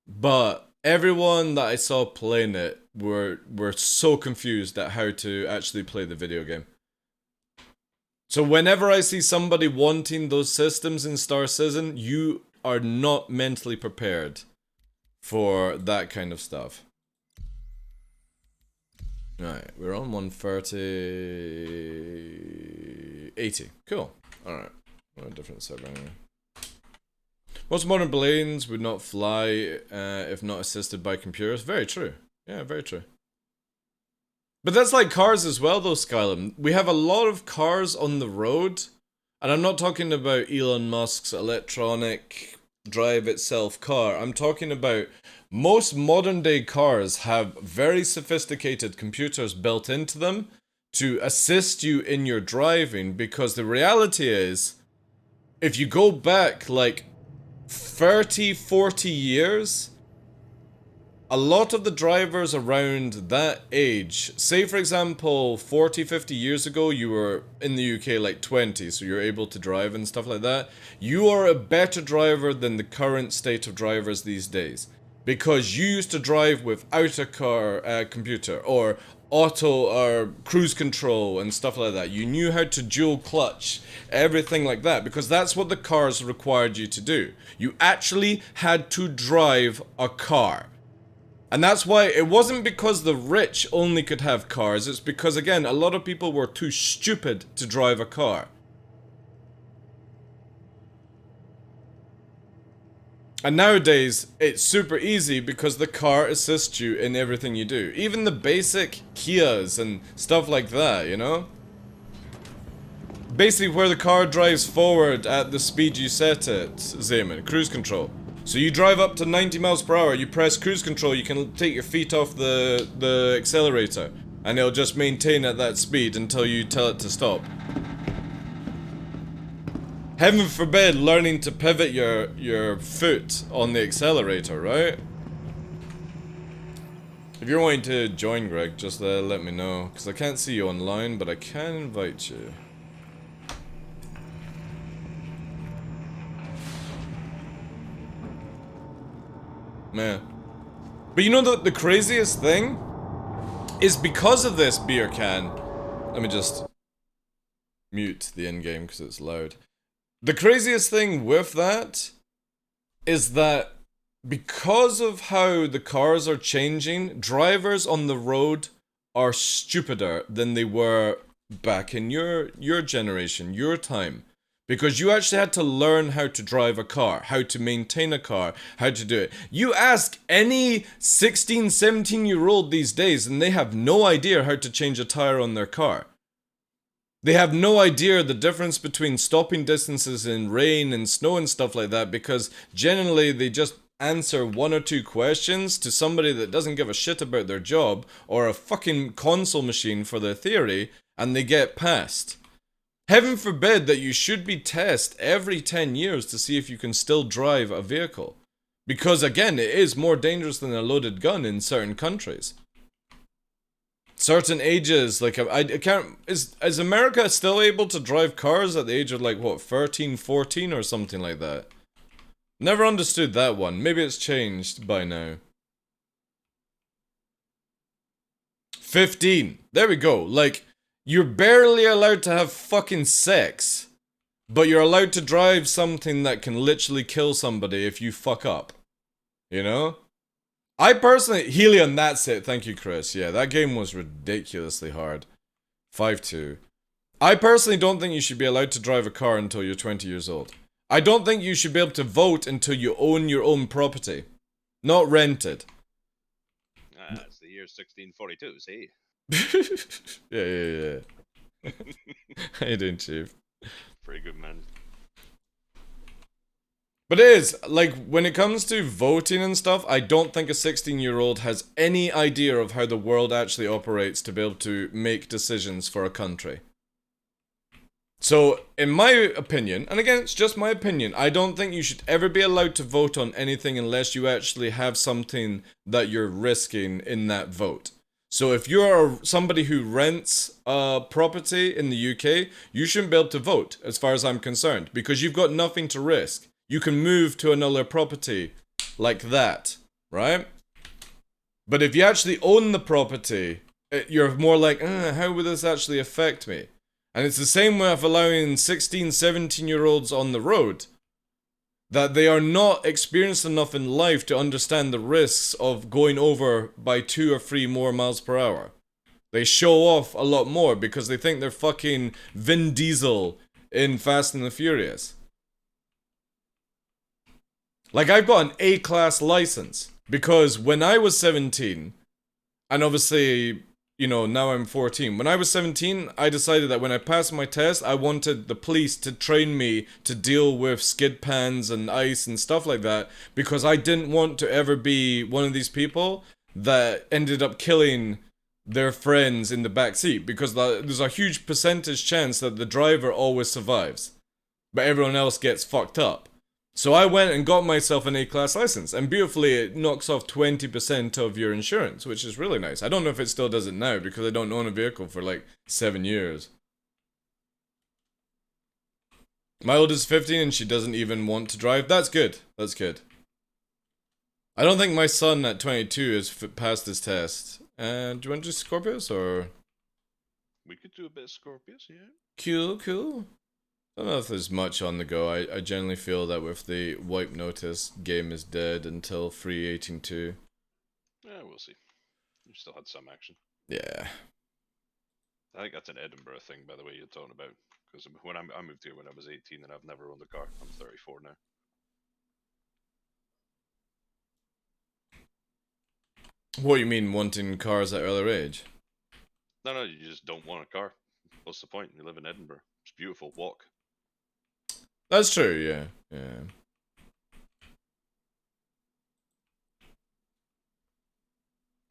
but everyone that I saw playing it were so confused at how to actually play the video game. So whenever I see somebody wanting those systems in Star Citizen, you are not mentally prepared for that kind of stuff. Alright, we're on 130... 80. Cool. Alright. We're on a different server anyway. Most modern planes would not fly if not assisted by computers. Very true. Yeah, very true. But that's like cars as well though, Skylum. We have a lot of cars on the road. And I'm not talking about Elon Musk's electronic drive itself car. I'm talking about most modern day cars have very sophisticated computers built into them to assist you in your driving, because the reality is, if you go back like 30, 40 years, a lot of the drivers around that age, say for example 40, 50 years ago you were in the UK like 20, so you're able to drive and stuff like that, you are a better driver than the current state of drivers these days. Because you used to drive without a computer, or auto or cruise control and stuff like that. You knew how to dual clutch, everything like that, because that's what the cars required you to do. You actually had to drive a car. And that's why it wasn't because the rich only could have cars, it's because, again, a lot of people were too stupid to drive a car. And nowadays, it's super easy because the car assists you in everything you do. Even the basic Kias and stuff like that, you know? Basically where the car drives forward at the speed you set it, Zayman, cruise control. So you drive up to 90 miles per hour, you press cruise control, you can take your feet off the accelerator. And it'll just maintain at that speed until you tell it to stop. Heaven forbid learning to pivot your foot on the accelerator, right? If you're wanting to join, Greg, just let me know. Because I can't see you online, but I can invite you. Man. But you know the craziest thing? Is because of this beer can... Let me just mute the in-game because it's loud. The craziest thing with that is that because of how the cars are changing, drivers on the road are stupider than they were back in your generation, your time. Because you actually had to learn how to drive a car, how to maintain a car, how to do it. You ask any 16, 17-year-old these days and they have no idea how to change a tire on their car. They have no idea the difference between stopping distances in rain and snow and stuff like that, because generally they just answer one or two questions to somebody that doesn't give a shit about their job, or a fucking console machine for their theory, and they get passed. Heaven forbid that you should be tested every 10 years to see if you can still drive a vehicle. Because again, it is more dangerous than a loaded gun in certain countries. Certain ages, like, I can't... Is America still able to drive cars at the age of, like, what, 13, 14 or something like that? Never understood that one. Maybe it's changed by now. 15. There we go. Like, you're barely allowed to have fucking sex, but you're allowed to drive something that can literally kill somebody if you fuck up. You know? I personally... Helion, that's it. Thank you, Chris. Yeah, that game was ridiculously hard. 5-2. I personally don't think you should be allowed to drive a car until you're 20 years old. I don't think you should be able to vote until you own your own property. Not rented. It's the year 1642, see? yeah. How you doing, Chief? Pretty good, man. But it is, like, when it comes to voting and stuff, I don't think a 16-year-old has any idea of how the world actually operates to be able to make decisions for a country. So, in my opinion, and again, it's just my opinion, I don't think you should ever be allowed to vote on anything unless you actually have something that you're risking in that vote. So if you're somebody who rents a property in the UK, you shouldn't be able to vote, as far as I'm concerned, because you've got nothing to risk. You can move to another property like that, right? But if you actually own the property, you're more like, how would this actually affect me? And it's the same way of allowing 16, 17-year-olds on the road. That they are not experienced enough in life to understand the risks of going over by 2 or 3 more miles per hour. They show off a lot more because they think they're fucking Vin Diesel in Fast and the Furious. Like, I've got an A-class license because when I was 17, and obviously, you know, now I'm 14. When I was 17, I decided that when I passed my test, I wanted the police to train me to deal with skid pans and ice and stuff like that because I didn't want to ever be one of these people that ended up killing their friends in the back seat because there's a huge percentage chance that the driver always survives, but everyone else gets fucked up. So I went and got myself an A-class license, and beautifully it knocks off 20% of your insurance, which is really nice. I don't know if it still does it now, because I don't own a vehicle for like 7 years. My oldest is 15 and she doesn't even want to drive. That's good. That's good. I don't think my son at 22 has passed his test. Do you want to do Scorpius, or...? We could do a bit of Scorpius, yeah. Cool, cool. I don't know if there's much on the go. I generally feel that with the wipe notice, game is dead until 3.18.2. Yeah, we'll see. We've still had some action. Yeah. I think that's an Edinburgh thing, by the way, you're talking about. Because when I moved here when I was 18 and I've never owned a car. I'm 34 now. What you mean, wanting cars at earlier age? No, you just don't want a car. What's the point? You live in Edinburgh. It's beautiful. Walk. That's true, yeah.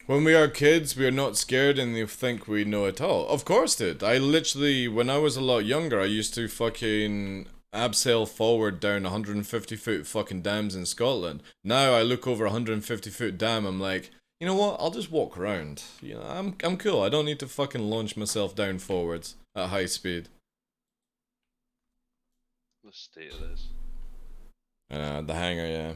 When we are kids, we are not scared and they think we know it all. Of course, dude. I literally, when I was a lot younger, I used to fucking abseil forward down 150-foot fucking dams in Scotland. Now I look over a 150-foot dam, I'm like, you know what? I'll just walk around. You know, I'm cool. I don't need to fucking launch myself down forwards at high speed. The state of this. The hangar, yeah.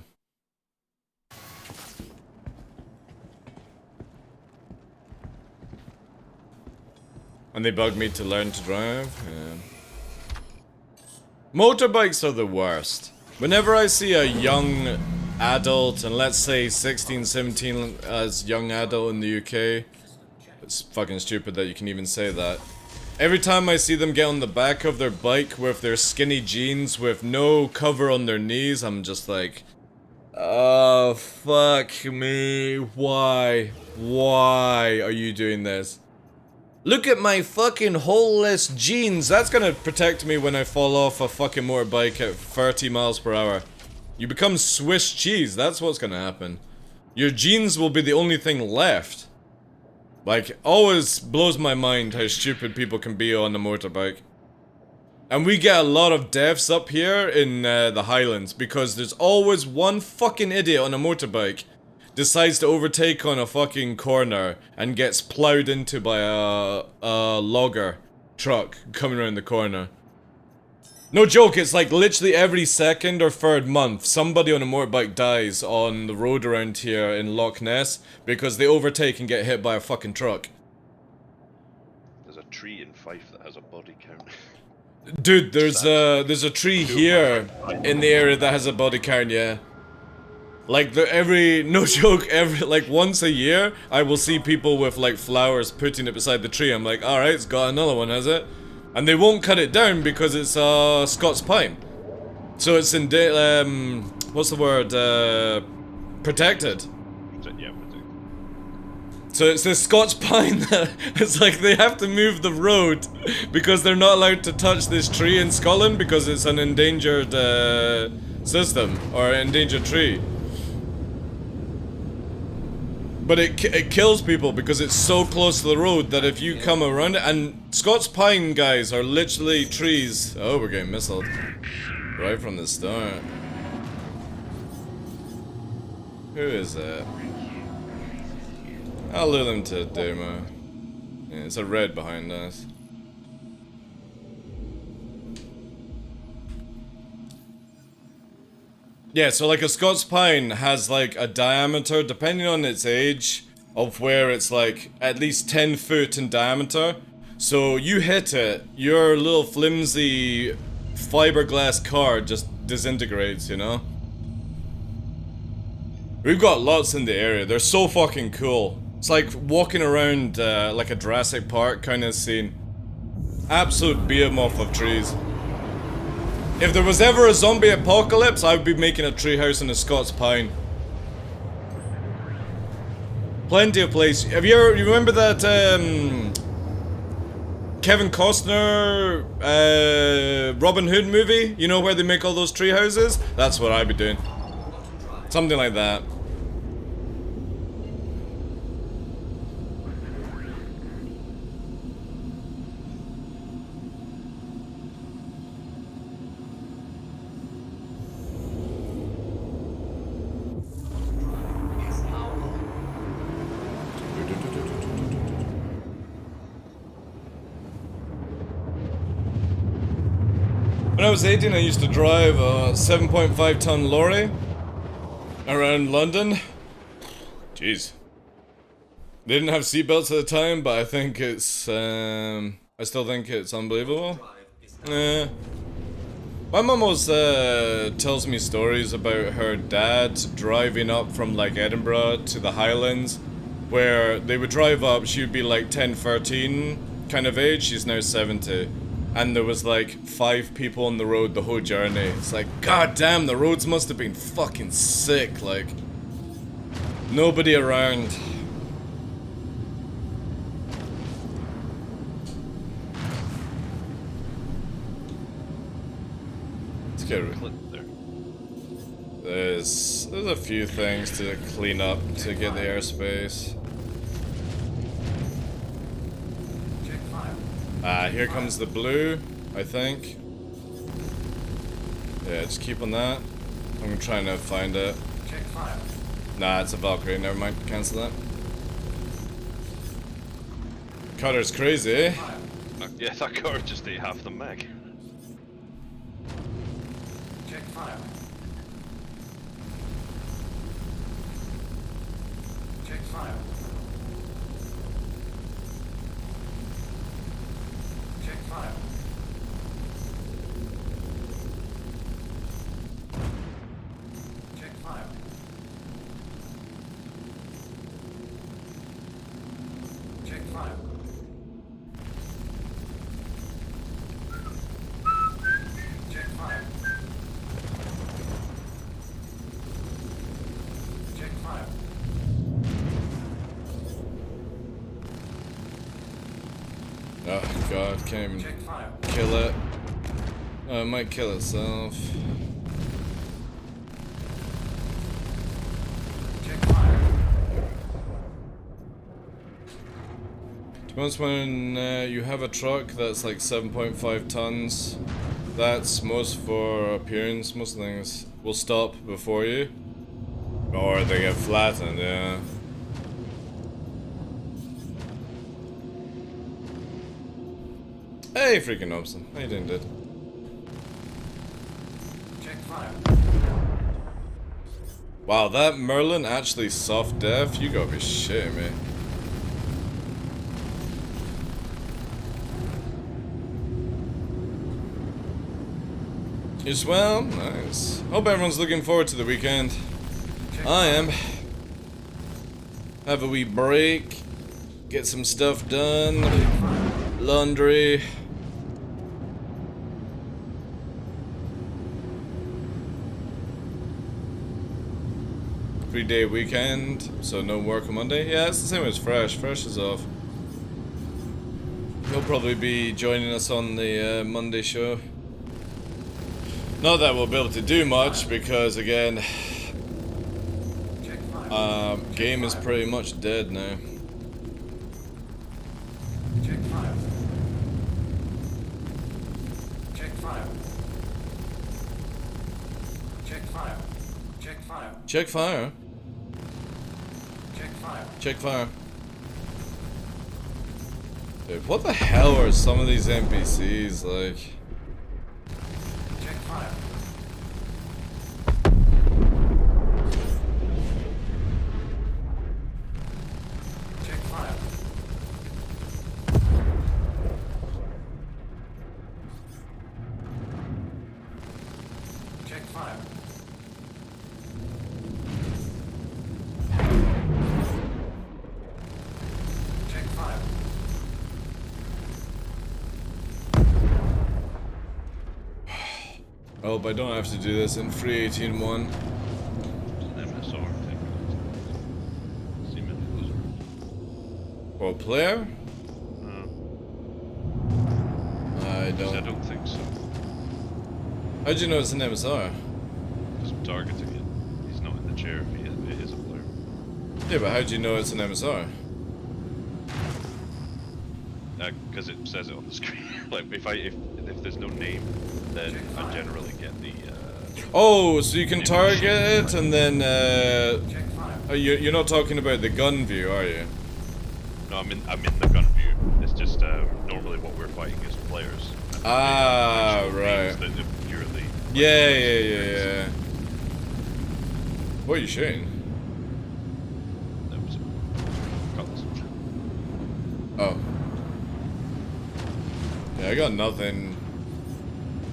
And they bugged me to learn to drive, yeah. Motorbikes are the worst. Whenever I see a young adult, and let's say 16, 17 as young adult in the UK, it's fucking stupid that you can even say that. Every time I see them get on the back of their bike with their skinny jeans with no cover on their knees, I'm just like, oh, fuck me. Why? Why are you doing this? Look at my fucking holeless jeans. That's gonna protect me when I fall off a fucking motorbike at 30 miles per hour. You become Swiss cheese. That's what's gonna happen. Your jeans will be the only thing left. Like, always blows my mind how stupid people can be on a motorbike. And we get a lot of deaths up here in the Highlands because there's always one fucking idiot on a motorbike decides to overtake on a fucking corner and gets plowed into by a logger truck coming around the corner. No joke, it's like literally every second or third month, somebody on a motorbike dies on the road around here in Loch Ness because they overtake and get hit by a fucking truck. There's a tree in Fife that has a body count. Dude, there's a tree here in the area that has a body count, yeah. Like, no joke, like once a year, I will see people with like flowers putting it beside the tree. I'm like, alright, it's got another one, has it? And they won't cut it down because it's Scots pine. So it's in what's the word? Protected. Yeah, So it's this Scots pine that it's like they have to move the road because they're not allowed to touch this tree in Scotland because it's an endangered system or endangered tree. But it kills people because it's so close to the road that if you come around it, and Scots pine guys are literally trees. Oh, we're getting missiled right from the start. Who is that? I'll lure them to demo. Yeah, it's a red behind us. Yeah, so like a Scots pine has like a diameter, depending on its age, of where it's like at least 10 foot in diameter. So you hit it, your little flimsy fiberglass car just disintegrates, you know? We've got lots in the area, they're so fucking cool. It's like walking around like a Jurassic Park kind of scene. Absolute behemoth of trees. If there was ever a zombie apocalypse, I would be making a treehouse in a Scots pine. Plenty of place. Have you remember that Kevin Costner Robin Hood movie? You know where they make all those tree houses? That's what I'd be doing. Something like that. When I was 18, I used to drive a 7.5 ton lorry around London. Jeez. They didn't have seatbelts at the time, but I think it's, I still think it's unbelievable. Yeah. My mum always tells me stories about her dad driving up from like Edinburgh to the Highlands, where they would drive up, she would be like 10, 13 kind of age, she's now 70. And there was like 5 people on the road the whole journey. It's like, god damn, the roads must have been fucking sick, like, nobody around. Let's get rid. There's a few things to clean up to get the airspace. Here comes the blue, I think. Yeah, just keep on that. I'm trying to find it. Nah, it's a Valkyrie, never mind, cancel that. Cutter's crazy, eh? Yeah, that car just ate half the mag. Check fire. Check fire. Check fire. Check fire. Check fire. Check fire. Check fire. Oh god, can't even Check fire. kill it. Oh, it might kill itself. Check fire. To be honest, when you have a truck that's like 7.5 tons, that's most for appearance. Most things will stop before you. Or they get flattened, yeah. Hey, freaking Obson. How you doing, dude? Check fire. Wow, that Merlin actually soft def? You gotta be shitting me. As well? Nice. Hope everyone's looking forward to the weekend. I am. Have a wee break. Get some stuff done. Laundry. 3-day weekend, so no work on Monday. Yeah, it's the same as Fresh. Fresh is off. He'll probably be joining us on the Monday show. Not that we'll be able to do much because, again, game is pretty much dead now. Check fire. Check fire. Check fire. Check fire. Check fire. Check fire. Check fire. Dude, what the hell are some of these NPCs like? Check fire. Check fire. Check fire. Check fire. I hope I don't have to do this in 3.18.1. MSR thing. Seemingly those For a player? I I don't. don't think so. How'd you know it's an MSR? Because I'm targeting it. He's not in the chair if he is a player. Yeah, but how'd you know it's an MSR? Because it says it on the screen. Like if there's no name, then I generally get the. Oh, so you can target it and then. Check fire. You're not talking about the gun view, are you? No, I'm in the gun view. It's just normally what we're fighting is players. Ah, Actual right. names that are purely. Yeah. What are you shooting? That was cutlass. Oh. Yeah, I got nothing.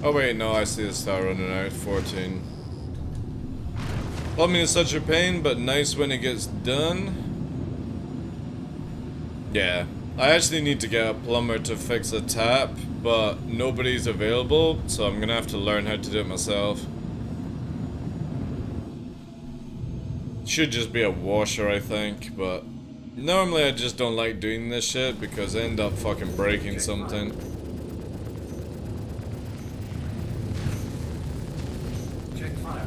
Oh wait, no, I see the star running out. 14. Plumbing is such a pain, but nice when it gets done. Yeah. I actually need to get a plumber to fix a tap, but nobody's available, so I'm gonna have to learn how to do it myself. Should just be a washer, I think, but normally I just don't like doing this shit because I end up fucking breaking something. Check fire.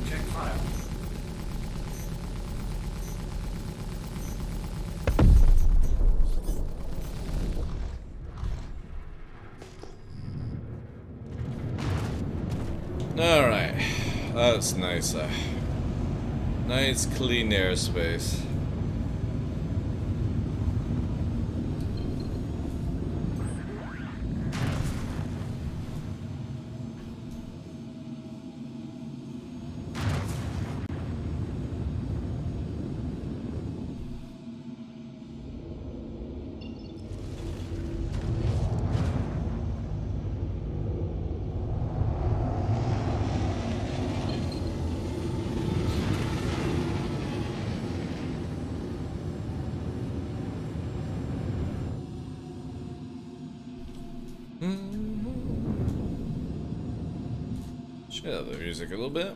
Check fire. Alright, that's nice. Nice clean airspace. Shut up the music a little bit.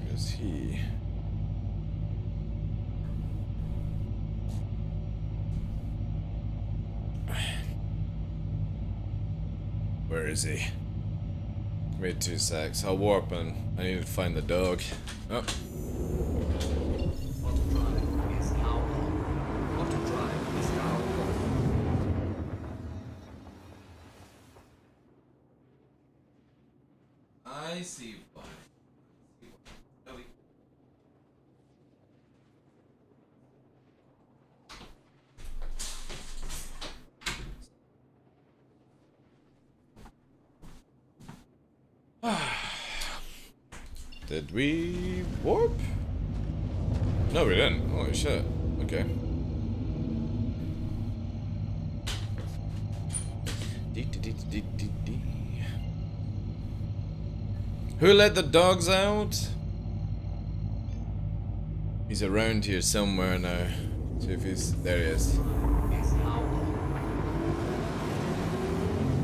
Where is he? Where is he? Wait 2 secs. I'll warp in. I need to find the dog. Oh. I see. Did we warp? No, we didn't. Holy shit. Okay. Who let the dogs out? He's around here somewhere now. See if he's... There he is.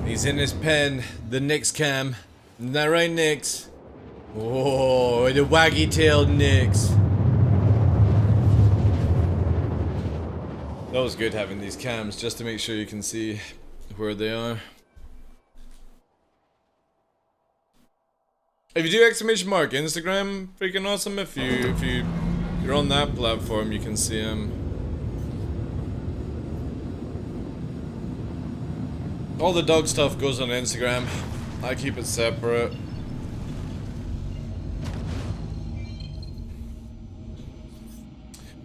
He's in his pen. The Nyx cam. Isn't that right, Nyx? Oh, the waggy-tailed Nyx. That was good having these cams just to make sure you can see where they are. If you do exclamation mark Instagram, freaking awesome. If you're on that platform, you can see him. All the dog stuff goes on Instagram. I keep it separate.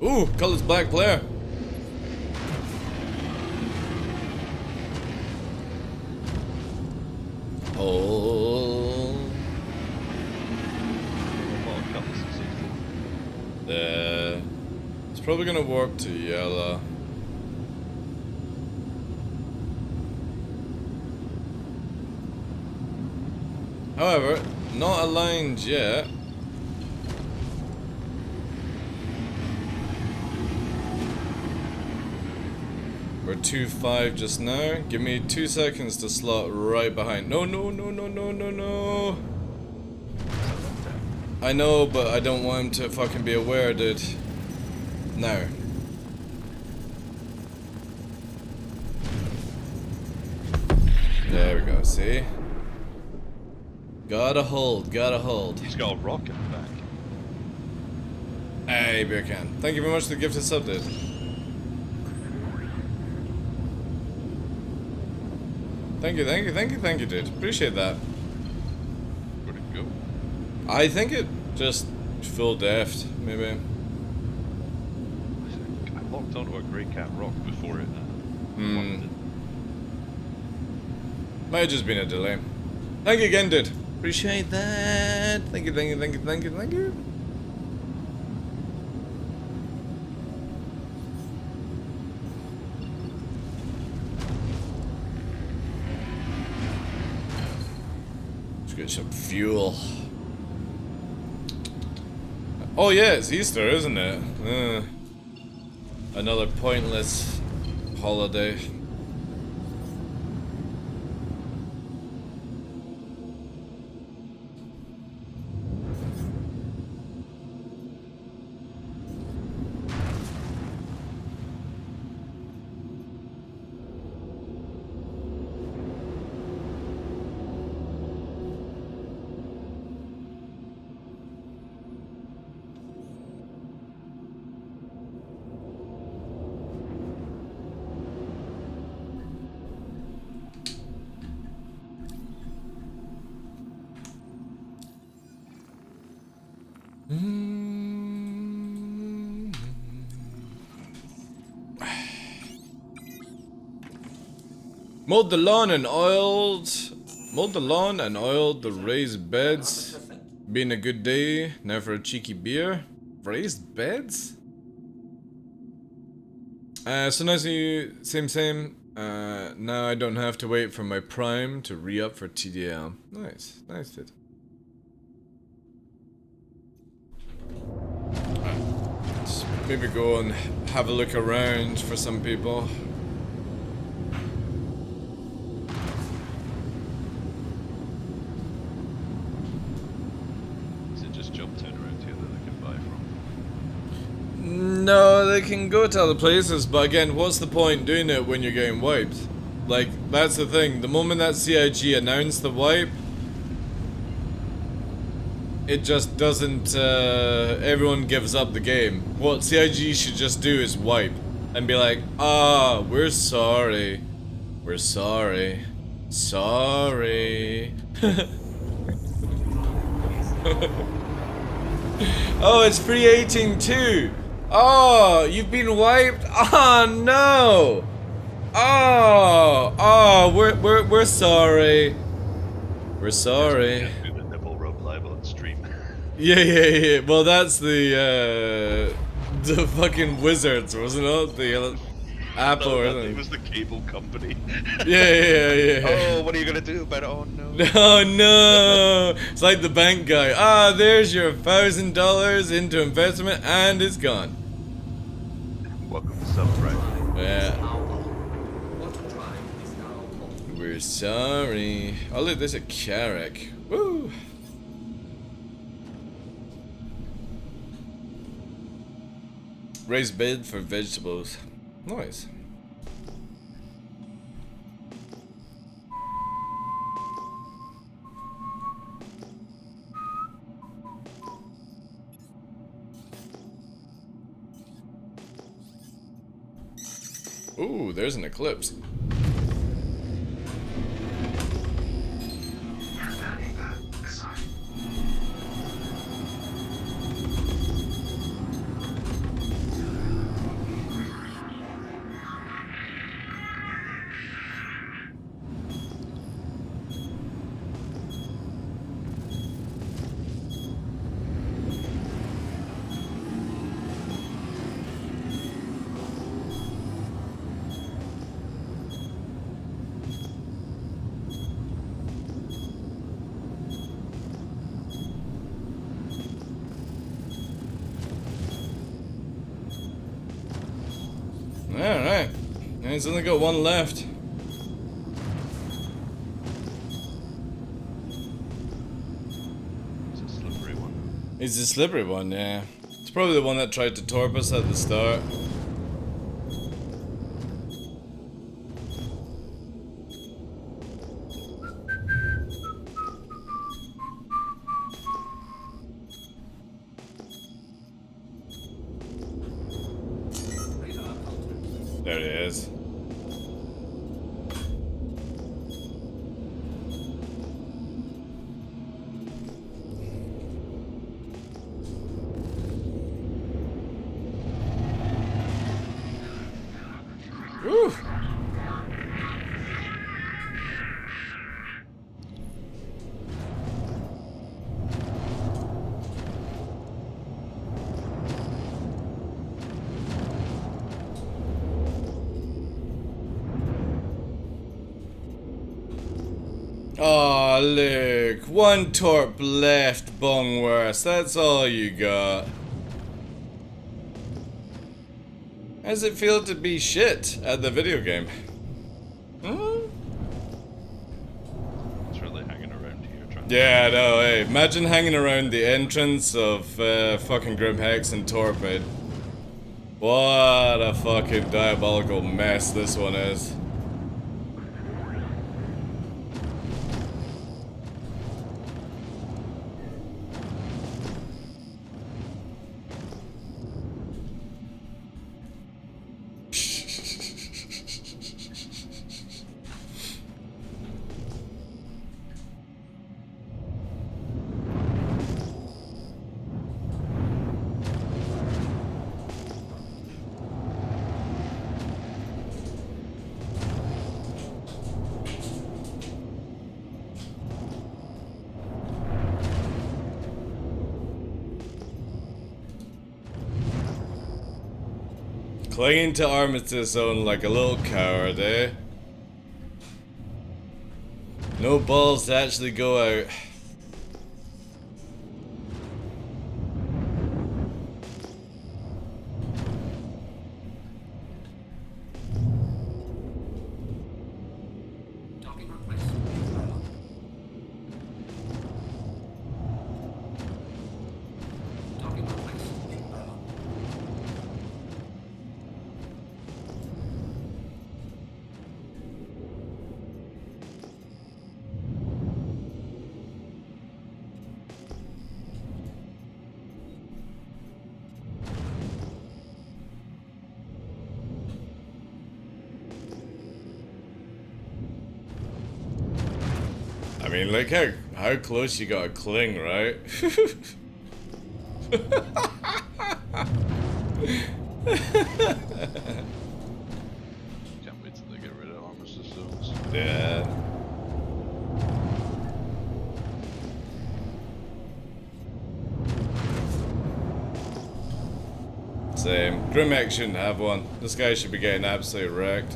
Ooh, color's black player. Oh. It's probably gonna warp to yellow. However, not aligned yet. We're 2-5 just now. Give me 2 seconds to slot right behind. No, no, no, no, no, no, no. I know, but I don't want him to fucking be aware, dude. Now. There we go, see? Gotta hold, gotta hold. He's got a rock in the back. Hey, beer can. Thank you very much for the gifted sub, dude. Thank you, thank you, thank you, thank you, dude. Appreciate that. Where'd it go? I think it just full deft, maybe. I locked onto a grey cat rock before it. Might have just been a delay. Thank you again, dude. Appreciate that. Thank you, thank you, thank you, thank you, thank you. Let's get some fuel. Oh yeah, it's Easter, isn't it? Another pointless holiday. Mowed the lawn and oiled the raised beds. Been a good day. Now for a cheeky beer. Raised beds? So nice of you. Same. Now I don't have to wait for my prime to re-up for TDL. Nice, dude. Let's maybe go and have a look around for some people. No, they can go to other places, but again, what's the point doing it when you're getting wiped? Like, that's the thing. The moment that CIG announced the wipe, it just doesn't, everyone gives up the game. What CIG should just do is wipe and be like, ah, we're sorry. We're sorry. Sorry. Oh, it's free 18 too. Oh, you've been wiped? Oh no! Oh, we're sorry. We're sorry. Do the nipple rub live on stream. Yeah. Well, that's the fucking wizards, wasn't it? The Apple or No, something. it was the cable company. Yeah. Oh, what are you gonna do about it? Oh no. Oh no! It's like the bank guy. Ah, there's your $1,000 into investment, and it's gone. Welcome to subprime. Yeah. We're sorry. Oh look, there's a carrot. Woo! Raised bed for vegetables. Nice. Ooh, there's an eclipse. Alright. He's only got one left. It's a slippery one. He's the slippery one, yeah. It's probably the one that tried to torp us at the start. There it is. Woo! Oh, look. One torp left, Bongworth. That's all you got. How's it feel to be shit at the video game? Hmm? It's really hanging around here trying Yeah, I know, hey. Imagine hanging around the entrance of fucking Grim Hex and Torpid. What a fucking diabolical mess this one is. Clinging to Armistice Zone like a little coward, eh? No balls to actually go out. I mean, look how close you gotta cling, right? Can't wait till they get rid of Armistice Zones. Yeah. Same. Grimhex shouldn't have one. This guy should be getting absolutely wrecked.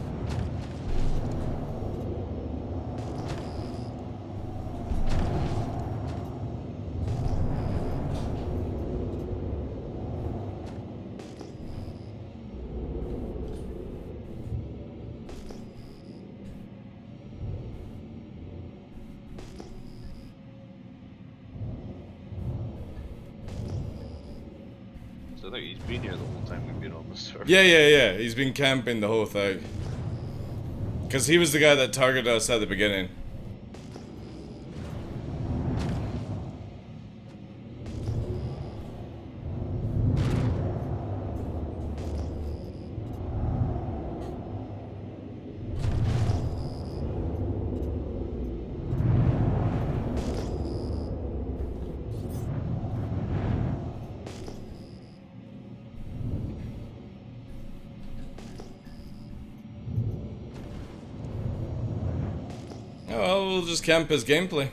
So I think he's been here the whole time we've been on the server. Yeah. He's been camping the whole thing. Because he was the guy that targeted us at the beginning. Oh, well, we'll just camp his gameplay.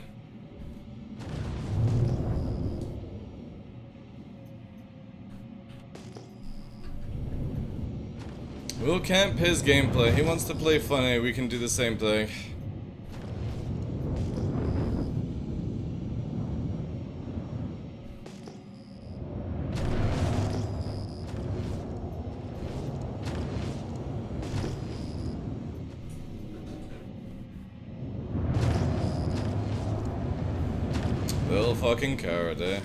We'll camp his gameplay. He wants to play funny, we can do the same thing. Little fucking coward, eh?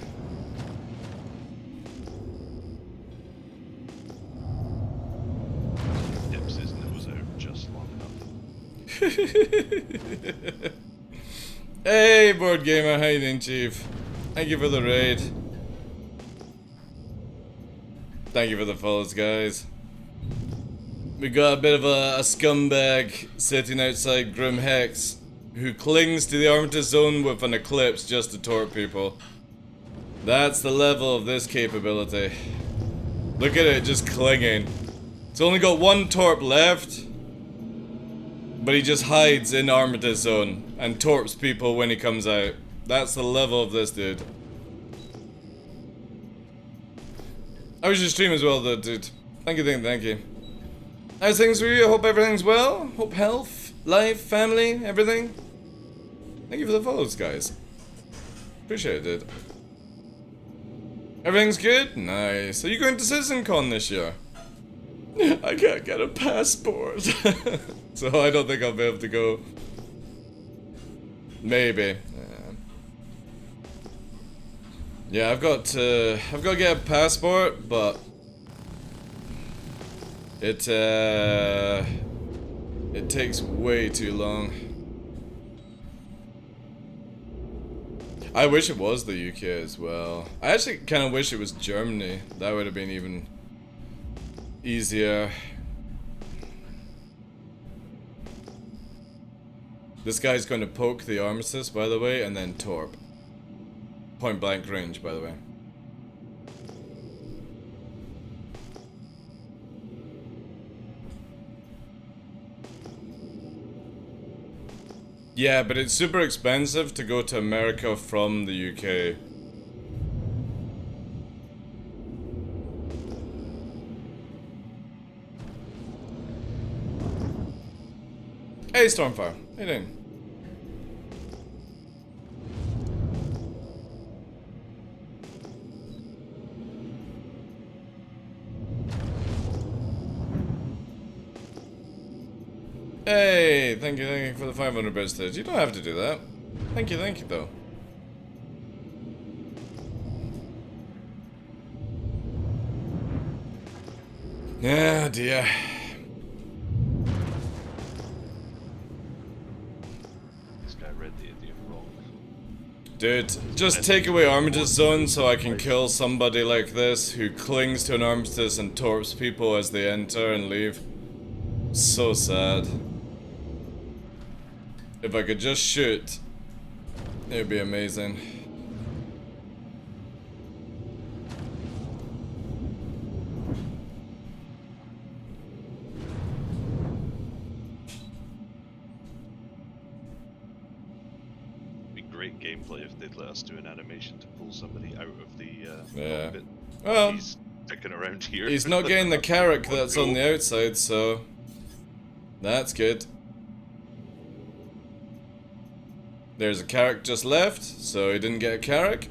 Dips his nose out just long enough. Hey, board gamer, how you doing, Chief? Thank you for the raid. Thank you for the follows, guys. We got a bit of a scumbag sitting outside Grimhex, who clings to the Armitage Zone with an eclipse just to torp people. That's the level of this capability. Look at it, just clinging. It's only got one torp left, but he just hides in Armitage Zone and torps people when he comes out. That's the level of this dude. How was your stream as well, though, dude? Thank you. How's things for you? I hope everything's well. Hope health, life, family, everything. Thank you for the follows, guys. Appreciate it, dude. Everything's good? Nice. Are you going to CitizenCon this year? I can't get a passport. So I don't think I'll be able to go. Maybe. Yeah, I've got to get a passport, but it takes way too long. I wish it was the UK as well. I actually kind of wish it was Germany. That would have been even easier. This guy's going to poke the armistice, by the way, and then torp. Point blank range, by the way. Yeah, but it's super expensive to go to America from the UK. Hey, Stormfire. How you doing? Hey, thank you for the 500 bits, dude. You don't have to do that. Thank you though. Yeah, dear. This guy read the idiot wrong. Dude, just take away Armistice Zone so I can kill somebody like this who clings to an Armistice and torps people as they enter and leave. So sad. If I could just shoot, it would be amazing. It'd be great gameplay if they'd let us do an animation to pull somebody out of the Yeah. cockpit. Well, He's sticking around here. He's not getting the carrot that's on the outside, so that's good. There's a carrot just left, so he didn't get a carrot.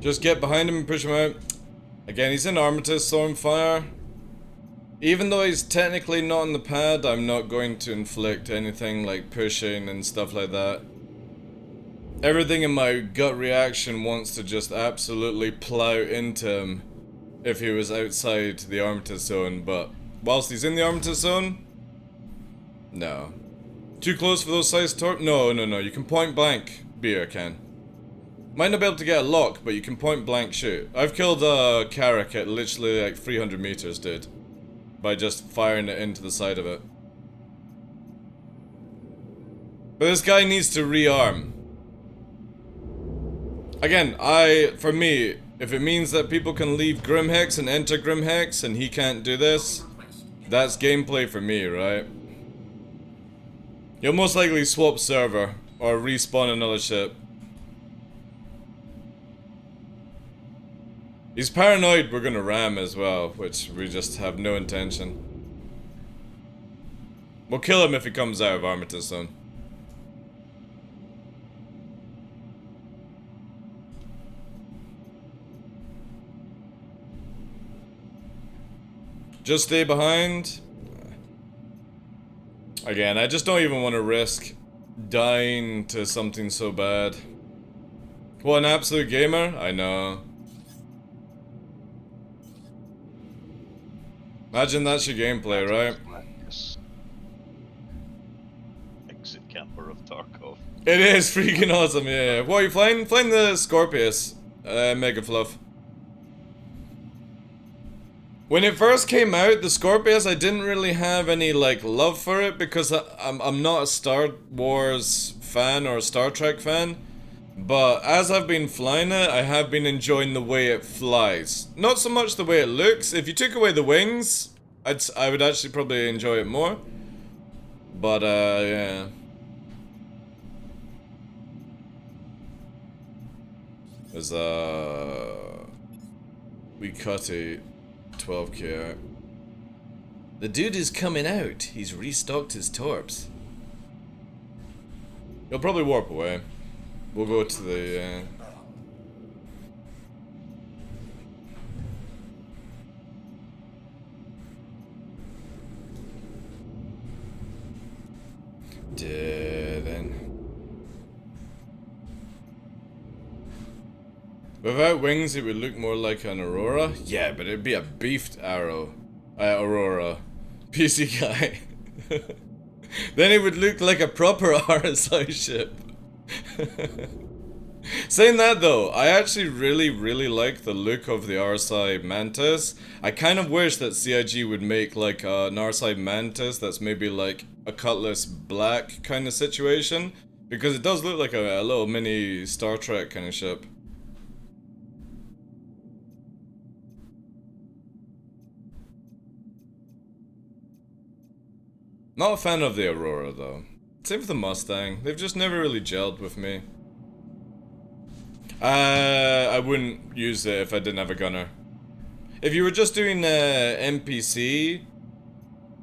Just get behind him and push him out. Again, he's in Armistice, Stormfire. Even though he's technically not on the pad, I'm not going to inflict anything like pushing and stuff like that. Everything in my gut reaction wants to just absolutely plow into him if he was outside the Armistice zone, but whilst he's in the Armistice zone, no. Too close for those size torp? No, you can point blank. Beer can. Might not be able to get a lock, but you can point blank shoot. I've killed a Carrack at literally like 300 meters, dude. By just firing it into the side of it. But this guy needs to rearm. Again, for me, if it means that people can leave Grimhex and enter Grimhex and he can't do this, that's gameplay for me, right? You'll most likely swap server or respawn another ship. He's paranoid we're gonna ram as well, which we just have no intention. We'll kill him if he comes out of Armistice zone. Just stay behind. Again, I just don't even want to risk dying to something so bad. What an absolute gamer? I know. Imagine that's your gameplay, right? Exit camper of Tarkov. It is freaking awesome, yeah. What are you flying? Flying the Scorpius. Mega Fluff. When it first came out, the Scorpius, I didn't really have any, like, love for it because I'm not a Star Wars fan or a Star Trek fan. But as I've been flying it, I have been enjoying the way it flies. Not so much the way it looks. If you took away the wings, I would actually probably enjoy it more. But, yeah. There's, we cut a 12k out. The dude is coming out. He's restocked his torps. He'll probably warp away. We'll go to the, dead end. Without wings, it would look more like an Aurora. Yeah, but it'd be a beefed arrow. Aurora. PC guy. Then it would look like a proper RSI ship. Saying that though, I actually really like the look of the RSI Mantis. I kind of wish that CIG would make like an RSI Mantis that's maybe like a Cutlass Black kind of situation, because it does look like a little mini Star Trek kind of ship. Not a fan of the Aurora though. Same with the Mustang. They've just never really gelled with me. I wouldn't use it if I didn't have a gunner. If you were just doing NPC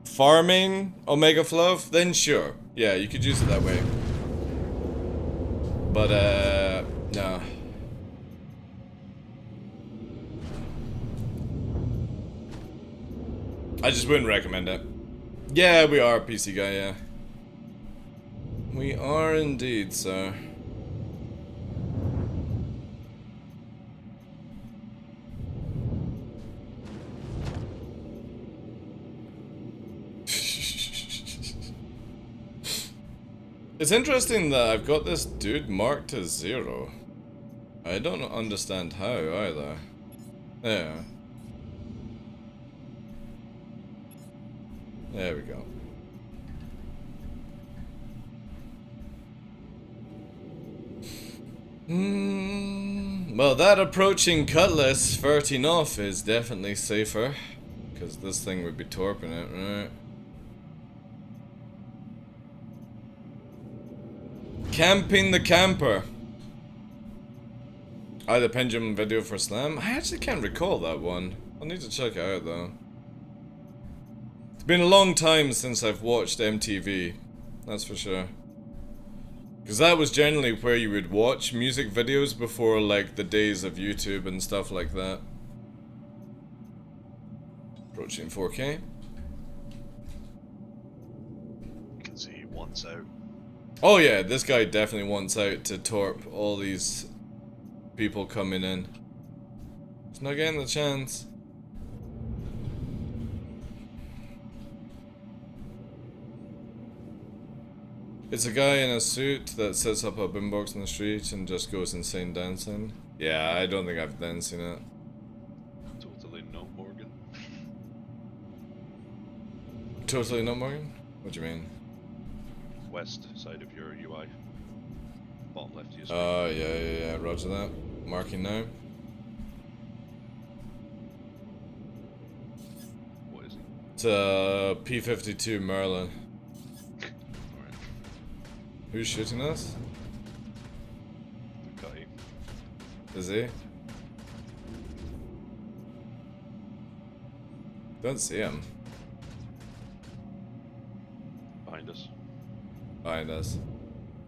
farming Omega Fluff, then sure. Yeah, you could use it that way. But no. I just wouldn't recommend it. Yeah, we are a PC guy, yeah. We are indeed, sir. It's interesting that I've got this dude marked as 0. I don't understand how either. Yeah. There we go. Well, that approaching Cutlass 13 off is definitely safer. Because this thing would be torping it, right? Camping the Camper. The Pendulum video for Slam? I actually can't recall that one. I'll need to check it out though. It's been a long time since I've watched MTV. That's for sure. Because that was generally where you would watch music videos before like the days of YouTube and stuff like that. Approaching 4K. You can see he wants out. Oh yeah, this guy definitely wants out to torp all these people coming in. He's not getting the chance. It's a guy in a suit that sets up a boombox in the street and just goes insane dancing. Yeah, I don't think I've then seen it. Totally no Morgan. Totally not Morgan? What do you mean? West side of your UI. Bottom left of your screen. Yeah, roger that. Marking now. What is he? It's a P-52 Merlin. Alright. Who's shooting us? The guy. Is he? Don't see him. Behind us. Behind us.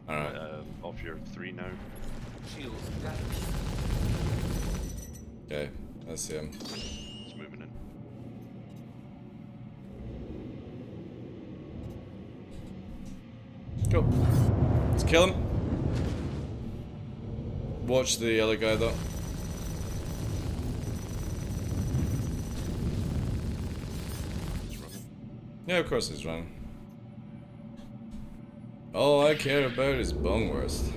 Alright. Off your 3 now. Shields got Okay, I see him. It's moving in. Go. Let's kill him. Watch the other guy though. He's running. Yeah, of course he's running. All I care about is Bungwurst.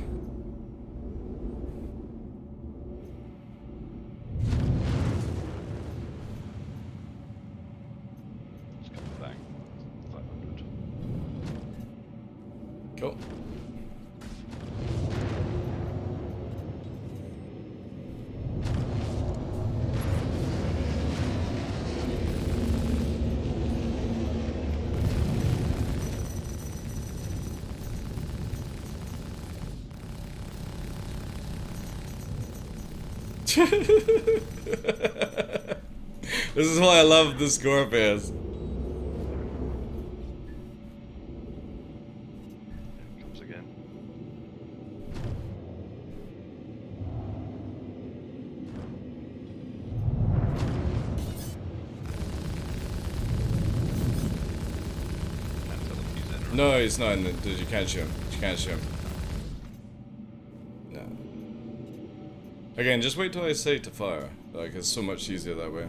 He's coming back. 500. Cool. This is why I love the Scorpions. Here it comes again. Can't tell if he's in or No, he's not in the. Dude, you can't shoot him. You can't shoot him. No. Again, just wait till I say to fire. Like, it's so much easier that way.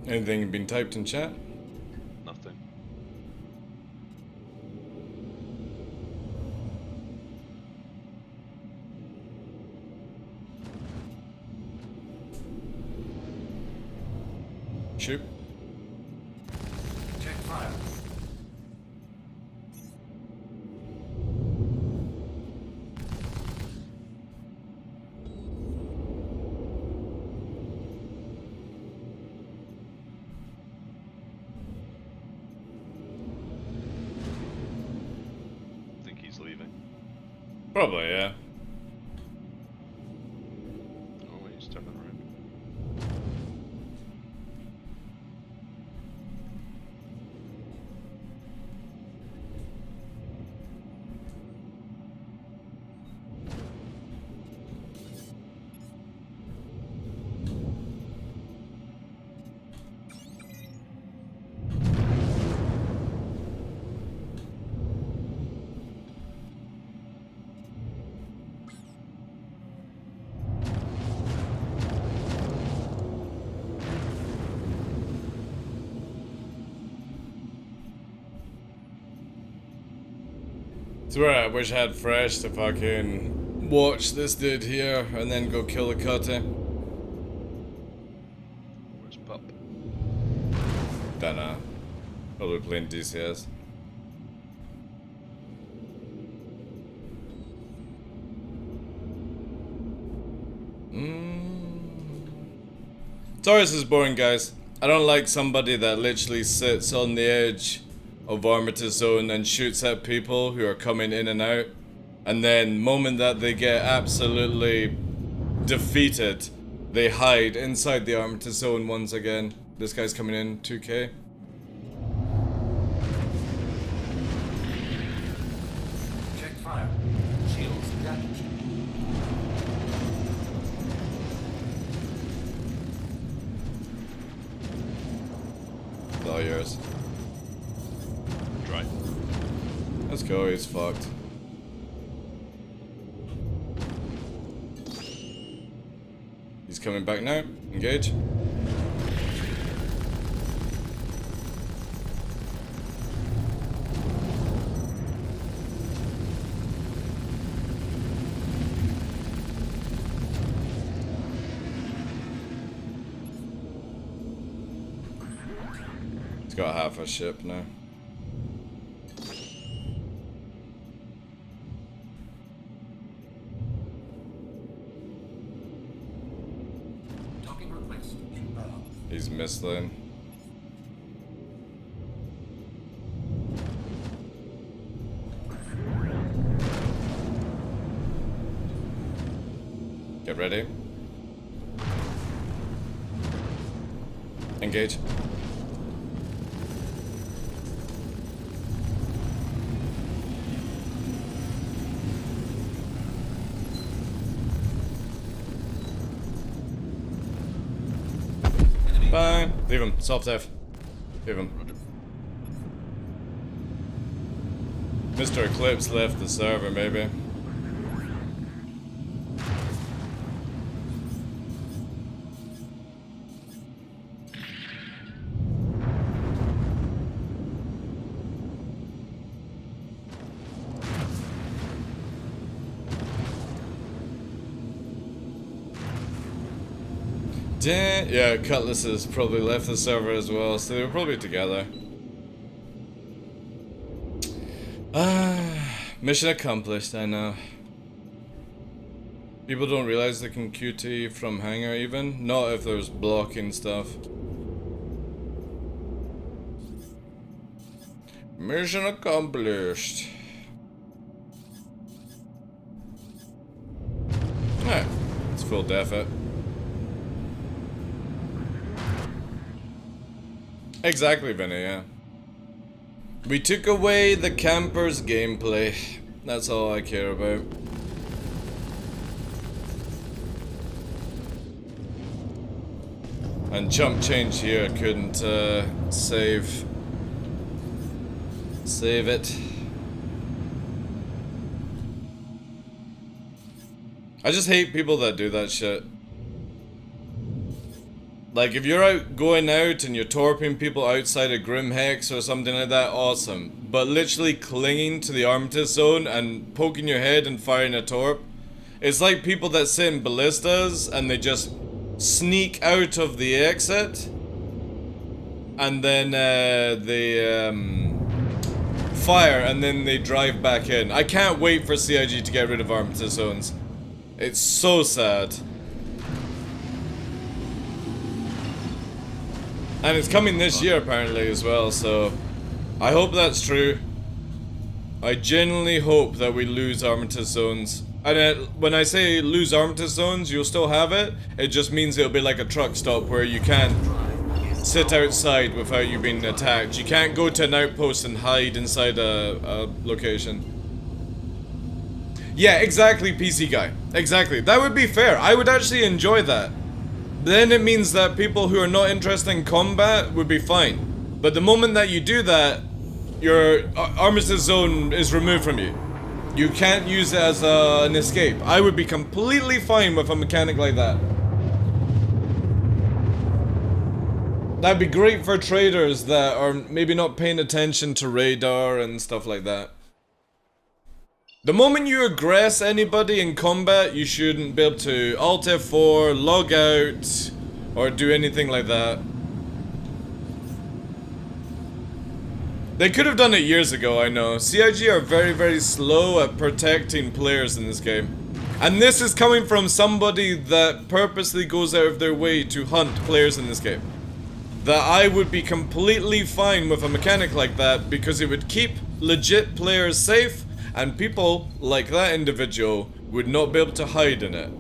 Anything been typed in chat? nothing. Shoot. check fire. Think he's leaving. Probably, yeah. Oh, wait, he's turning around. Swear, I wish I had Fresh to fucking watch this dude here and then go kill the cutter. Dunno. Probably playing DCS. Taurus is boring, guys. I don't like somebody that literally sits on the edge of Armitage Zone and shoots at people who are coming in and out. And then, moment that they get absolutely defeated, they hide inside the Armitage Zone once again. This guy's coming in, 2K. Check fire. Shields damaged. It's all yours. Try. Let's go, he's fucked. He's coming back now. Engage. He's got half a ship now. Docking request. He's misled. Get ready. Engage. Fine. Leave him. Soft F. Leave him. Mr. Eclipse left the server, maybe. Yeah, Cutlass has probably left the server as well, so they were probably together. Mission accomplished, I know. People don't realize they can QT from hangar even, not if there's blocking stuff. Mission accomplished. Alright, it's full defit. Exactly, Vinny, yeah. We took away the camper's gameplay. That's all I care about. And jump change here couldn't save it. I just hate people that do that shit. Like, if you're out going out and you're torping people outside of Grim Hex or something like that, awesome. But literally clinging to the Armitage Zone and poking your head and firing a torp, it's like people that sit in ballistas and they just sneak out of the exit and then they fire and then they drive back in. I can't wait for CIG to get rid of Armitage Zones. It's so sad. And it's coming this year apparently as well, so I hope that's true. I genuinely hope that we lose Armitage Zones. And when I say lose Armitage Zones, you'll still have it. It just means it'll be like a truck stop where you can't sit outside without you being attacked. You can't go to an outpost and hide inside a location. Yeah, exactly, PC guy. Exactly. That would be fair. I would actually enjoy that. Then it means that people who are not interested in combat would be fine. But the moment that you do that, your Armitage Zone is removed from you. You can't use it as an escape. I would be completely fine with a mechanic like that. That'd be great for traders that are maybe not paying attention to radar and stuff like that. The moment you aggress anybody in combat, you shouldn't be able to Alt F4, log out, or do anything like that. They could have done it years ago, I know. CIG are very, very slow at protecting players in this game. And this is coming from somebody that purposely goes out of their way to hunt players in this game. That I would be completely fine with a mechanic like that because it would keep legit players safe and people like that individual would not be able to hide in it.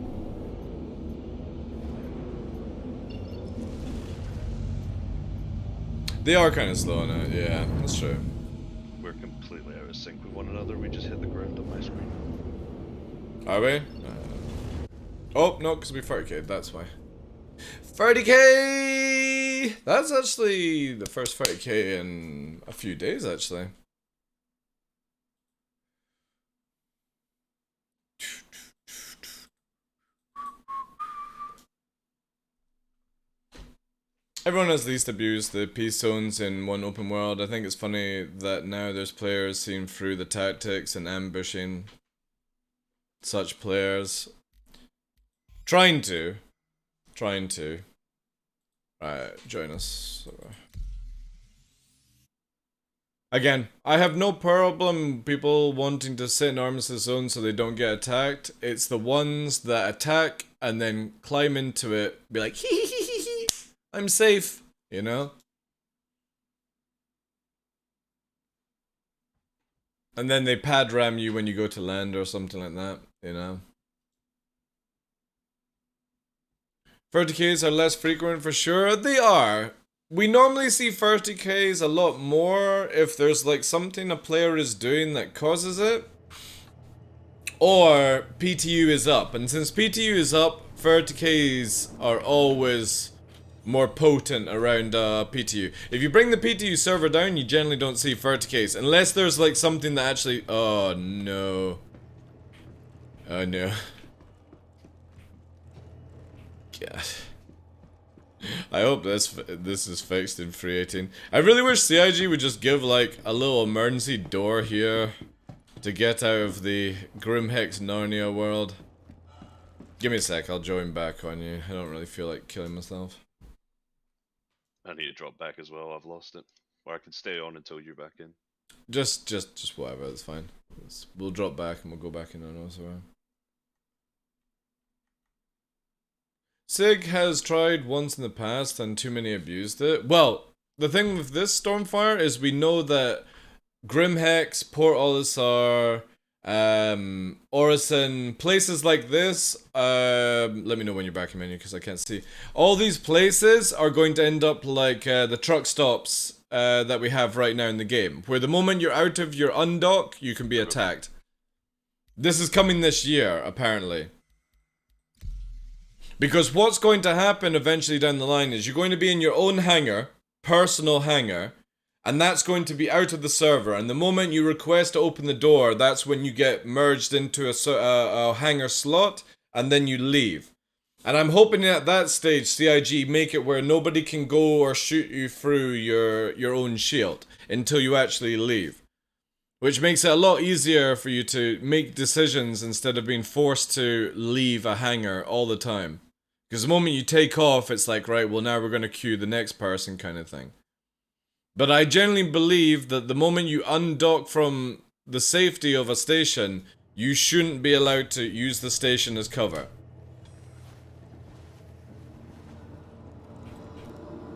They are kind of slow on it, yeah, that's true. We're completely out of sync with one another. We just hit the ground on my screen. Are we? Oh, no, because we 30k, that's why. 30k! That's actually the first 30k in a few days, actually. Everyone has least abused the peace zones in one open world. I think it's funny that now there's players seeing through the tactics and ambushing such players. Trying to. Right, join us. Again, I have no problem people wanting to sit in armistice zone so they don't get attacked. It's the ones that attack and then climb into it, be like, hee hee hee hee, I'm safe, you know? And then they pad ram you when you go to land or something like that, you know? 30Ks are less frequent for sure. They are. We normally see 30Ks a lot more if there's like something a player is doing that causes it. Or PTU is up. And since PTU is up, 30Ks are always more potent around PTU. If you bring the PTU server down, you generally don't see 30Ks. Unless there's like something that actually... Oh no. Oh no. God. I hope this is fixed in 3.18. I really wish CIG would just give like a little emergency door here to get out of the Grimhex Narnia world. Give me a sec, I'll join back on you. I don't really feel like killing myself. I need to drop back as well. I've lost it. Or I can stay on until you're back in. Just whatever. It's fine. We'll drop back and we'll go back in on us around. Sig has tried once in the past and too many abused it. Well, the thing with this Stormfire is we know that Grimhex, Port Olisar, Orison, places like this, let me know when you're back in menu because I can't see. All these places are going to end up like the truck stops that we have right now in the game, where the moment you're out of your undock, you can be attacked. This is coming this year, apparently. Because what's going to happen eventually down the line is you're going to be in your own hangar, personal hangar, and that's going to be out of the server. And the moment you request to open the door, that's when you get merged into a hangar slot, and then you leave. And I'm hoping at that stage, CIG make it where nobody can go or shoot you through your own shield until you actually leave. Which makes it a lot easier for you to make decisions instead of being forced to leave a hangar all the time. Because the moment you take off, it's like, right, well now we're going to queue the next person kind of thing. But I generally believe that the moment you undock from the safety of a station, you shouldn't be allowed to use the station as cover.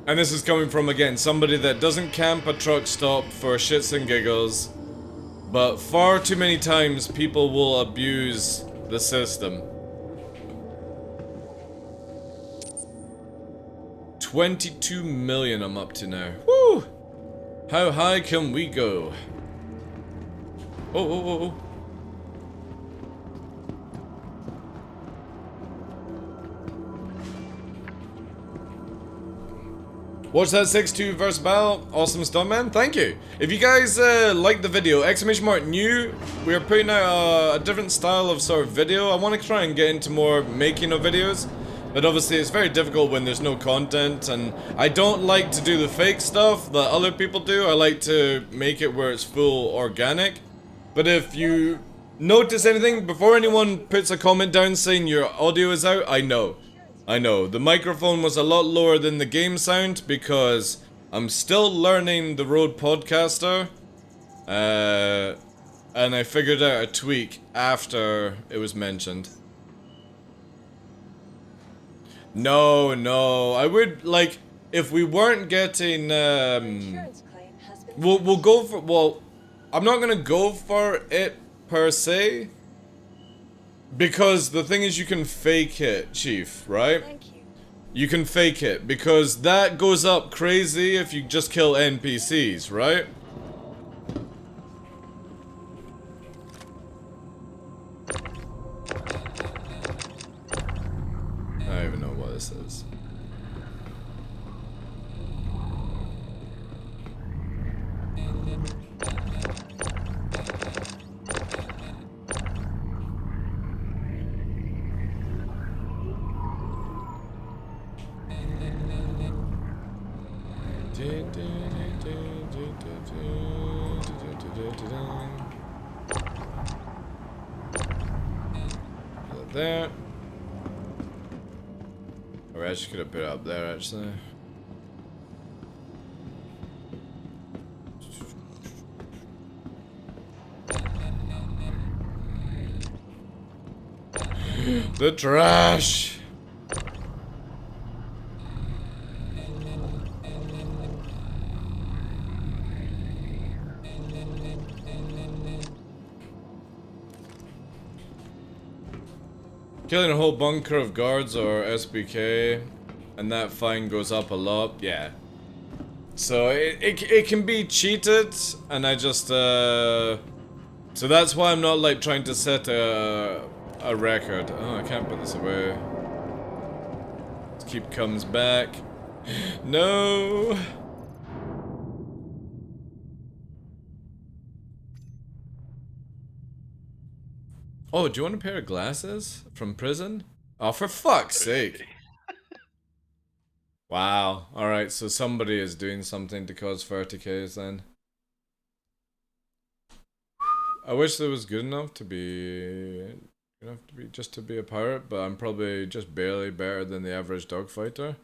And this is coming from, again, somebody that doesn't camp a truck stop for shits and giggles. But far too many times people will abuse the system. 22 million I'm up to now. Woo! How high can we go? Oh. Watch that 6-2 versus battle. Awesome stuff, man. Thank you. If you guys like the video, !new, we're putting out a different style of sort of video. I want to try and get into more making of videos. But obviously it's very difficult when there's no content, and I don't like to do the fake stuff that other people do. I like to make it where it's full organic. But if you notice anything, before anyone puts a comment down saying your audio is out, I know. The microphone was a lot lower than the game sound because I'm still learning the Rode Podcaster. And I figured out a tweak after it was mentioned. No, I would, like, if we weren't getting, we'll go for, well, I'm not gonna go for it per se, because the thing is you can fake it, Chief, right? You can fake it, because that goes up crazy if you just kill NPCs, right? I don't even know what this is. There. Or I actually could have put it up there, actually. The trash! Killing a whole bunker of guards or SBK, and that fine goes up a lot, yeah. So it can be cheated, and I just, so that's why I'm not like trying to set a record. Oh, I can't put this away. Let's keep comes back. No! Oh, do you want a pair of glasses from prison? Oh, for fuck's sake. Wow. Alright, so somebody is doing something to cause 30Ks then. I wish that was good enough to be... just to be a pirate, but I'm probably just barely better than the average dogfighter.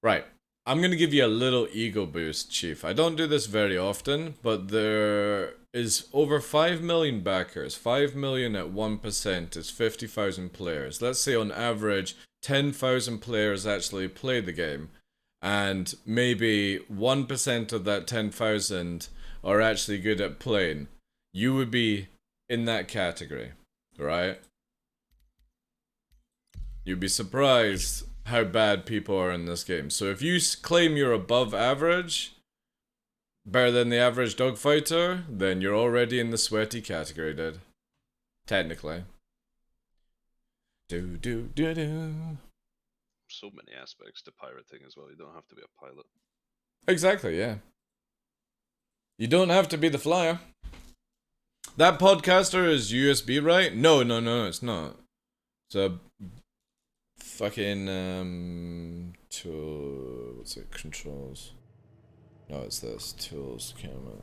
Right. I'm gonna give you a little ego boost, Chief. I don't do this very often, but there is over 5 million backers. 5 million at 1% is 50,000 players. Let's say on average, 10,000 players actually play the game. And maybe 1% of that 10,000 are actually good at playing. You would be in that category, right? You'd be surprised how bad people are in this game. So if you claim you're above average, better than the average dogfighter, then you're already in the sweaty category, dude. Technically. Do. So many aspects to pirating as well. You don't have to be a pilot. Exactly, yeah. You don't have to be the flyer. That podcaster is USB, right? No, it's not. It's a fucking tool. What's it? Controls. No, it's this. Tools, camera.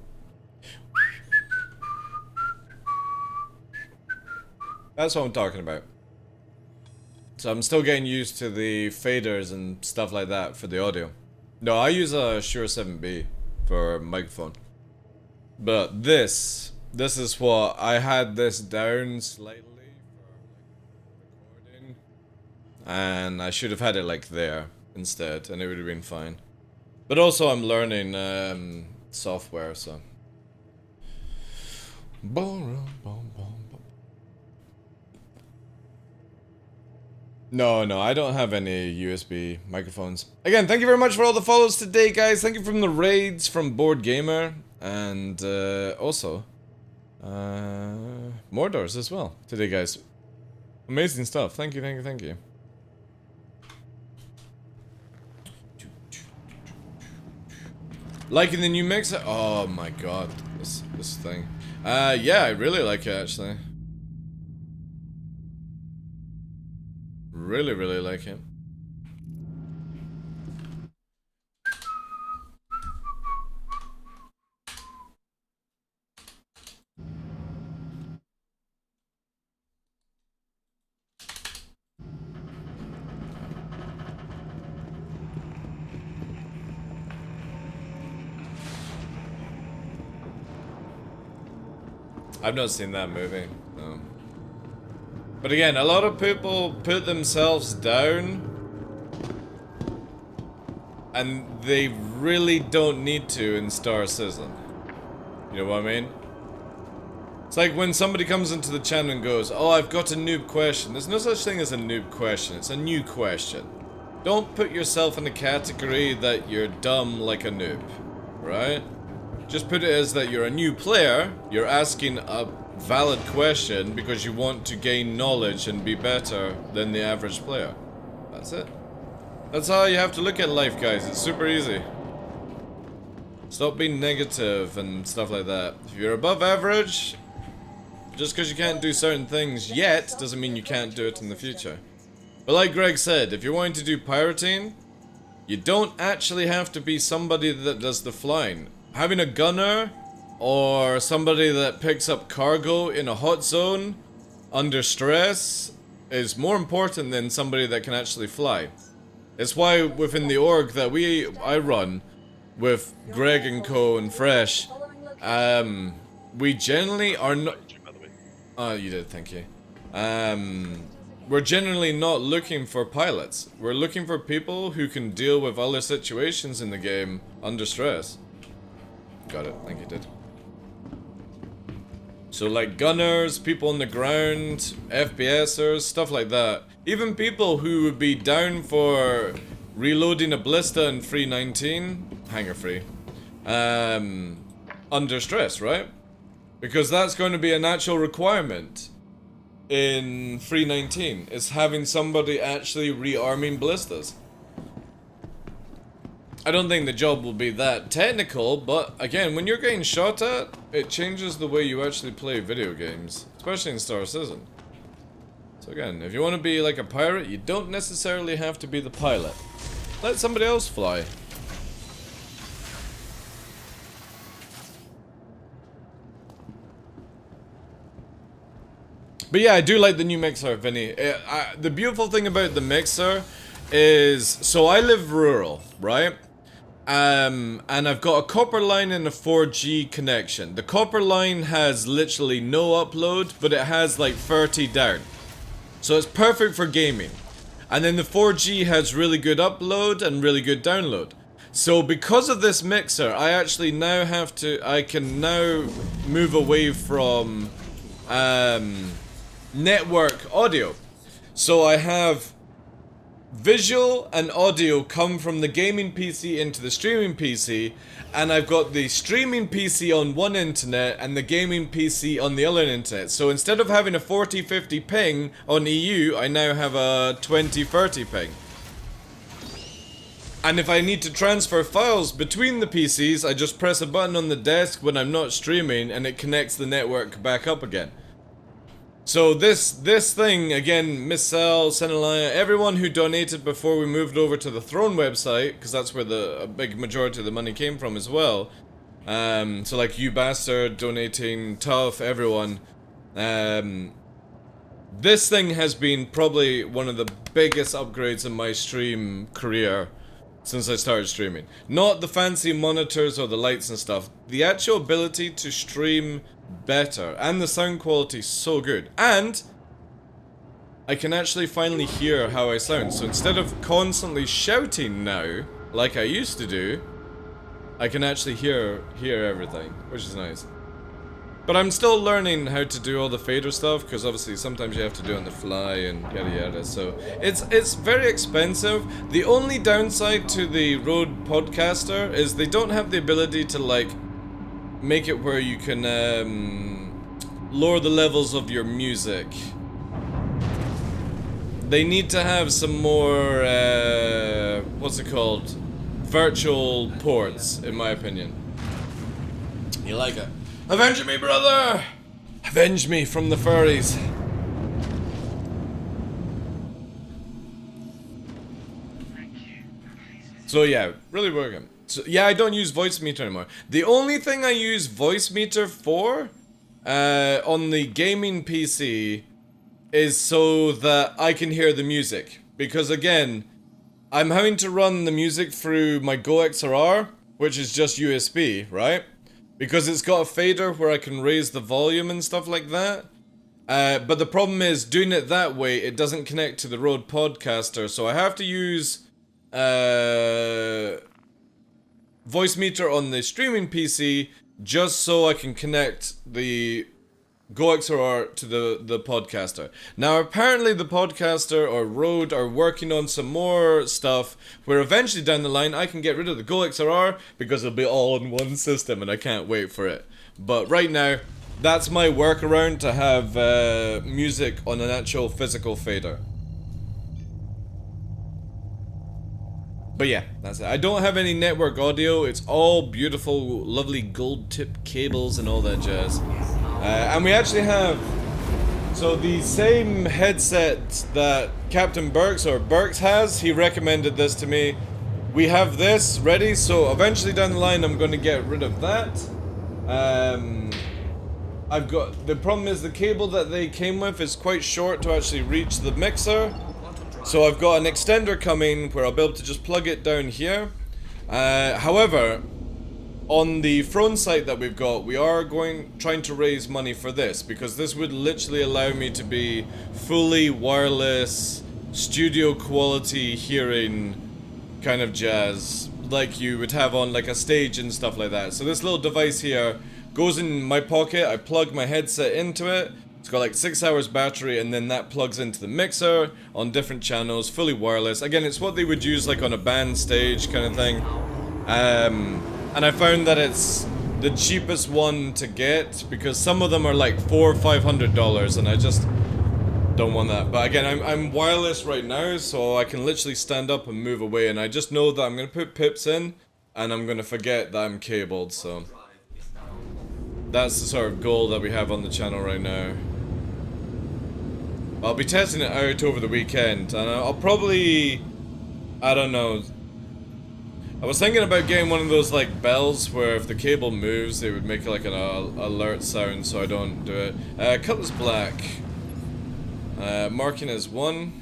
That's what I'm talking about. So I'm still getting used to the faders and stuff like that for the audio. No, I use a Shure 7B for microphone. But this is what I had this down slightly for recording. And I should have had it like there instead, and it would have been fine. But also I'm learning software, so. No, I don't have any USB microphones. Again, thank you very much for all the follows today, guys. Thank you from the raids from Board Gamer, and also Mordors as well today, guys. Amazing stuff. Thank you. Liking the new mixer? Oh my god, this thing. Yeah, I really like it actually. Really like it. I've not seen that movie, no. But again, a lot of people put themselves down and they really don't need to in Star Citizen. You know what I mean? It's like when somebody comes into the channel and goes, oh, I've got a noob question. There's no such thing as a noob question, it's a new question. Don't put yourself in a category that you're dumb like a noob, right? Just put it as that you're a new player, you're asking a valid question because you want to gain knowledge and be better than the average player. That's it. That's how you have to look at life, guys. It's super easy. Stop being negative and stuff like that. If you're above average, just because you can't do certain things yet doesn't mean you can't do it in the future. But like Greg said, if you're wanting to do pirating, you don't actually have to be somebody that does the flying. Having a gunner or somebody that picks up cargo in a hot zone under stress is more important than somebody that can actually fly. It's why within the org that I run with Greg and Co and Fresh, we generally are not. Oh, you did, thank you. We're generally not looking for pilots. We're looking for people who can deal with other situations in the game under stress. Got it, thank you, did. So like gunners, people on the ground, FPSers, stuff like that. Even people who would be down for reloading a ballista in 319, hangar free, under stress, right? Because that's going to be a natural requirement in 319, is having somebody actually rearming ballistas. I don't think the job will be that technical, but again, when you're getting shot at, it changes the way you actually play video games, especially in Star Citizen. So again, if you want to be like a pirate, you don't necessarily have to be the pilot. Let somebody else fly. But yeah, I do like the new mixer, Vinny. The beautiful thing about the mixer is, so I live rural, right? And I've got a copper line and a 4G connection. The copper line has literally no upload, but it has like 30 down. So it's perfect for gaming. And then the 4G has really good upload and really good download. So because of this mixer, I actually now I can now move away from network audio. So I have visual and audio come from the gaming PC into the streaming PC, and I've got the streaming PC on one internet and the gaming PC on the other internet. So instead of having a 40-50 ping on EU, I now have a 20-30 ping. And if I need to transfer files between the PCs, I just press a button on the desk when I'm not streaming and it connects the network back up again. So this thing, again, Miss Cell, Senelaya, everyone who donated before we moved over to the Throne website, because that's where a big majority of the money came from as well. So like you bastard donating, Tough, everyone. This thing has been probably one of the biggest upgrades in my stream career since I started streaming. Not the fancy monitors or the lights and stuff. The actual ability to stream better, and the sound quality is so good, and I can actually finally hear how I sound. So instead of constantly shouting now like I used to do, I can actually hear everything, which is nice. But I'm still learning how to do all the fader stuff, because obviously sometimes you have to do it on the fly and yada yada, so it's very expensive. The only downside to the Rode Podcaster is they don't have the ability to like make it where you can lower the levels of your music. They need to have some more what's it called, virtual ports, in my opinion. You like it? Avenge me, brother! Avenge me from the furries. So yeah, really working. So, yeah, I don't use voice meter anymore. The only thing I use voice meter for on the gaming PC is so that I can hear the music. Because again, I'm having to run the music through my Go XLR, which is just USB, right? because it's got a fader where I can raise the volume and stuff like that. But the problem is, doing it that way, it doesn't connect to the Rode Podcaster, so I have to use voice meter on the streaming PC just so I can connect the GoXLR to the podcaster. Now apparently the podcaster or Rode are working on some more stuff where eventually down the line I can get rid of the GoXLR because it'll be all in one system, and I can't wait for it. But right now, that's my workaround to have music on an actual physical fader. But yeah, that's it. I don't have any network audio. It's all beautiful, lovely gold tip cables and all that jazz. And we actually have, so the same headset that Captain Burks or Burks has, he recommended this to me. We have this ready, so eventually down the line I'm going to get rid of that. I've got, the problem is the cable that they came with is quite short to actually reach the mixer. So I've got an extender coming where I'll be able to just plug it down here. However, on the phone site that we've got, we are trying to raise money for this, because this would literally allow me to be fully wireless, studio quality hearing kind of jazz, like you would have on like a stage and stuff like that. So this little device here goes in my pocket, I plug my headset into it, it's got like 6 hours battery, and then that plugs into the mixer on different channels, fully wireless. Again, it's what they would use like on a band stage kind of thing. And I found that it's the cheapest one to get, because some of them are like $400 or $500, and I just don't want that. But again, I'm wireless right now, so I can literally stand up and move away, and I just know that I'm gonna put pips in, and I'm gonna forget that I'm cabled, so that's the sort of goal that we have on the channel right now. I'll be testing it out over the weekend, and I'll probably, I don't know, I was thinking about getting one of those like bells where if the cable moves it would make like an alert sound, so I don't do it. Cutlass black. Marking as 1.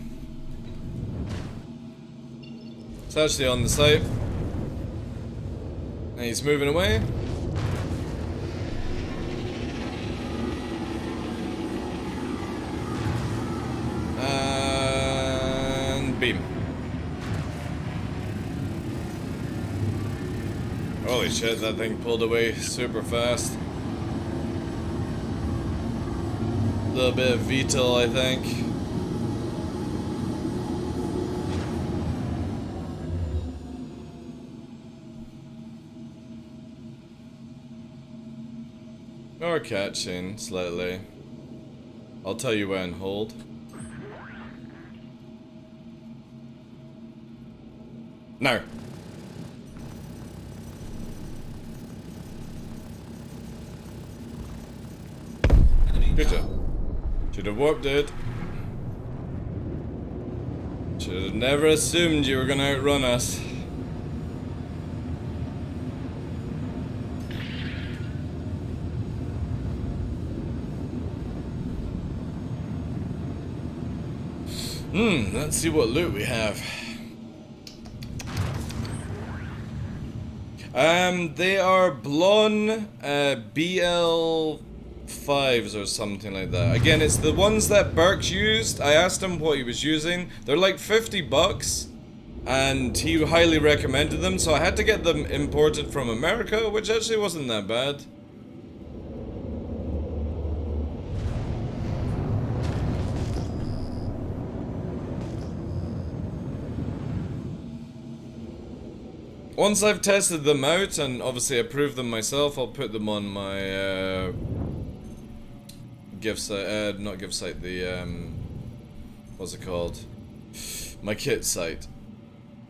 It's actually on the site. And he's moving away. And beam. Holy shit, that thing pulled away super fast. A little bit of VTOL, I think. Or catching slightly. I'll tell you when. Hold. No. Good job. Should have warped it. Should have never assumed you were gonna outrun us. Let's see what loot we have. They are Blonde BL5s or something like that. Again, it's the ones that Burks used. I asked him what he was using. They're like $50, and he highly recommended them, so I had to get them imported from America, which actually wasn't that bad. Once I've tested them out and obviously approved them myself, I'll put them on my gift site, not gift site, the what's it called? My kit site.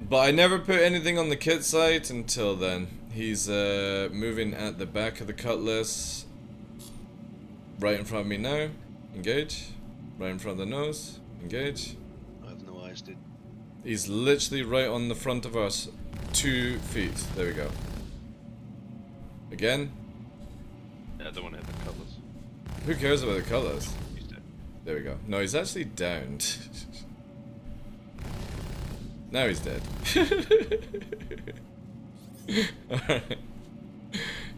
But I never put anything on the kit site until then. He's moving at the back of the cutlass. Right in front of me now. Engage. Right in front of the nose. Engage. I have no eyes, dude. He's literally right on the front of us. 2 feet. There we go. Again. Yeah, I don't want to hit the colours. Who cares about the colours? He's dead. There we go. No, he's actually downed. Now he's dead. Alright.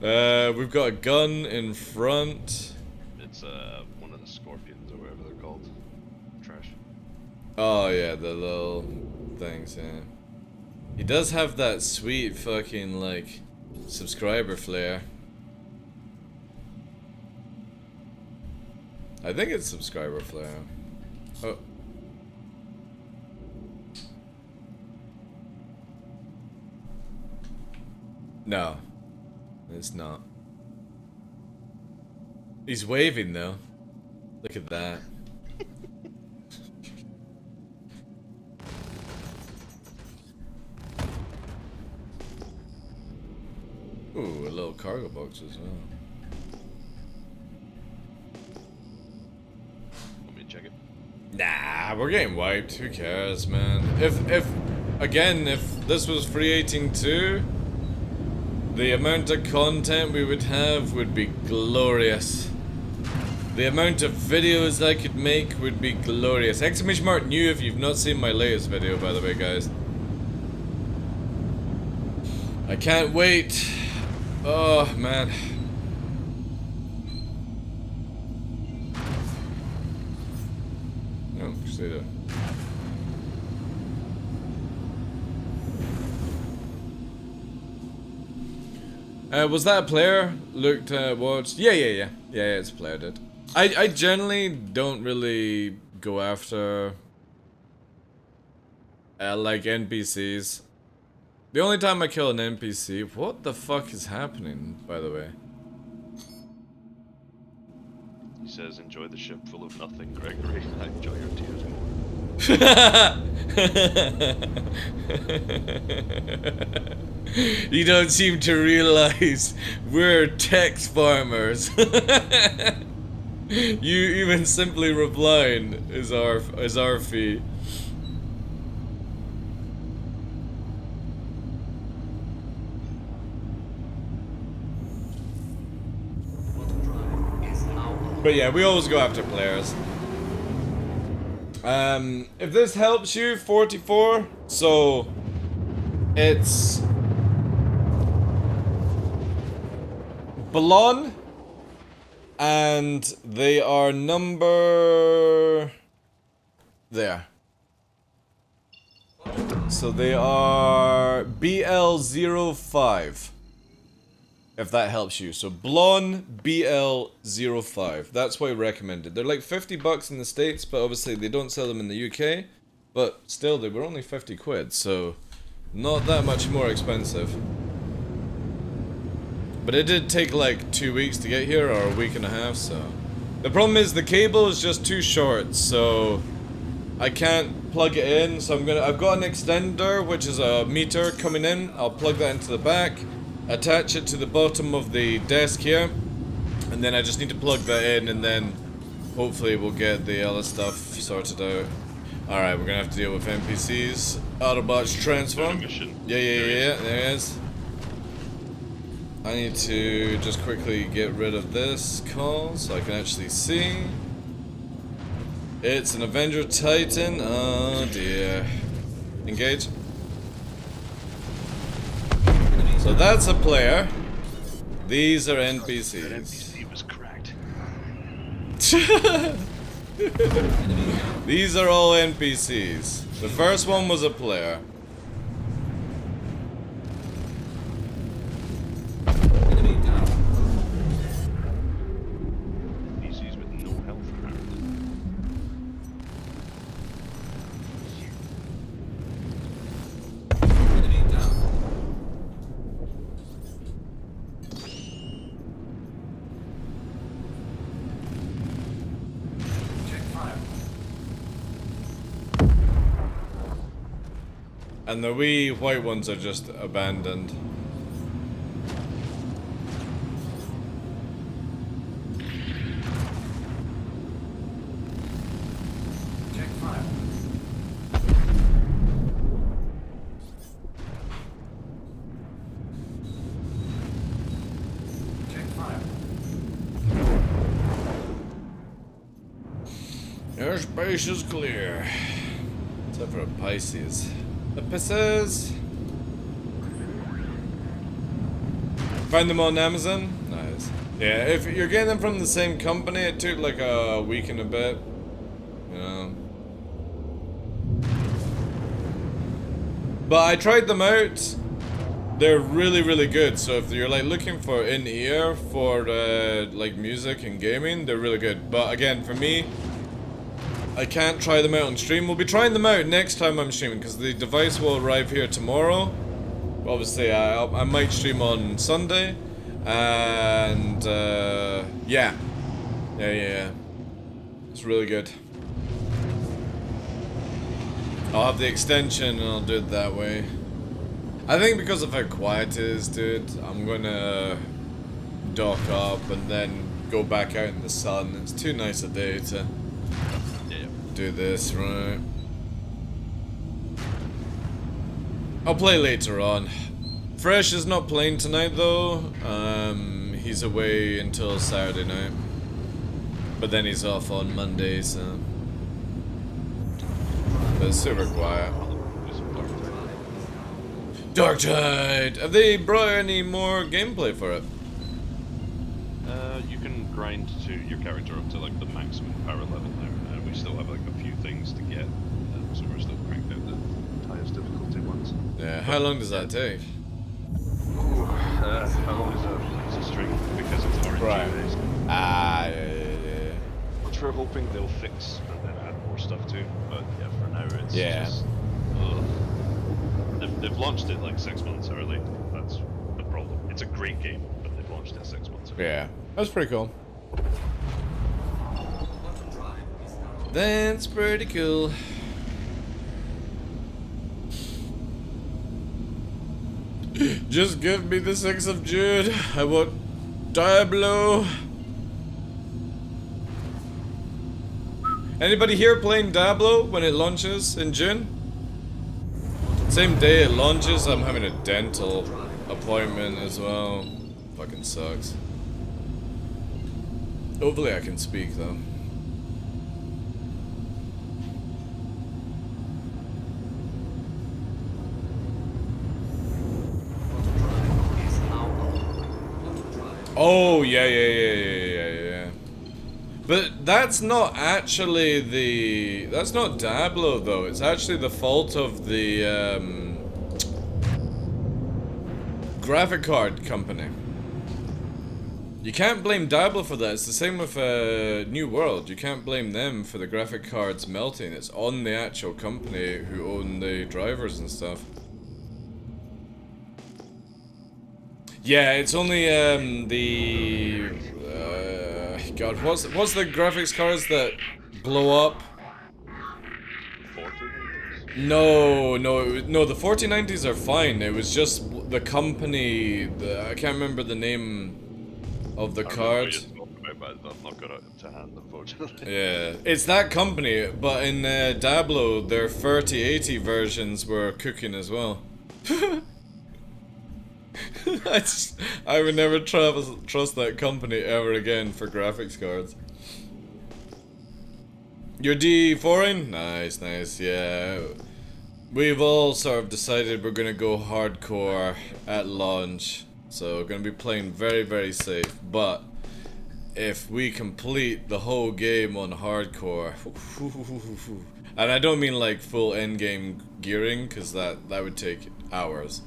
We've got a gun in front. It's one of the scorpions or whatever they're called. Trash. Oh yeah, the little things, yeah. He does have that sweet fucking, like, subscriber flare. I think it's subscriber flare. Oh. No. It's not. He's waving though. Look at that. Ooh, a little cargo box as well. Want me to check it? Nah, we're getting wiped. Who cares, man? If this was free 18.2, the amount of content we would have would be glorious. The amount of videos I could make would be glorious. Exclamation mark new if you've not seen my latest video, by the way, guys. I can't wait. Oh, man. Oh, Crusader. Was that a player? Looked, watched? Yeah, it's a player, did. I generally don't really go after, like, NPCs. The only time I kill an NPC... What the fuck is happening, by the way? He says, enjoy the ship full of nothing, Gregory. I enjoy your tears more. You don't seem to realize we're text farmers. You even simply replying is our fee. But yeah, we always go after players. If this helps you, 44, so it's Ballon, and they are number there. So they are BL05. If that helps you. So Blonde BL05. That's why I recommended. They're like 50 bucks in the States, but obviously they don't sell them in the UK. But still, they were only 50 quid, so not that much more expensive. But it did take like 2 weeks to get here, or a week and a half, so. The problem is the cable is just too short, so I can't plug it in. So I've got an extender, which is a meter coming in. I'll plug that into the back. Attach it to the bottom of the desk here, and then I just need to plug that in, and then hopefully we'll get the other stuff sorted out. Alright, we're gonna have to deal with NPCs. Autobots transform. Yeah, there it is. I need to just quickly get rid of this call so I can actually see. It's an Avenger Titan. Oh dear. Engage. So that's a player. These are NPCs. That NPC was cracked. These are all NPCs. The first one was a player. NPCs with no health apparently. And the wee white ones are just abandoned. Check fire. Check fire. Airspace is clear. Except for a Pisces. The Pisces. Find them on Amazon? Nice. Yeah, if you're getting them from the same company, it took like a week and a bit. You know. But I tried them out. They're really, really good. So if you're like looking for in-ear for like music and gaming, they're really good. But again, for me, I can't try them out on stream. We'll be trying them out next time I'm streaming because the device will arrive here tomorrow. Obviously, I might stream on Sunday, and yeah, it's really good. I'll have the extension and I'll do it that way. I think because of how quiet it is, dude, I'm gonna dock up and then go back out in the sun. It's too nice a day to do this, right? I'll play later on. Fresh is not playing tonight though. He's away until Saturday night. But then he's off on Monday, so... But it's super quiet. Darktide! Have they brought any more gameplay for it? You can grind to your character up to like the maximum power level now, and we still have like a few things to get, so we're still cranked out the highest difficulty ones. Yeah, how long does that take? How long is a string? Because it's RNG based. Ah, yeah. Which we're hoping they'll fix and then add more stuff to, but yeah, for now it's just... They've launched it like 6 months early. That's the problem. It's a great game, but they've launched it 6 months early. Yeah, that's pretty cool. That's pretty cool. Just give me the 6th of June. I want Diablo. Anybody here playing Diablo when it launches in June? Same day it launches, I'm having a dental appointment as well. Fucking sucks. Hopefully I can speak though. Oh, yeah. But that's not actually the... That's not Diablo, though. It's actually the fault of the, graphic card company. You can't blame Diablo for that. It's the same with, New World. You can't blame them for the graphic cards melting. It's on the actual company who own the drivers and stuff. Yeah, it's only, God, what's the graphics cards that blow up? 4090s? No, the 4090s are fine. It was just the company, I can't remember the name of the card. But I've not got it to hand, unfortunately. Yeah, it's that company, but in Diablo, their 3080 versions were cooking as well. I would never trust that company ever again for graphics cards. You're D4ing? Nice, yeah. We've all sort of decided we're gonna go hardcore at launch. So we're gonna be playing very, very safe. But if we complete the whole game on hardcore, and I don't mean like full endgame gearing, because that would take hours.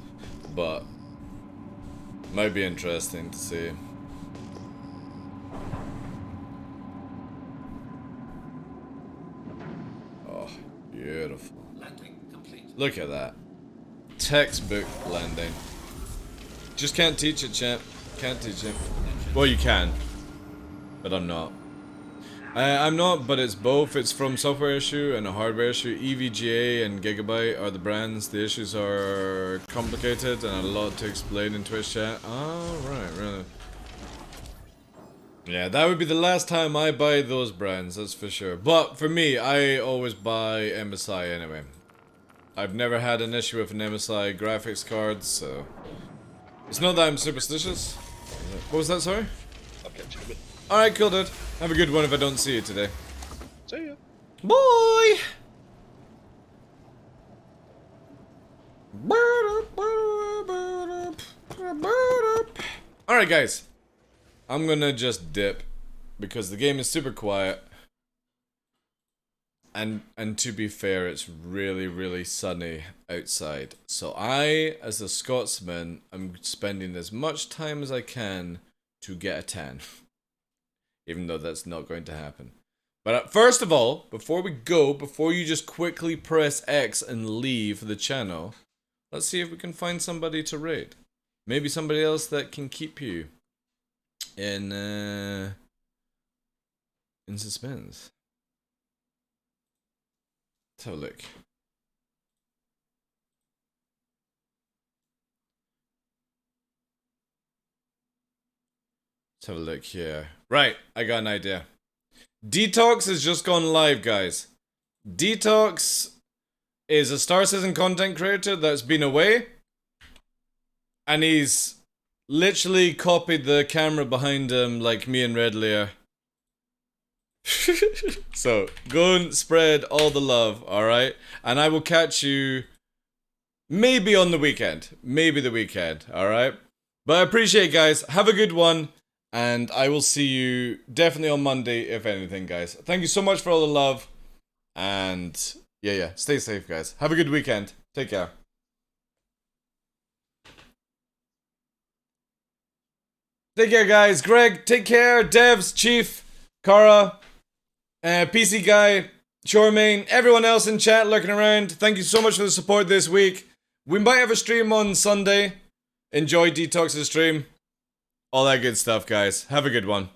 But might be interesting to see. Oh, beautiful. Look at that. Textbook landing. Just can't teach it, champ. Can't teach it. Well, you can. But I'm not. I'm not, but it's both. It's from software issue and a hardware issue. EVGA and Gigabyte are the brands. The issues are complicated and a lot to explain in Twitch chat. Oh, right, really. Yeah, that would be the last time I buy those brands, that's for sure. But for me, I always buy MSI anyway. I've never had an issue with an MSI graphics card, so... It's not that I'm superstitious. What was that, sorry? I'll catch you a bit. Alright, cool, dude. Have a good one if I don't see you today. See ya. Bye! Alright, guys. I'm gonna just dip because the game is super quiet. And to be fair, it's really, really sunny outside. So I, as a Scotsman, am spending as much time as I can to get a tan. Even though that's not going to happen. But first of all, before we go, before you just quickly press X and leave the channel, let's see if we can find somebody to raid. Maybe somebody else that can keep you in suspense. Let's have a look. Let's have a look here. Right, I got an idea. Detox has just gone live, guys. Detox is a Star Citizen content creator that's been away. And he's literally copied the camera behind him like me and Red Layer. So, go and spread all the love, alright? And I will catch you maybe on the weekend. Maybe the weekend, alright? But I appreciate it, guys. Have a good one. And I will see you definitely on Monday, if anything, guys. Thank you so much for all the love. And yeah, stay safe, guys. Have a good weekend. Take care. Take care, guys. Greg, take care. Devs, Chief, Kara, PC Guy, Shoremain, everyone else in chat lurking around. Thank you so much for the support this week. We might have a stream on Sunday. Enjoy Detox's stream. All that good stuff, guys. Have a good one.